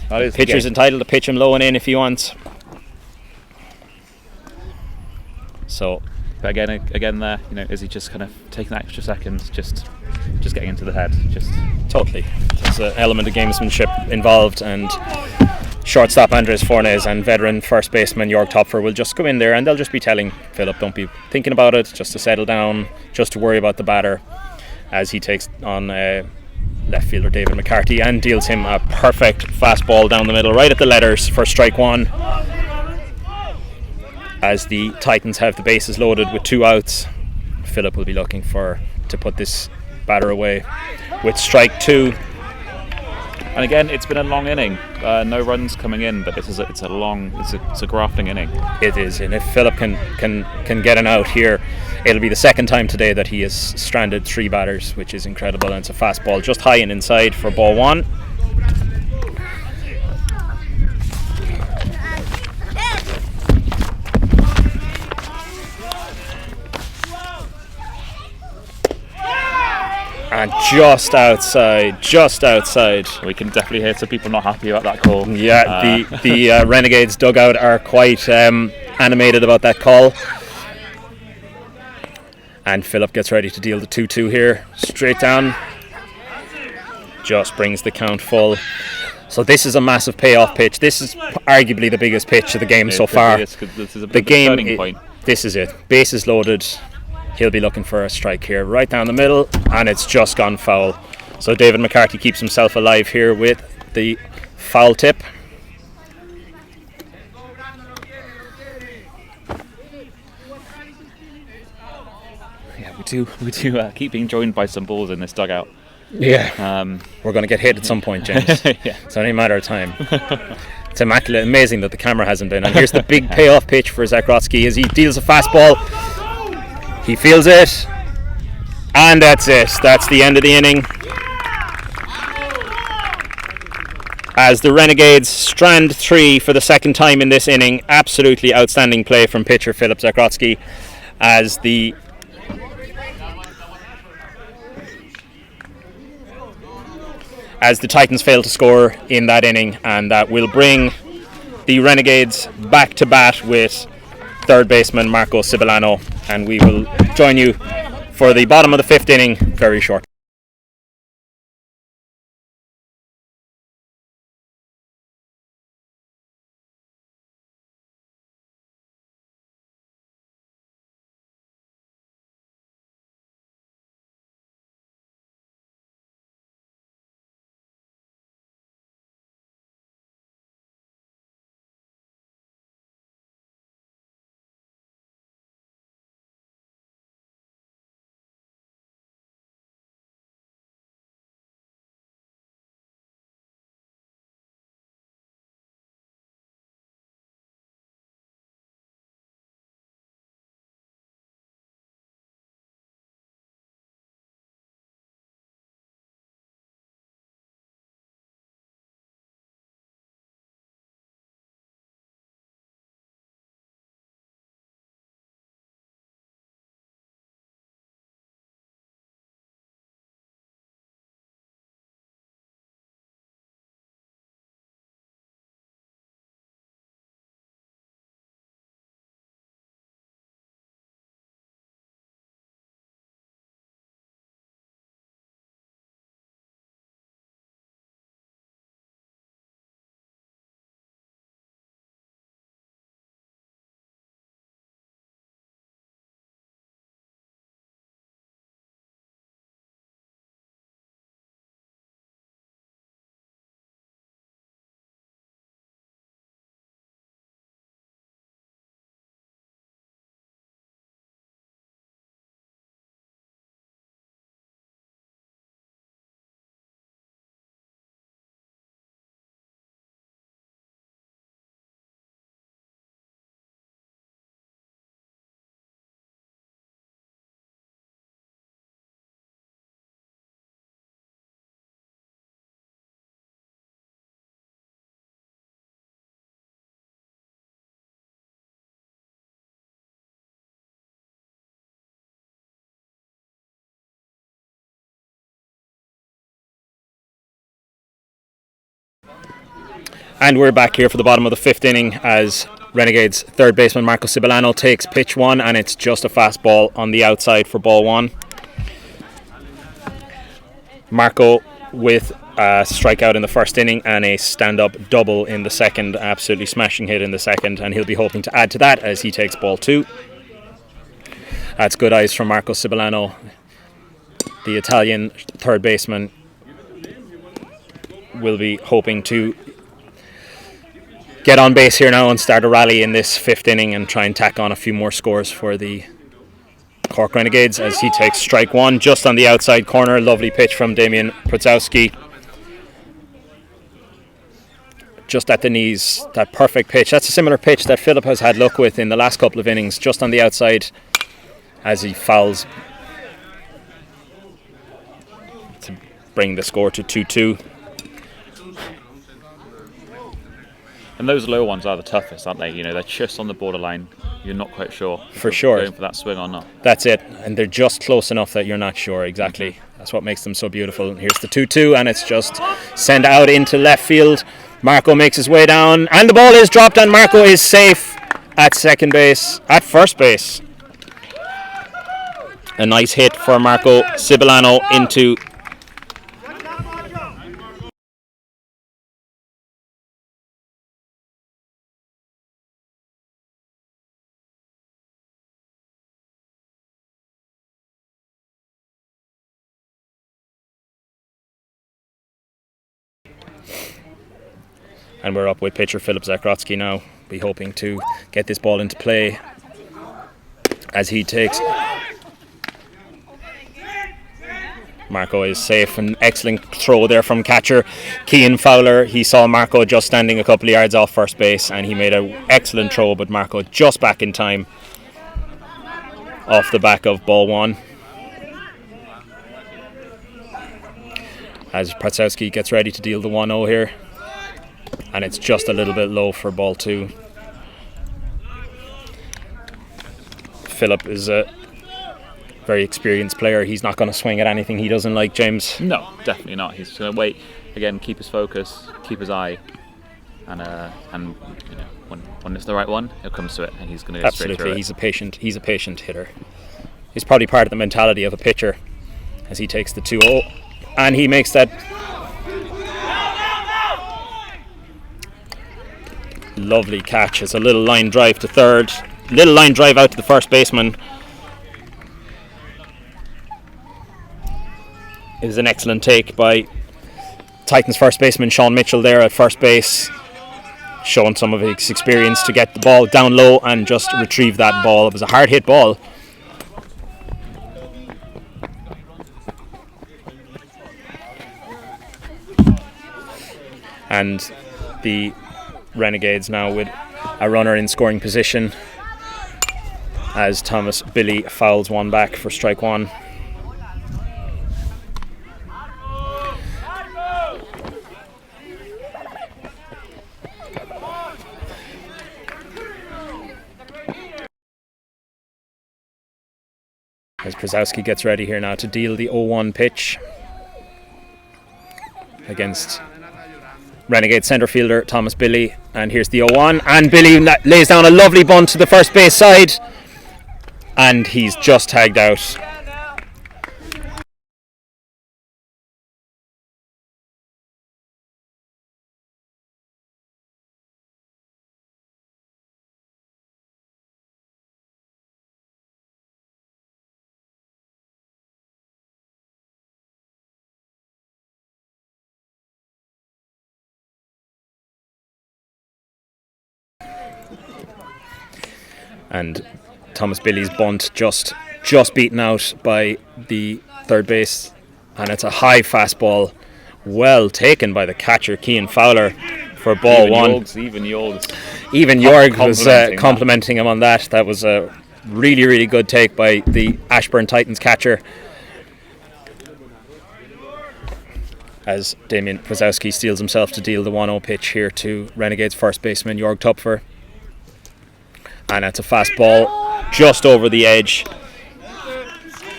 That is Pitcher's entitled to pitch him low and in if he wants. So, but again there, you know, is he just kind of taking that extra second, just getting into the head, just totally. There's an element of gamesmanship involved, and shortstop Andres Fornes and veteran first baseman Jörg Topfer will just go in there and they'll just be telling Philip, don't be thinking about it, just to settle down, just to worry about the batter, as he takes on left fielder David McCarthy and deals him a perfect fastball down the middle, right at the letters for strike 1. As the Titans have the bases loaded with 2 outs, Philip will be looking to put this batter away with strike 2. And again, it's been a long inning. No runs coming in, but it's a grafting inning. It is, and if Philip can get an out here, it'll be the second time today that he has stranded 3 batters, which is incredible. And it's a fastball just high and inside for ball 1. And just outside. We can definitely hear some people not happy about that call. Yeah, the Renegades dugout are quite animated about that call. And Philip gets ready to deal the 2-2 here. Straight down. Just brings the count full. So this is a massive payoff pitch. This is arguably the biggest pitch of the game so far. This is a big turning point. This is it. Bases loaded. He'll be looking for a strike here, right down the middle, and it's just gone foul. So David McCarthy keeps himself alive here with the foul tip. Yeah, we do keep being joined by some balls in this dugout. Yeah. We're going to get hit at some point, James. Yeah. It's only a matter of time. It's immaculate, amazing that the camera hasn't been. And here's the big payoff pitch for Zakrotsky as he deals a fastball. He feels it. And that's it. That's the end of the inning. As the Renegades strand 3 for the second time in this inning. Absolutely outstanding play from pitcher Philip Zakrotsky as the Titans fail to score in that inning, and that will bring the Renegades back to bat with third baseman Marco Cibolano, and we will join you for the bottom of the 5th inning very shortly. And we're back here for the bottom of the 5th inning as Renegades third baseman Marco Cibolano takes pitch 1, and it's just a fastball on the outside for ball 1. Marco with a strikeout in the first inning and a stand-up double in the second, absolutely smashing hit in the second, and he'll be hoping to add to that as he takes ball 2. That's good eyes from Marco Cibolano, the Italian third baseman. Will be hoping to get on base here now and start a rally in this 5th inning and try and tack on a few more scores for the Cork Renegades as he takes strike 1 just on the outside corner. Lovely pitch from Damian Prozowski. Just at the knees, that perfect pitch. That's a similar pitch that Philip has had luck with in the last couple of innings, just on the outside as he fouls to bring the score to 2-2. And those low ones are the toughest, aren't they? You know, they're just on the borderline. You're not quite sure if For you're sure. going for that swing or not. That's it. And they're just close enough that you're not sure exactly. That's what makes them so beautiful. Here's the 2-2, and it's just sent out into left field. Marco makes his way down, and the ball is dropped, and Marco is safe at first base. A nice hit for Marco Cibolano into and we're up with pitcher Philip Zakrotsky now. Be hoping to get this ball into play. as he takes. Marco is safe. An excellent throw there from catcher Cian Fowler. He saw Marco just standing a couple of yards off first base and he made an excellent throw, but Marco just back in time off the back of ball one. As Pratsowski gets ready to deal the 1-0 here, and it's just a little bit low for ball two. Philip is a very experienced player. He's not going to swing at anything he doesn't like, James. No, definitely not. He's going to wait again, keep his focus, keep his eye, and you know, when it's the right one, it comes to it, and he's going to go straight through it. He's a patient hitter. He's probably part of the mentality of a pitcher as he takes the 2-0, and he makes that lovely catch. It's a little line drive to third, little line drive out to the first baseman. It is an excellent take by Titans first baseman Sean Mitchell there at first base, showing some of his experience to get the ball down low and just retrieve that ball. It was a hard hit ball. And the Renegades now with a runner in scoring position as Thomas Billy fouls one back for strike one. As Przowski gets ready here now to deal the 0-1 pitch against Renegade centre fielder Thomas Billy, and here's the 0-1, and Billy lays down a lovely bunt to the first base side, and he's just tagged out. And Thomas Billy's bunt just beaten out by the third base, and it's a high fastball, well taken by the catcher Cian Fowler for ball one. Even Jorg was complimenting him on that. That was a really, really good take by the Ashbourne Titans catcher. As Damien Przowski steals himself to deal the 1-0 pitch here to Renegades first baseman Jorg Tupfer. And it's a fastball just over the edge.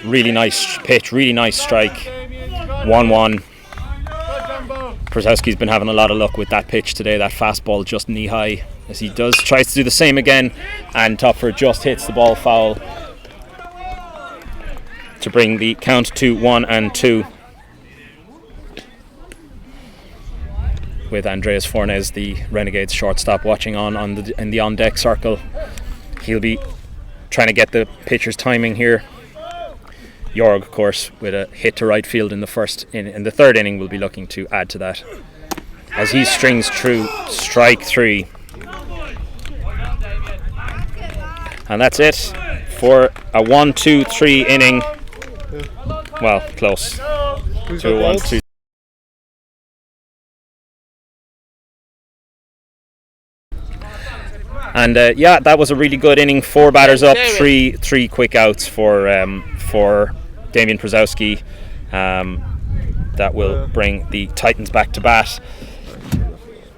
Really nice pitch, really nice strike. 1-1. Przowski's been having a lot of luck with that pitch today, that fastball just knee high, as he tries to do the same again, and Tupfer just hits the ball foul to bring the count to 1-2. With Andreas Fornes, the Renegades shortstop, watching in the on-deck circle. He'll be trying to get the pitcher's timing here. Jorg, of course, with a hit to right field in the third inning, will be looking to add to that as he strings through strike three. And that's it for a 1-2-3 inning. Well, close to a 1-2. And that was a really good inning. 4 batters up, three quick outs for Damien Przowski. That will bring the Titans back to bat.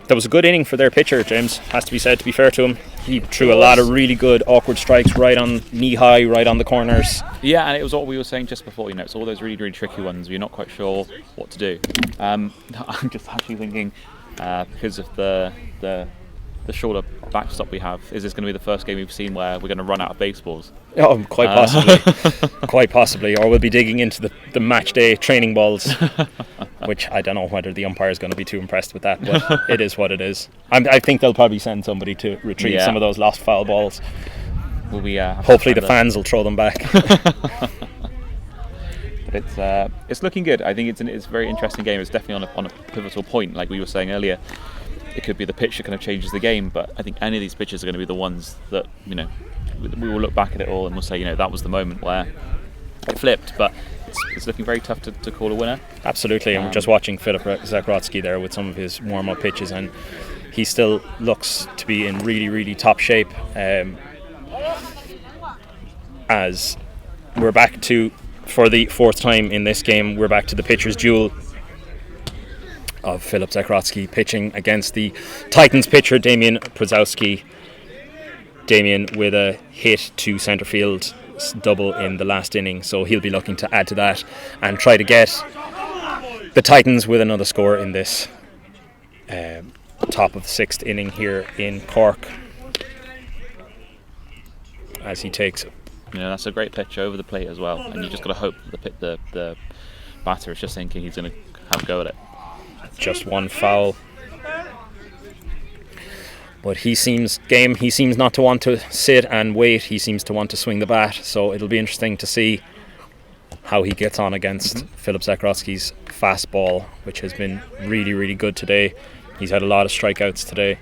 That was a good inning for their pitcher, James, has to be said, to be fair to him. He threw a lot of really good awkward strikes right on knee high, right on the corners. Yeah, and it was what we were saying just before, it's all those really, really tricky ones where you're not quite sure what to do. I'm just actually thinking, because of the shorter backstop we have, is this going to be the first game we've seen where we're going to run out of baseballs? Oh, quite possibly. Quite possibly. Or we'll be digging into the match day training balls, which I don't know whether the umpire is going to be too impressed with that, but it is what it is. I think they'll probably send somebody to retrieve some of those lost foul balls. Will we, hopefully the fans will throw them back. But it's looking good. I think it's a very interesting game. It's definitely on a pivotal point, like we were saying earlier. It could be the pitch that kind of changes the game, but I think any of these pitches are going to be the ones that we will look back at it all and we'll say, that was the moment where it flipped. But it's looking very tough to call a winner. Absolutely, and we're just watching Filip Zakrotsky there with some of his warm-up pitches, and he still looks to be in really, really top shape. As we're back to, for the fourth time in this game, we're back to the pitcher's duel of Filip Zakrotsky pitching against the Titans pitcher Damian Przowski. Damian with a hit to centre field double in the last inning, so he'll be looking to add to that and try to get the Titans with another score in this top of the sixth inning here in Cork, as he takes. That's a great pitch over the plate as well, and you just got to hope the batter is just thinking he's going to have a go at it. Just one foul. But he seems not to want to sit and wait. He seems to want to swing the bat. So it'll be interesting to see how he gets on against Filip Zakrotsky's fastball, which has been really, really good today. He's had a lot of strikeouts today.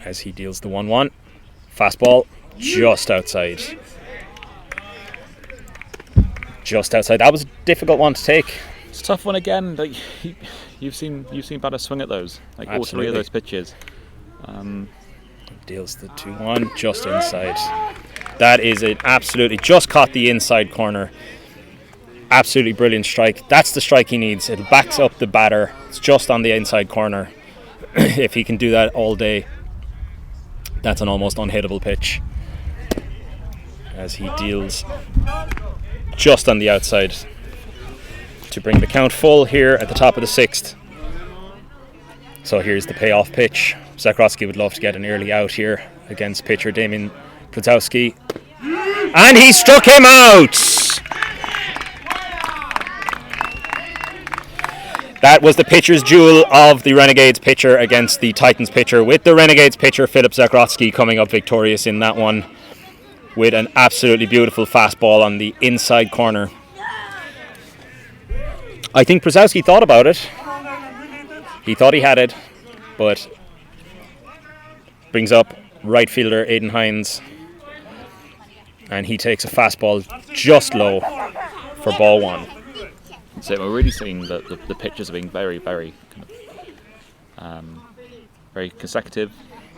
As he deals the 1-1. Fastball just outside. Just outside. That was a difficult one to take. It's a tough one again. Like, you've seen batters swing at those, like all three of those pitches. Deals the 2-1 just inside. That is it. Absolutely, just caught the inside corner. Absolutely brilliant strike. That's the strike he needs. It backs up the batter. It's just on the inside corner. If he can do that all day, that's an almost unhittable pitch. As he deals just on the outside to bring the count full here at the top of the sixth. So here's the payoff pitch. Zakrotsky would love to get an early out here against pitcher Damian Przowski. And he struck him out! That was the pitcher's duel of the Renegades pitcher against the Titans pitcher, with the Renegades pitcher Filip Zakrotsky coming up victorious in that one with an absolutely beautiful fastball on the inside corner. I think Przowski thought about it. He thought he had it, but brings up right fielder Aidan Hines, and he takes a fastball just low for ball one. So we're really seeing that the pitches are being very, very very consecutive,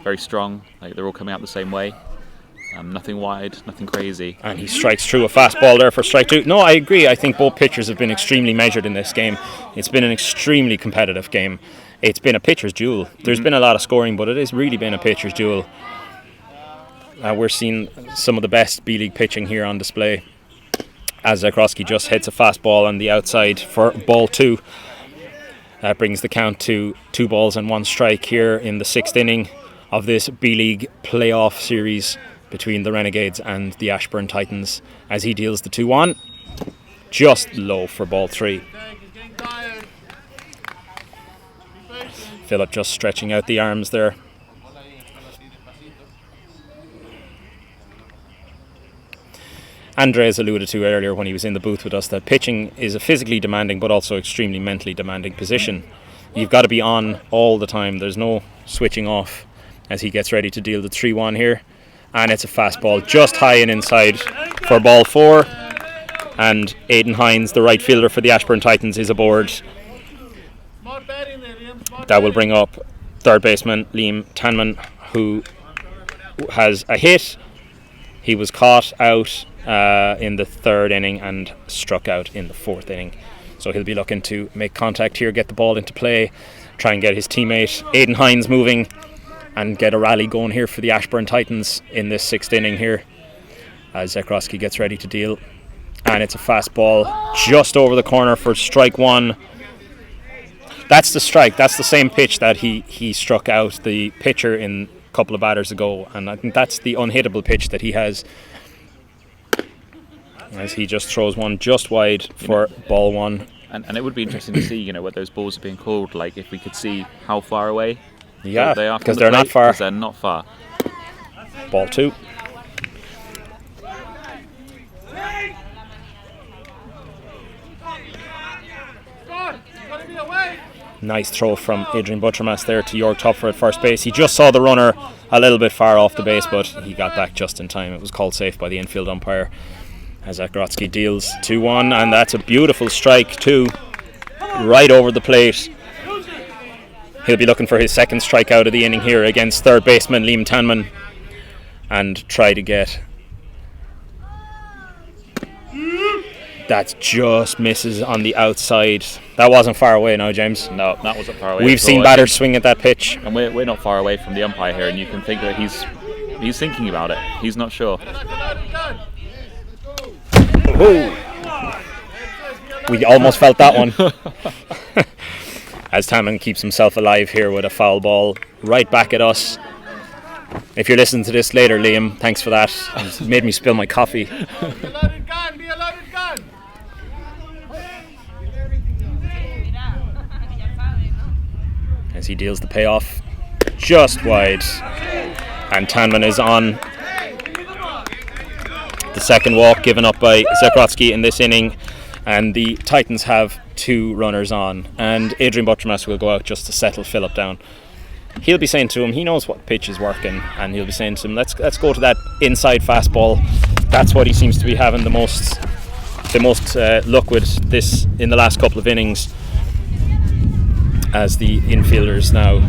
very strong. Like, they're all coming out the same way. Nothing wide, nothing crazy. And he strikes through a fastball there for strike two. No, I agree. I think both pitchers have been extremely measured in this game. It's been an extremely competitive game. It's been a pitcher's duel. There's been a lot of scoring, but it has really been a pitcher's duel. We're seeing some of the best B-League pitching here on display, as Zakrotsky just hits a fastball on the outside for ball two. That brings the count to 2 balls and 1 strike here in the 6th inning of this B-League playoff series between the Renegades and the Ashbourne Titans, as he deals the 2-1 just low for ball 3. Filip just stretching out the arms there. Andres alluded to earlier when he was in the booth with us that pitching is a physically demanding but also extremely mentally demanding position. You've got to be on all the time. There's no switching off, as he gets ready to deal the 3-1 here. And it's a fastball just high and inside for ball 4. And Aidan Hines, the right fielder for the Ashbourne Titans, is aboard. That will bring up third baseman Liam Tanman, who has a hit. He was caught out in the 3rd inning and struck out in the 4th inning. So he'll be looking to make contact here, get the ball into play, try and get his teammate Aidan Hines moving, and get a rally going here for the Ashbourne Titans in this 6th inning here, as Zakrotsky gets ready to deal. And it's a fastball just over the corner for strike 1. That's the strike. That's the same pitch that he struck out the pitcher in a couple of batters ago, and I think that's the unhittable pitch that he has, as he just throws one just wide for ball 1. And it would be interesting to see, what those balls are being called, like if we could see how far away they are, because they're not far. They're not far. Ball 2. Nice throw from Adrian Butchermas there to Jörg Tupfer at first base. He just saw the runner a little bit far off the base, but he got back just in time. It was called safe by the infield umpire as Zakrotsky deals 2-1, and that's a beautiful strike too, right over the plate. He'll be looking for his second strikeout of the inning here against third baseman Liam Tanman, and try to get... That just misses on the outside. That wasn't far away now, James. No, that wasn't far away. We've seen batters swing at that pitch. And we're not far away from the umpire here, and you can think that he's thinking about it. He's not sure. Ooh. We almost felt that one. As Tanman keeps himself alive here with a foul ball right back at us. If you're listening to this later, Liam, thanks for that. It's made me spill my coffee. Be a loaded gun. As he deals the payoff just wide. And Tanman is on the second walk given up by Zakrotsky in this inning. And the Titans have 2 runners on. And Adrian Butchermas will go out just to settle Philip down. He'll be saying to him, he knows what pitch is working, and he'll be saying to him, let's go to that inside fastball. That's what he seems to be having the most luck with this in the last couple of innings, as the infielders now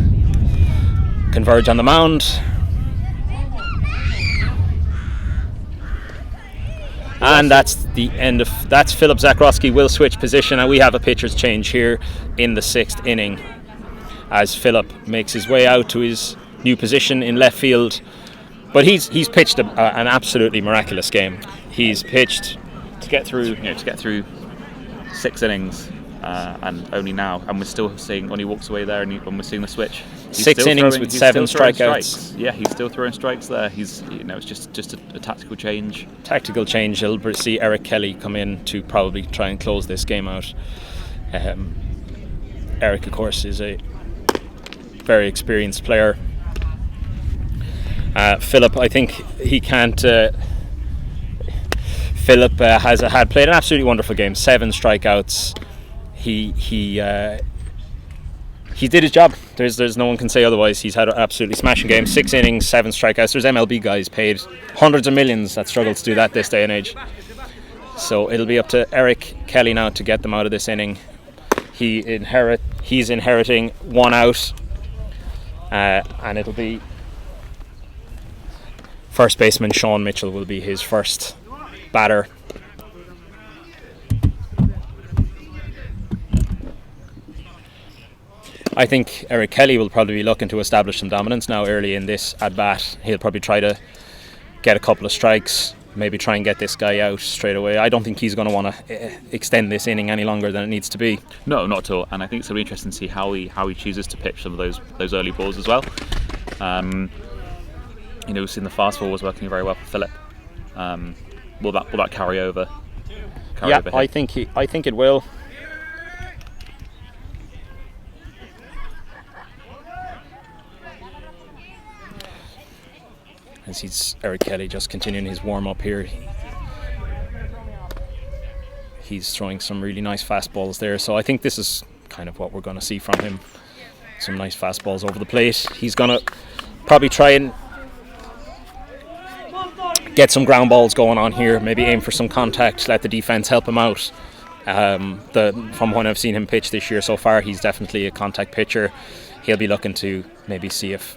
converge on the mound. And that's the end of... That's Philip Zakrotsky will switch position, and we have a pitcher's change here in the 6th inning, as Philip makes his way out to his new position in left field. But he's pitched an absolutely miraculous game. He's pitched to get through 6 innings, and only now, and we're still seeing when he walks away there, and when we're seeing the switch, 6 innings with 7 strikeouts. Yeah, he's still throwing strikes there. He's it's just a tactical change. Tactical change. He'll see Eric Kelly come in to probably try and close this game out. Eric, of course, is a very experienced player. Philip, I think he can't. Philip had played an absolutely wonderful game. 7 strikeouts. He did his job. There's no one can say otherwise. He's had an absolutely smashing game. 6 innings, 7 strikeouts. There's MLB guys paid hundreds of millions that struggle to do that this day and age. So it'll be up to Eric Kelly now to get them out of this inning. He's inheriting 1 out. And it'll be first baseman Sean Mitchell will be his first batter. I think Eric Kelly will probably be looking to establish some dominance now early in this at bat. He'll probably try to get a couple of strikes, maybe try and get this guy out straight away. I don't think he's going to want to extend this inning any longer than it needs to be. No, not at all. And I think it's going to be interesting to see how he chooses to pitch some of those early balls as well. We've seen the fastball was working very well for Philip. Will that carry over? I think it will. As he's Eric Kelly just continuing his warm up here. He's throwing some really nice fastballs there, so I think this is kind of what we're going to see from him. Some nice fastballs over the plate. He's going to probably try and get some ground balls going on here, maybe aim for some contact, let the defense help him out. From when I've seen him pitch this year so far, he's definitely a contact pitcher. He'll be looking to maybe see if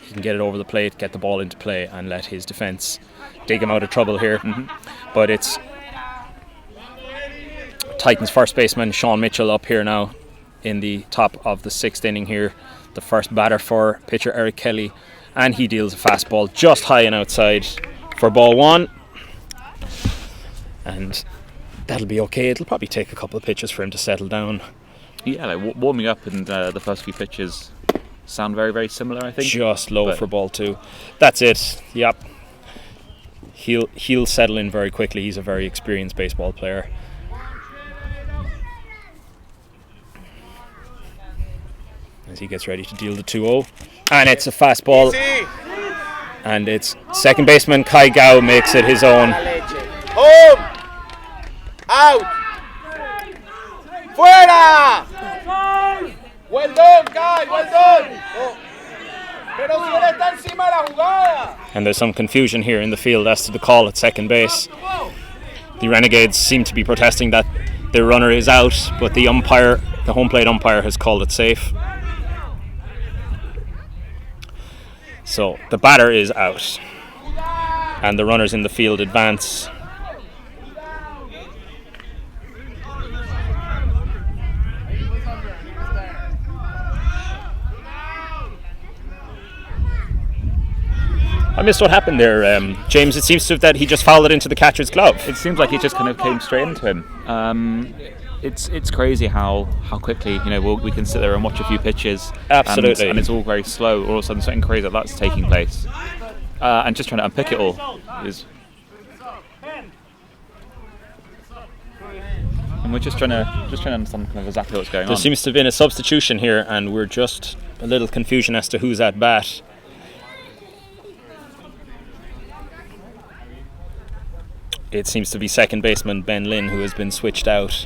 he can get it over the plate, get the ball into play, and let his defense dig him out of trouble here. But it's Titans first baseman Sean Mitchell up here now in the top of the 6th inning here, the first batter for pitcher Eric Kelly, and he deals a fastball just high and outside for ball 1, and that'll be okay. It'll probably take a couple of pitches for him to settle down. Yeah, warming up and the first few pitches sound very, very similar, I think. Just low for ball 2. That's it. Yep. He'll settle in very quickly. He's a very experienced baseball player. As he gets ready to deal the 2-0. And it's a fastball. Easy. And it's second baseman Kai Gao makes it his own. Home. Out. Fuera. Well done, Kai, well done. Pero si él está encima de la jugada. And there's some confusion here in the field as to the call at second base. The Renegades seem to be protesting that their runner is out, but the umpire, the home plate umpire, has called it safe. So the batter is out, and the runners in the field advance. I missed what happened there, James. It seems that he just fouled it into the catcher's glove. It seems like he just kind of came straight into him. It's crazy how quickly we can sit there and watch a few pitches. Absolutely. And it's all very slow. All of a sudden, something crazy like that's taking place, and just trying to unpick it all is. And we're just trying to understand kind of exactly what's going on. There seems to have been a substitution here, and we're just a little confusion as to who's at bat. It seems to be second baseman Ben Lynn who has been switched out.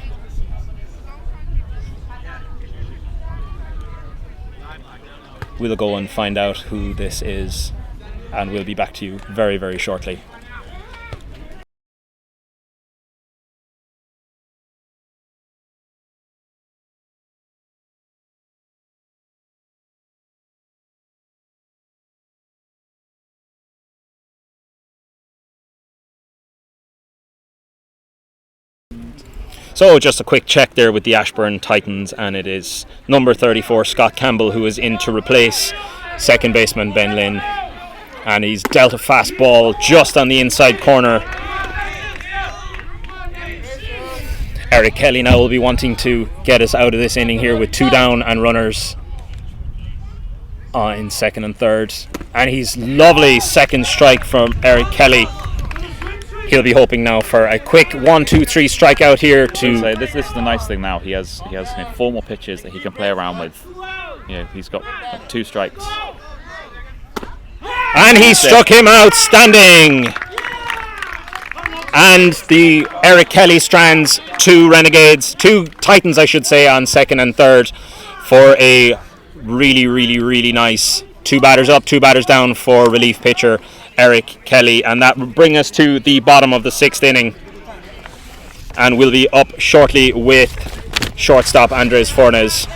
We'll go and find out who this is, and we'll be back to you very, very shortly. So just a quick check there with the Ashbourne Titans, and it is number 34 Scott Campbell who is in to replace second baseman Ben Lynn, and he's dealt a fast ball just on the inside corner. Eric Kelly now will be wanting to get us out of this inning here with 2 down and runners in second and third, and he's lovely second strike from Eric Kelly. He'll be hoping now for a quick 1-2-3 strikeout here to. So this is the nice thing now. He has 4 more pitches that he can play around with. He's got 2 strikes. And he struck him outstanding. And the Eric Kelly strands 2 Titans, I should say, on second and third for a really, really, really nice 2 batters up, 2 batters down for relief pitcher Eric Kelly, and that will bring us to the bottom of the 6th inning, and we'll be up shortly with shortstop Andres Fornes.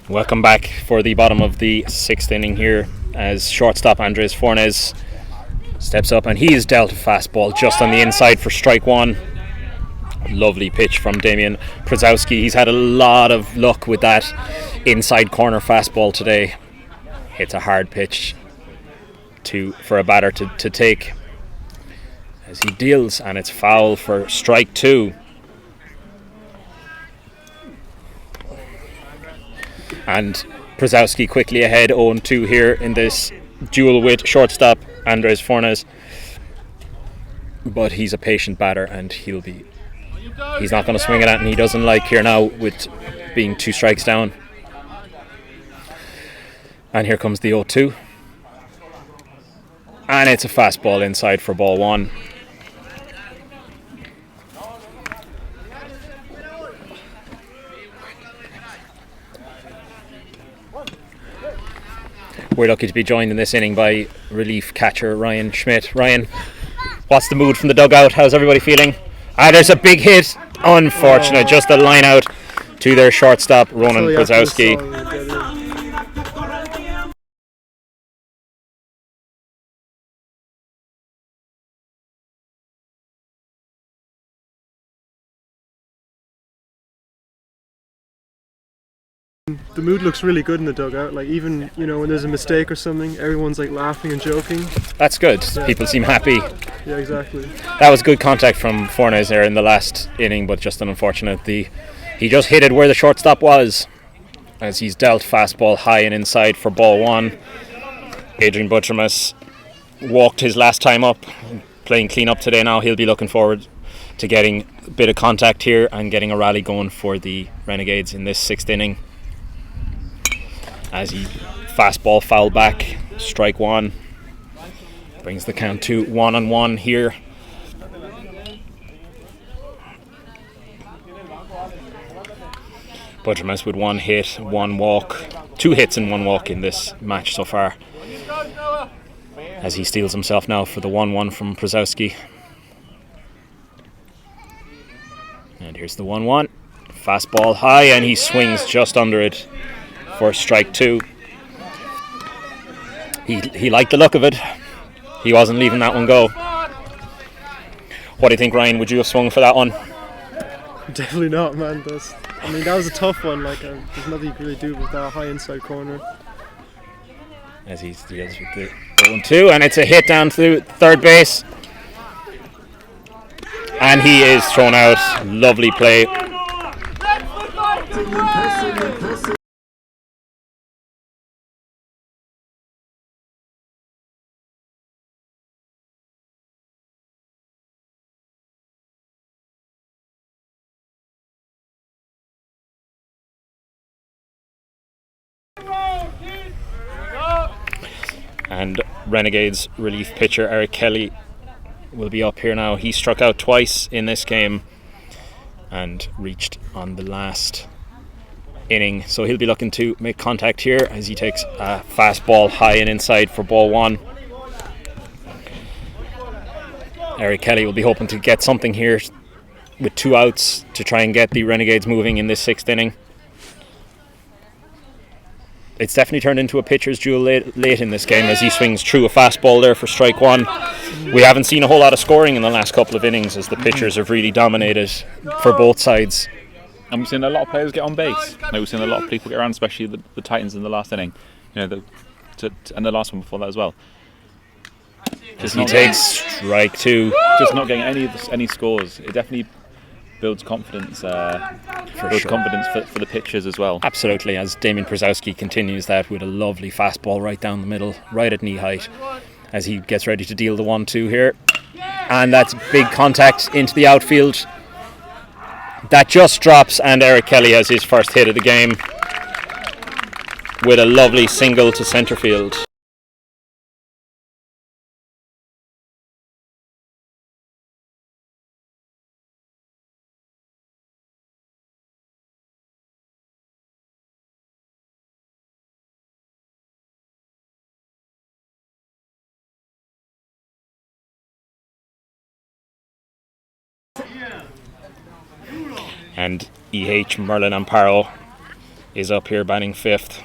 Welcome back for the bottom of the 6th inning here as shortstop Andres Fornes steps up and he is dealt a fastball just on the inside for strike one. Lovely pitch from Damian Przowski. He's had a lot of luck with that inside corner fastball today. Hits a hard pitch for a batter to take as he deals, and it's foul for strike two. And Przowski quickly ahead 0-2 here in this duel with shortstop Andres Fornes. But he's a patient batter and he's not going to swing it at, and he doesn't like here now with being 2 strikes down. And here comes the 0-2. And it's a fastball inside for ball one. We're lucky to be joined in this inning by relief catcher Ryan Schmidt. Ryan, what's the mood from the dugout? How's everybody feeling? There's a big hit. Unfortunate. Just a line out to their shortstop, Ronan Przowski. The mood looks really good in the dugout. Like, even, you know, when there's a mistake or something, everyone's like laughing and joking. That's good. Yeah. People seem happy. Yeah, exactly. That was good contact from Fornes there in the last inning, but just an unfortunate. He just hit it where the shortstop was as he's dealt fastball high and inside for ball one. Adrian Butchermas walked his last time up, playing clean up today now. He'll be looking forward to getting a bit of contact here and getting a rally going for the Renegades in this 6th inning. As he fastball foul back, strike one. Brings the count to 1-1 here. Butchermas with 1 hit, 1 walk, 2 hits and 1 walk in this match so far. As he steals himself now for the 1-1 from Przowski. And here's the 1-1. Fastball high, and he swings just under it for strike two. He liked the look of it. He wasn't leaving that one go. What do you think, Ryan? Would you have swung for that one? Definitely not, man. That was a tough one. Like, there's nothing you can really do with that high inside corner. As he deals with the 1-2, and it's a hit down to third base. And he is thrown out. Lovely play. And Renegades relief pitcher Eric Kelly will be up here now. He struck out twice in this game and reached on the last inning, so he'll be looking to make contact here as he takes a fastball high and inside for ball one. Eric Kelly will be hoping to get something here with 2 outs to try and get the Renegades moving in this 6th inning. It's definitely turned into a pitcher's duel late in this game as he swings through a fastball there for strike one. We haven't seen a whole lot of scoring in the last couple of innings as the pitchers have really dominated for both sides. And we've seen a lot of players get on base. We've seen a lot of people get around, especially the Titans in the last inning. And the last one before that as well. He takes strike two. Just not getting any scores. It definitely builds confidence. Confidence for the pitchers as well. Absolutely, as Damian Przowski continues that with a lovely fastball right down the middle, right at knee height, as he gets ready to deal the 1-2 here. And that's big contact into the outfield. That just drops, and Eric Kelly has his first hit of the game with a lovely single to centre field. And EH Merlin Amparo is up here batting sixth.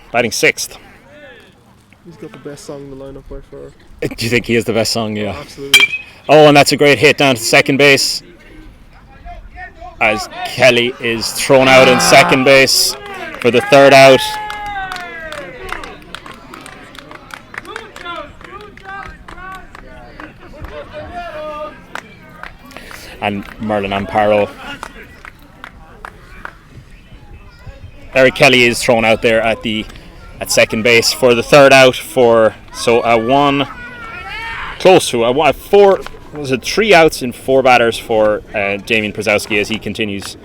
He's got the best song in the lineup by far. Do you think he is the best song? Yeah. Absolutely. Oh, and that's a great hit down to second base as Kelly is thrown out in second base for the third out. And Merlin Amparo. Eric Kelly is thrown out there at second base for the third out three outs in four batters for Damian Przowski as he continues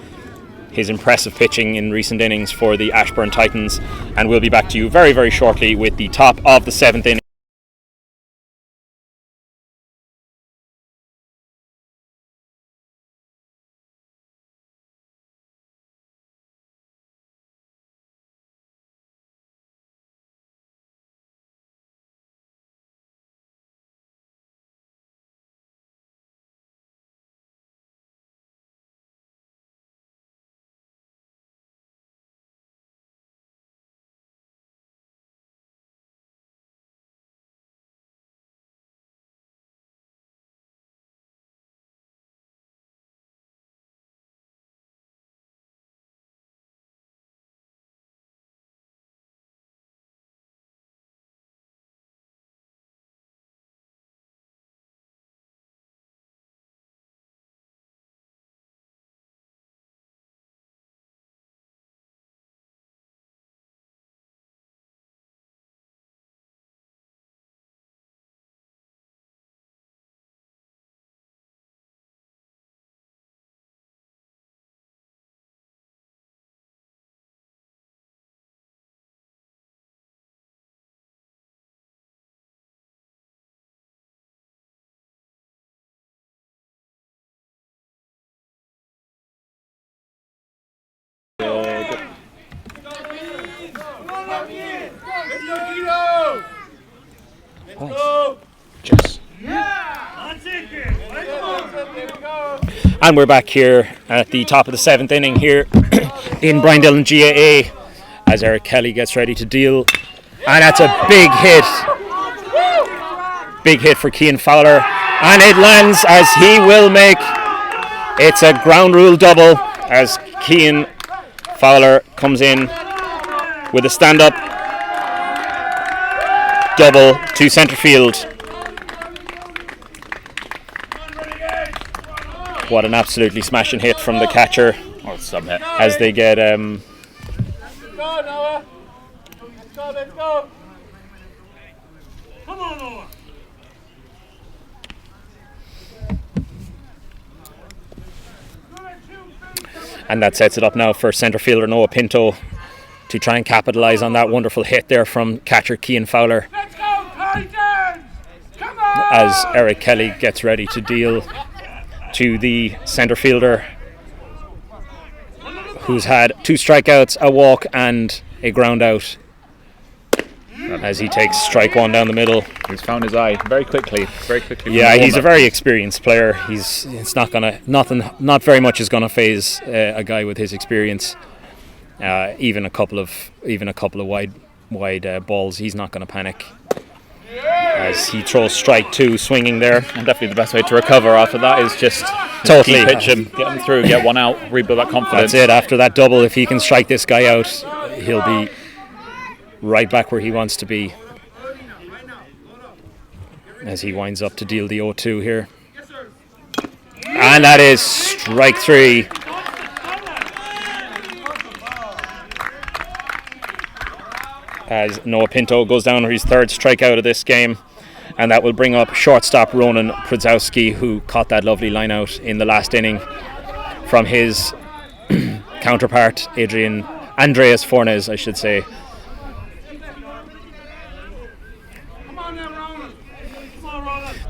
his impressive pitching in recent innings for the Ashbourne Titans, and we'll be back to you very, very shortly with the top of the seventh inning. And we're back here at the top of the seventh inning here in Dillons GAA as Eric Kelly gets ready to deal. And that's a big hit. Big hit for Cian Fowler. And it lands as he will make. It's a ground rule double as Cian Fowler comes in with a stand-up double to centre field. What an absolutely smashing hit from the catcher. Or some hit. As they get Go, Noah. Let's go. Come on, Noah. and that sets it up now for centre fielder Noah Pinto to try and capitalise on that wonderful hit there from catcher Cian Fowler. Let's go, Titans! Come on! As Eric Kelly gets ready to deal to the centre fielder who's had 2 strikeouts, a walk and a ground out, as he takes strike 1 down the middle. He's found his eye very quickly. Yeah, he's a very experienced player. It's not very much is gonna phase a guy with his experience. Even a couple of wide balls, he's not gonna panic. As he throws strike 2, swinging there. And definitely the best way to recover after that is just Totally pitch him, get him through, get one out, rebuild that confidence. That's it. After that double, if he can strike this guy out, he'll be right back where he wants to be. As he winds up to deal the 0-2 here. And that is strike 3. As Noah Pinto goes down for his 3rd strikeout of this game. And that will bring up shortstop Ronan Przowski, who caught that lovely line out in the last inning from his counterpart, Andreas Fornes, I should say.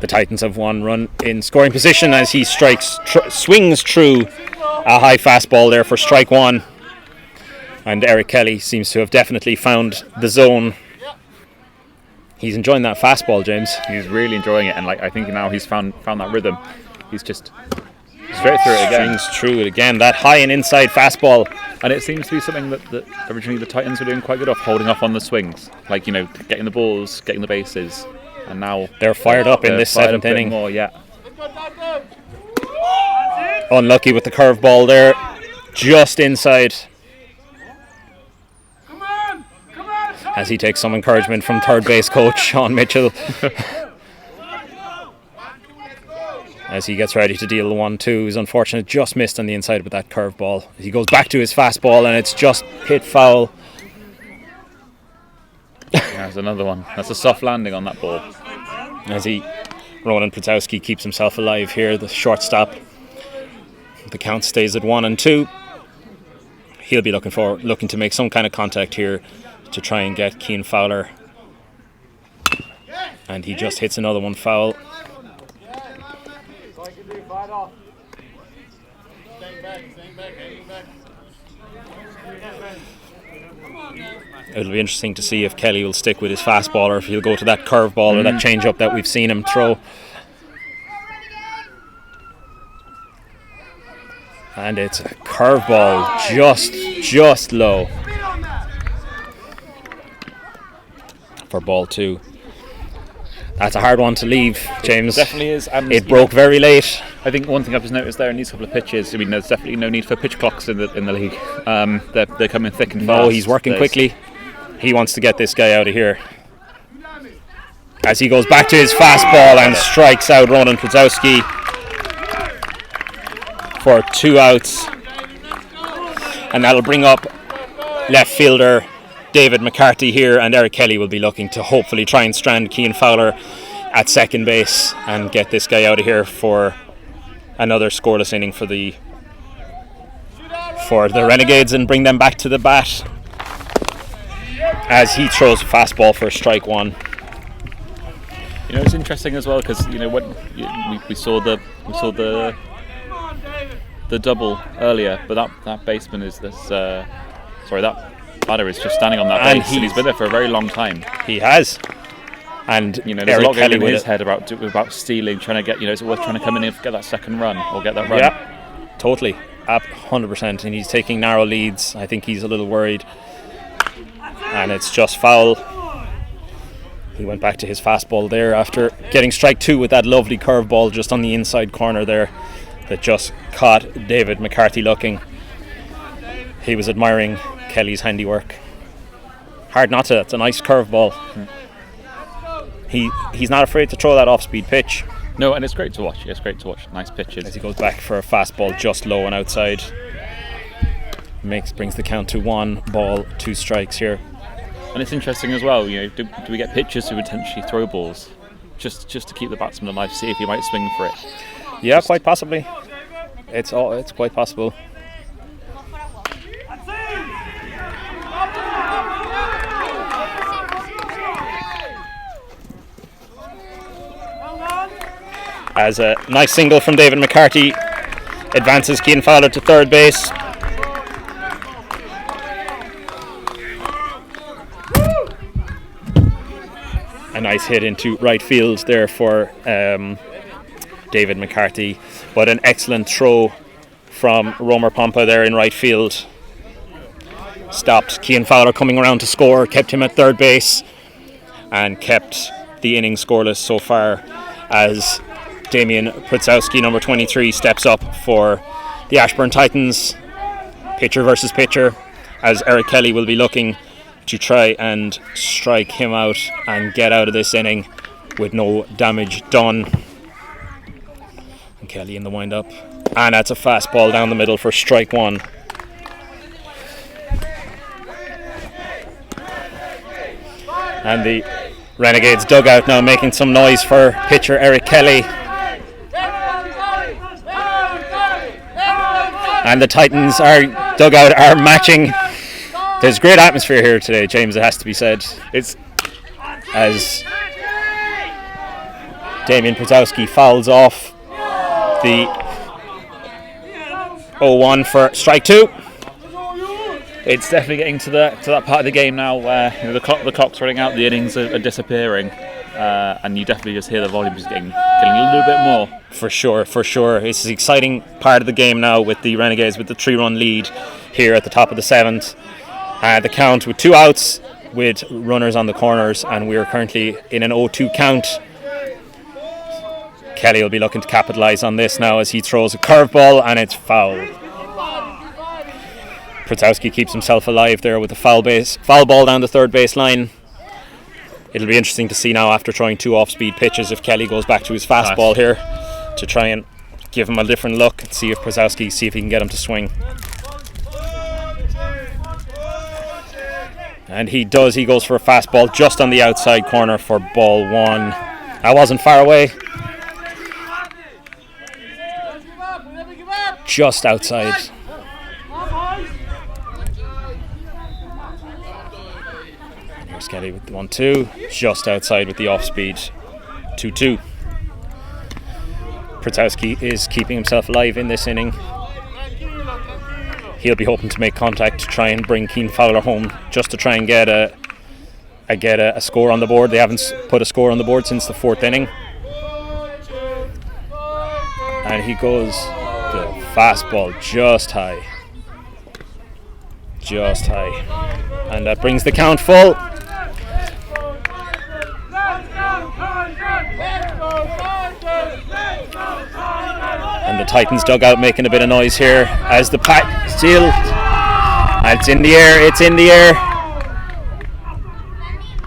The Titans have 1 run in scoring position as he swings through a high fastball there for strike 1. And Eric Kelly seems to have definitely found the zone. He's enjoying that fastball, James. He's really enjoying it, and I think now he's found that rhythm. He's just Straight through it again. Strings through it again. That high and inside fastball. And it seems to be something that originally the Titans were doing quite good off, holding off on the swings. Like, getting the balls, getting the bases. And now they're fired up in this 7th inning. More, yeah. Unlucky with the curveball there. Just inside. As he takes some encouragement from third base coach Sean Mitchell. As he gets ready to deal the 1-2. He's unfortunate, just missed on the inside with that curveball. He goes back to his fastball and it's just hit foul. There's another one. That's a soft landing on that ball. As Ronan Prudzowski keeps himself alive here, the shortstop. The count stays at 1-2. He'll be looking to make some kind of contact here to try and get Cian Fowler. And he just hits another one foul. It'll be interesting to see if Kelly will stick with his fastball or if he'll go to that curveball or that changeup that we've seen him throw. And it's a curveball just low for ball 2. That's a hard one to leave, James. It definitely is. It broke very late. I think one thing I've just noticed there in these couple of pitches, I mean, there's definitely no need for pitch clocks in the league. They're coming thick and fast. No, he's working quickly. He wants to get this guy out of here. As he goes back to his fastball and strikes out Ronan Prudzowski for 2 outs. And that'll bring up left fielder David McCarthy here, and Eric Kelly will be looking to hopefully try and strand Cian Fowler at second base and get this guy out of here for another scoreless inning for the Renegades and bring them back to the bat as he throws a fastball for strike 1. It's interesting as well because when we saw the double earlier, but that baseman is that batter is just standing on that base, and he's been there for a very long time. He has. And there's Eric a lot Kelly in his head about stealing, trying to get, is it worth trying to come in and get that second run or get that run? Yeah, totally, 100%. And he's taking narrow leads. I think he's a little worried. And it's just foul. He went back to his fastball there after getting strike 2 with that lovely curveball just on the inside corner there that just caught David McCarthy looking. He was admiring Kelly's handiwork. Hard not to. It's a nice curveball. He's not afraid to throw that off-speed pitch. No, and it's great to watch. It's great to watch. Nice pitches. As he goes back for a fastball just low and outside. Brings the count to 1 ball, 2 strikes here. And it's interesting as well. Do we get pitchers who potentially throw balls just to keep the batsman alive, see if he might swing for it? Yeah, quite possibly. It's quite possible. As a nice single from David McCarthy advances Cian Fowler to third base. A nice hit into right field there for David McCarthy, but an excellent throw from Romer Pompa there in right field. Stopped Cian Fowler coming around to score, kept him at third base, and kept the inning scoreless so far as Damian Prudzowski, number 23, steps up for the Ashbourne Titans. Pitcher versus pitcher, as Eric Kelly will be looking to try and strike him out and get out of this inning with no damage done. And Kelly in the wind-up. And that's a fastball down the middle for strike 1. And the Renegades dugout now making some noise for pitcher Eric Kelly. And the Titans dugout are matching. There's great atmosphere here today, James, it has to be said. It's as Damian Prudzowski fouls off the 0-1 for strike 2. It's definitely getting to that part of the game now where the clock's running out, the innings are disappearing, and you definitely just hear the volume just getting a little bit more. For sure. It's an exciting part of the game now with the Renegades with the 3-run lead here at the top of the 7th. The count with 2 outs with runners on the corners, and we are currently in an 0-2 count. Kelly will be looking to capitalise on this now as he throws a curveball, and it's foul. Przowski keeps himself alive there with a foul ball down the third base line. It'll be interesting to see now after throwing 2 off-speed pitches if Kelly goes back to his fastball here to try and give him a different look and see if Przowski, see if he can get him to swing. And he does. He goes for a fastball just on the outside corner for ball 1. That wasn't far away. Just outside. And here's Kelly with the 1-2. Just outside with the off-speed 2-2. Przowski is keeping himself alive in this inning. He'll be hoping to make contact to try and bring Keane Fowler home, just to try and get a score on the board. They haven't put a score on the board since the 4th inning. And he goes the fastball just high. And that brings the count full. And the Titans dugout making a bit of noise here as the pack still. It's in the air.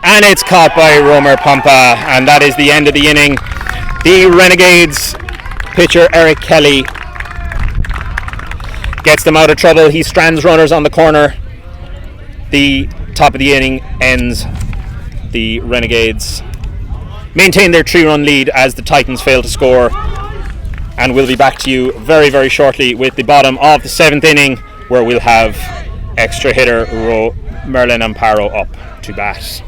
And it's caught by Romer Pampa, and that is the end of the inning. The Renegades pitcher Eric Kelly gets them out of trouble. He strands runners on the corner. The top of the inning ends. The Renegades maintain their 3-run lead as the Titans fail to score. And we'll be back to you very, very shortly with the bottom of the 7th inning, where we'll have extra hitter Merlin Amparo up to bat.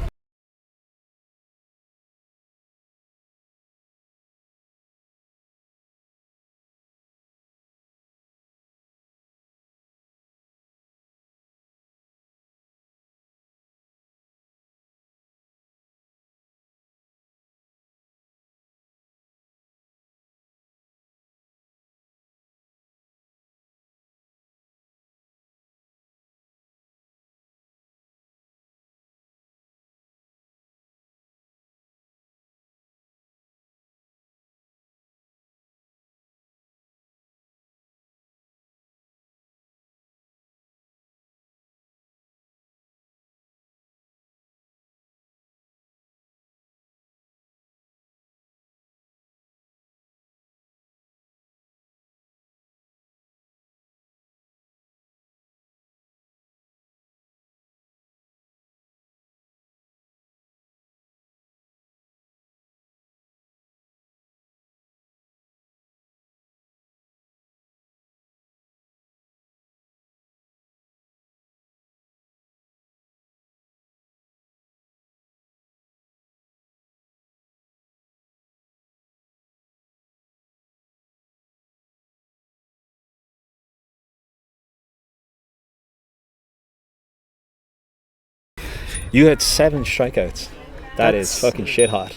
You had 7 strikeouts. That's fucking shit hot.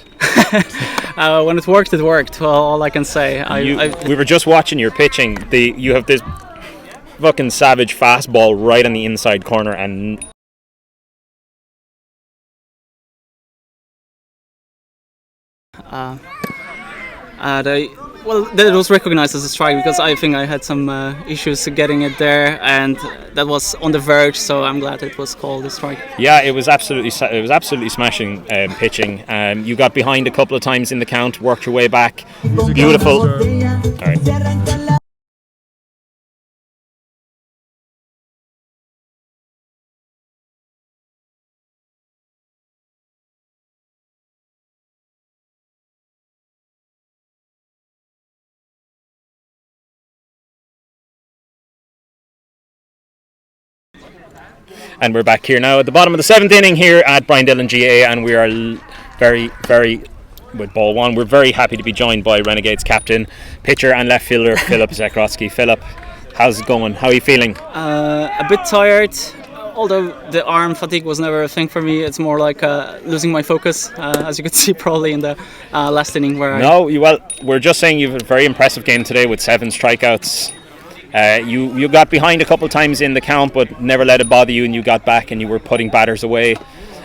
When it worked, it worked. Well, all I can say. We were just watching your pitching. You have this fucking savage fastball right on the inside corner, and that was recognized as a strike because I think I had some issues getting it there, and that was on the verge. So I'm glad it was called a strike. Yeah, it was absolutely smashing pitching. You got behind a couple of times in the count, worked your way back. Beautiful. All right. And we're back here now at the bottom of the 7th inning here at Dillons GAA, and we are very, very, with ball 1, we're very happy to be joined by Renegades captain, pitcher and left fielder Filip Zakrotsky. Filip, how's it going? How are you feeling? A bit tired. although the arm fatigue was never a thing for me, it's more like losing my focus, as you could see probably in the last inning where well, we're just saying you've had a very impressive game today with 7 strikeouts. You got behind a couple of times in the count, but never let it bother you, and you got back and you were putting batters away.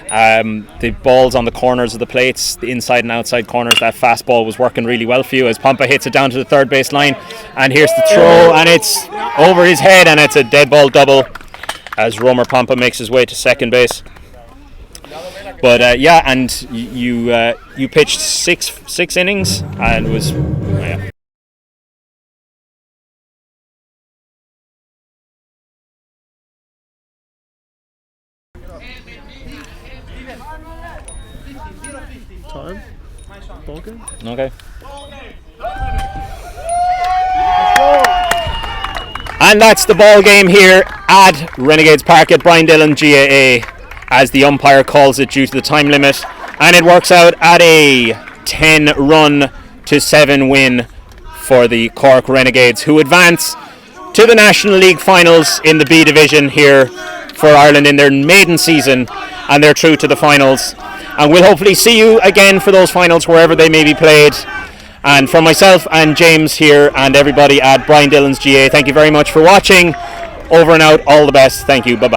The balls on the corners of the plates, the inside and outside corners, that fastball was working really well for you as Pompa hits it down to the third base line, and here's the throw, and it's over his head, and it's a dead ball double as Romer Pompa makes his way to second base. But and you pitched six innings and was Time. Ball game. Okay. And that's the ball game here at Renegades Park at Brian Dillons GAA, as the umpire calls it due to the time limit, and it works out at a 10-7 win for the Cork Renegades, who advance to the National League finals in the B division here for Ireland in their maiden season, and they're through to the finals. And we'll hopefully see you again for those finals wherever they may be played. And from myself and James here and everybody at Brian Dillons GA, thank you very much for watching. Over and out, all the best. Thank you. Bye-bye.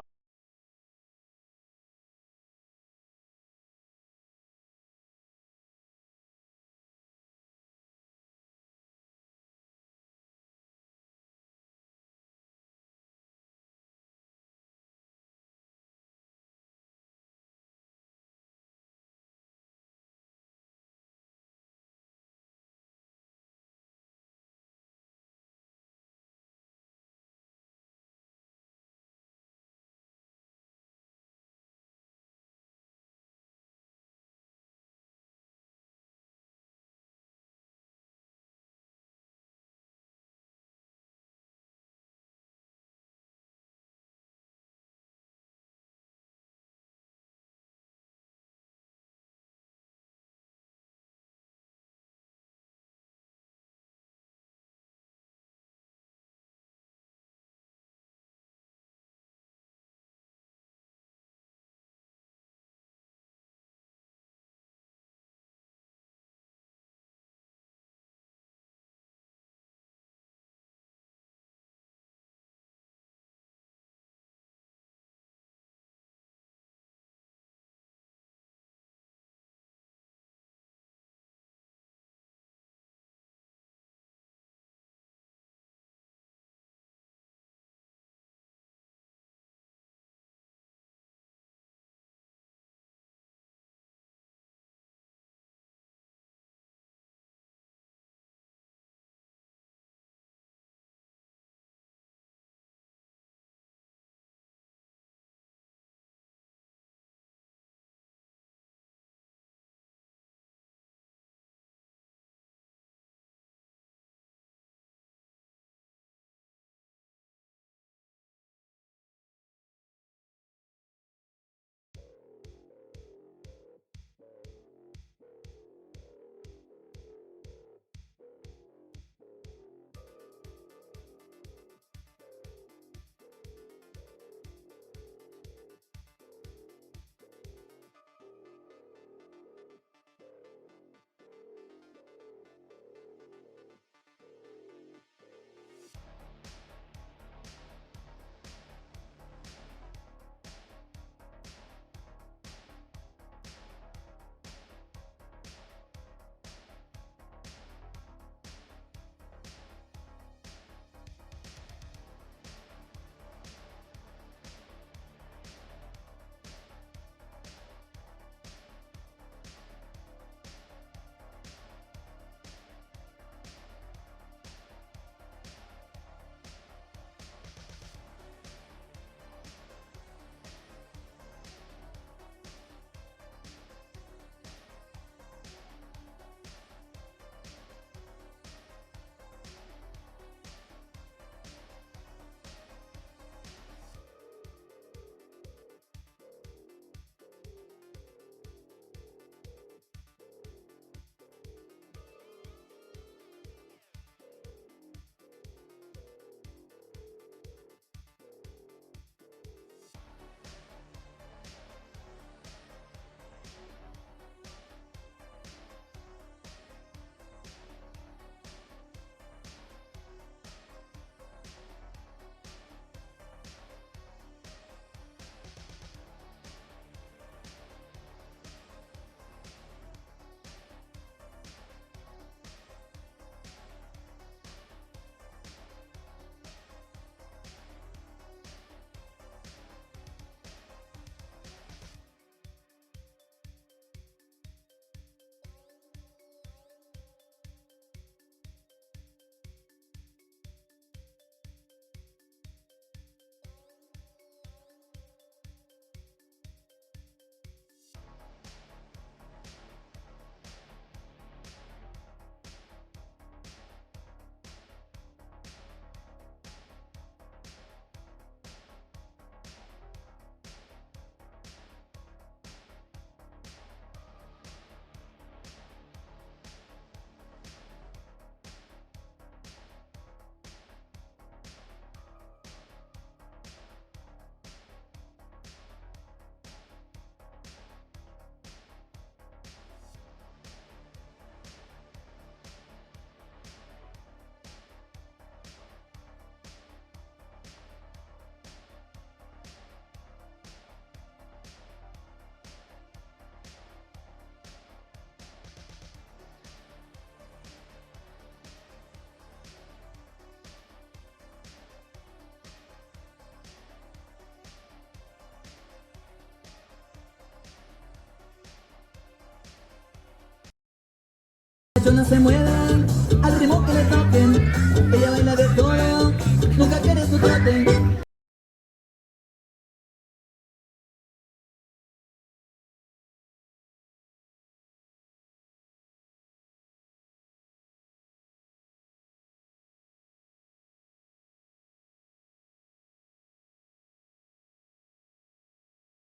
personas se muevan al ritmo que les da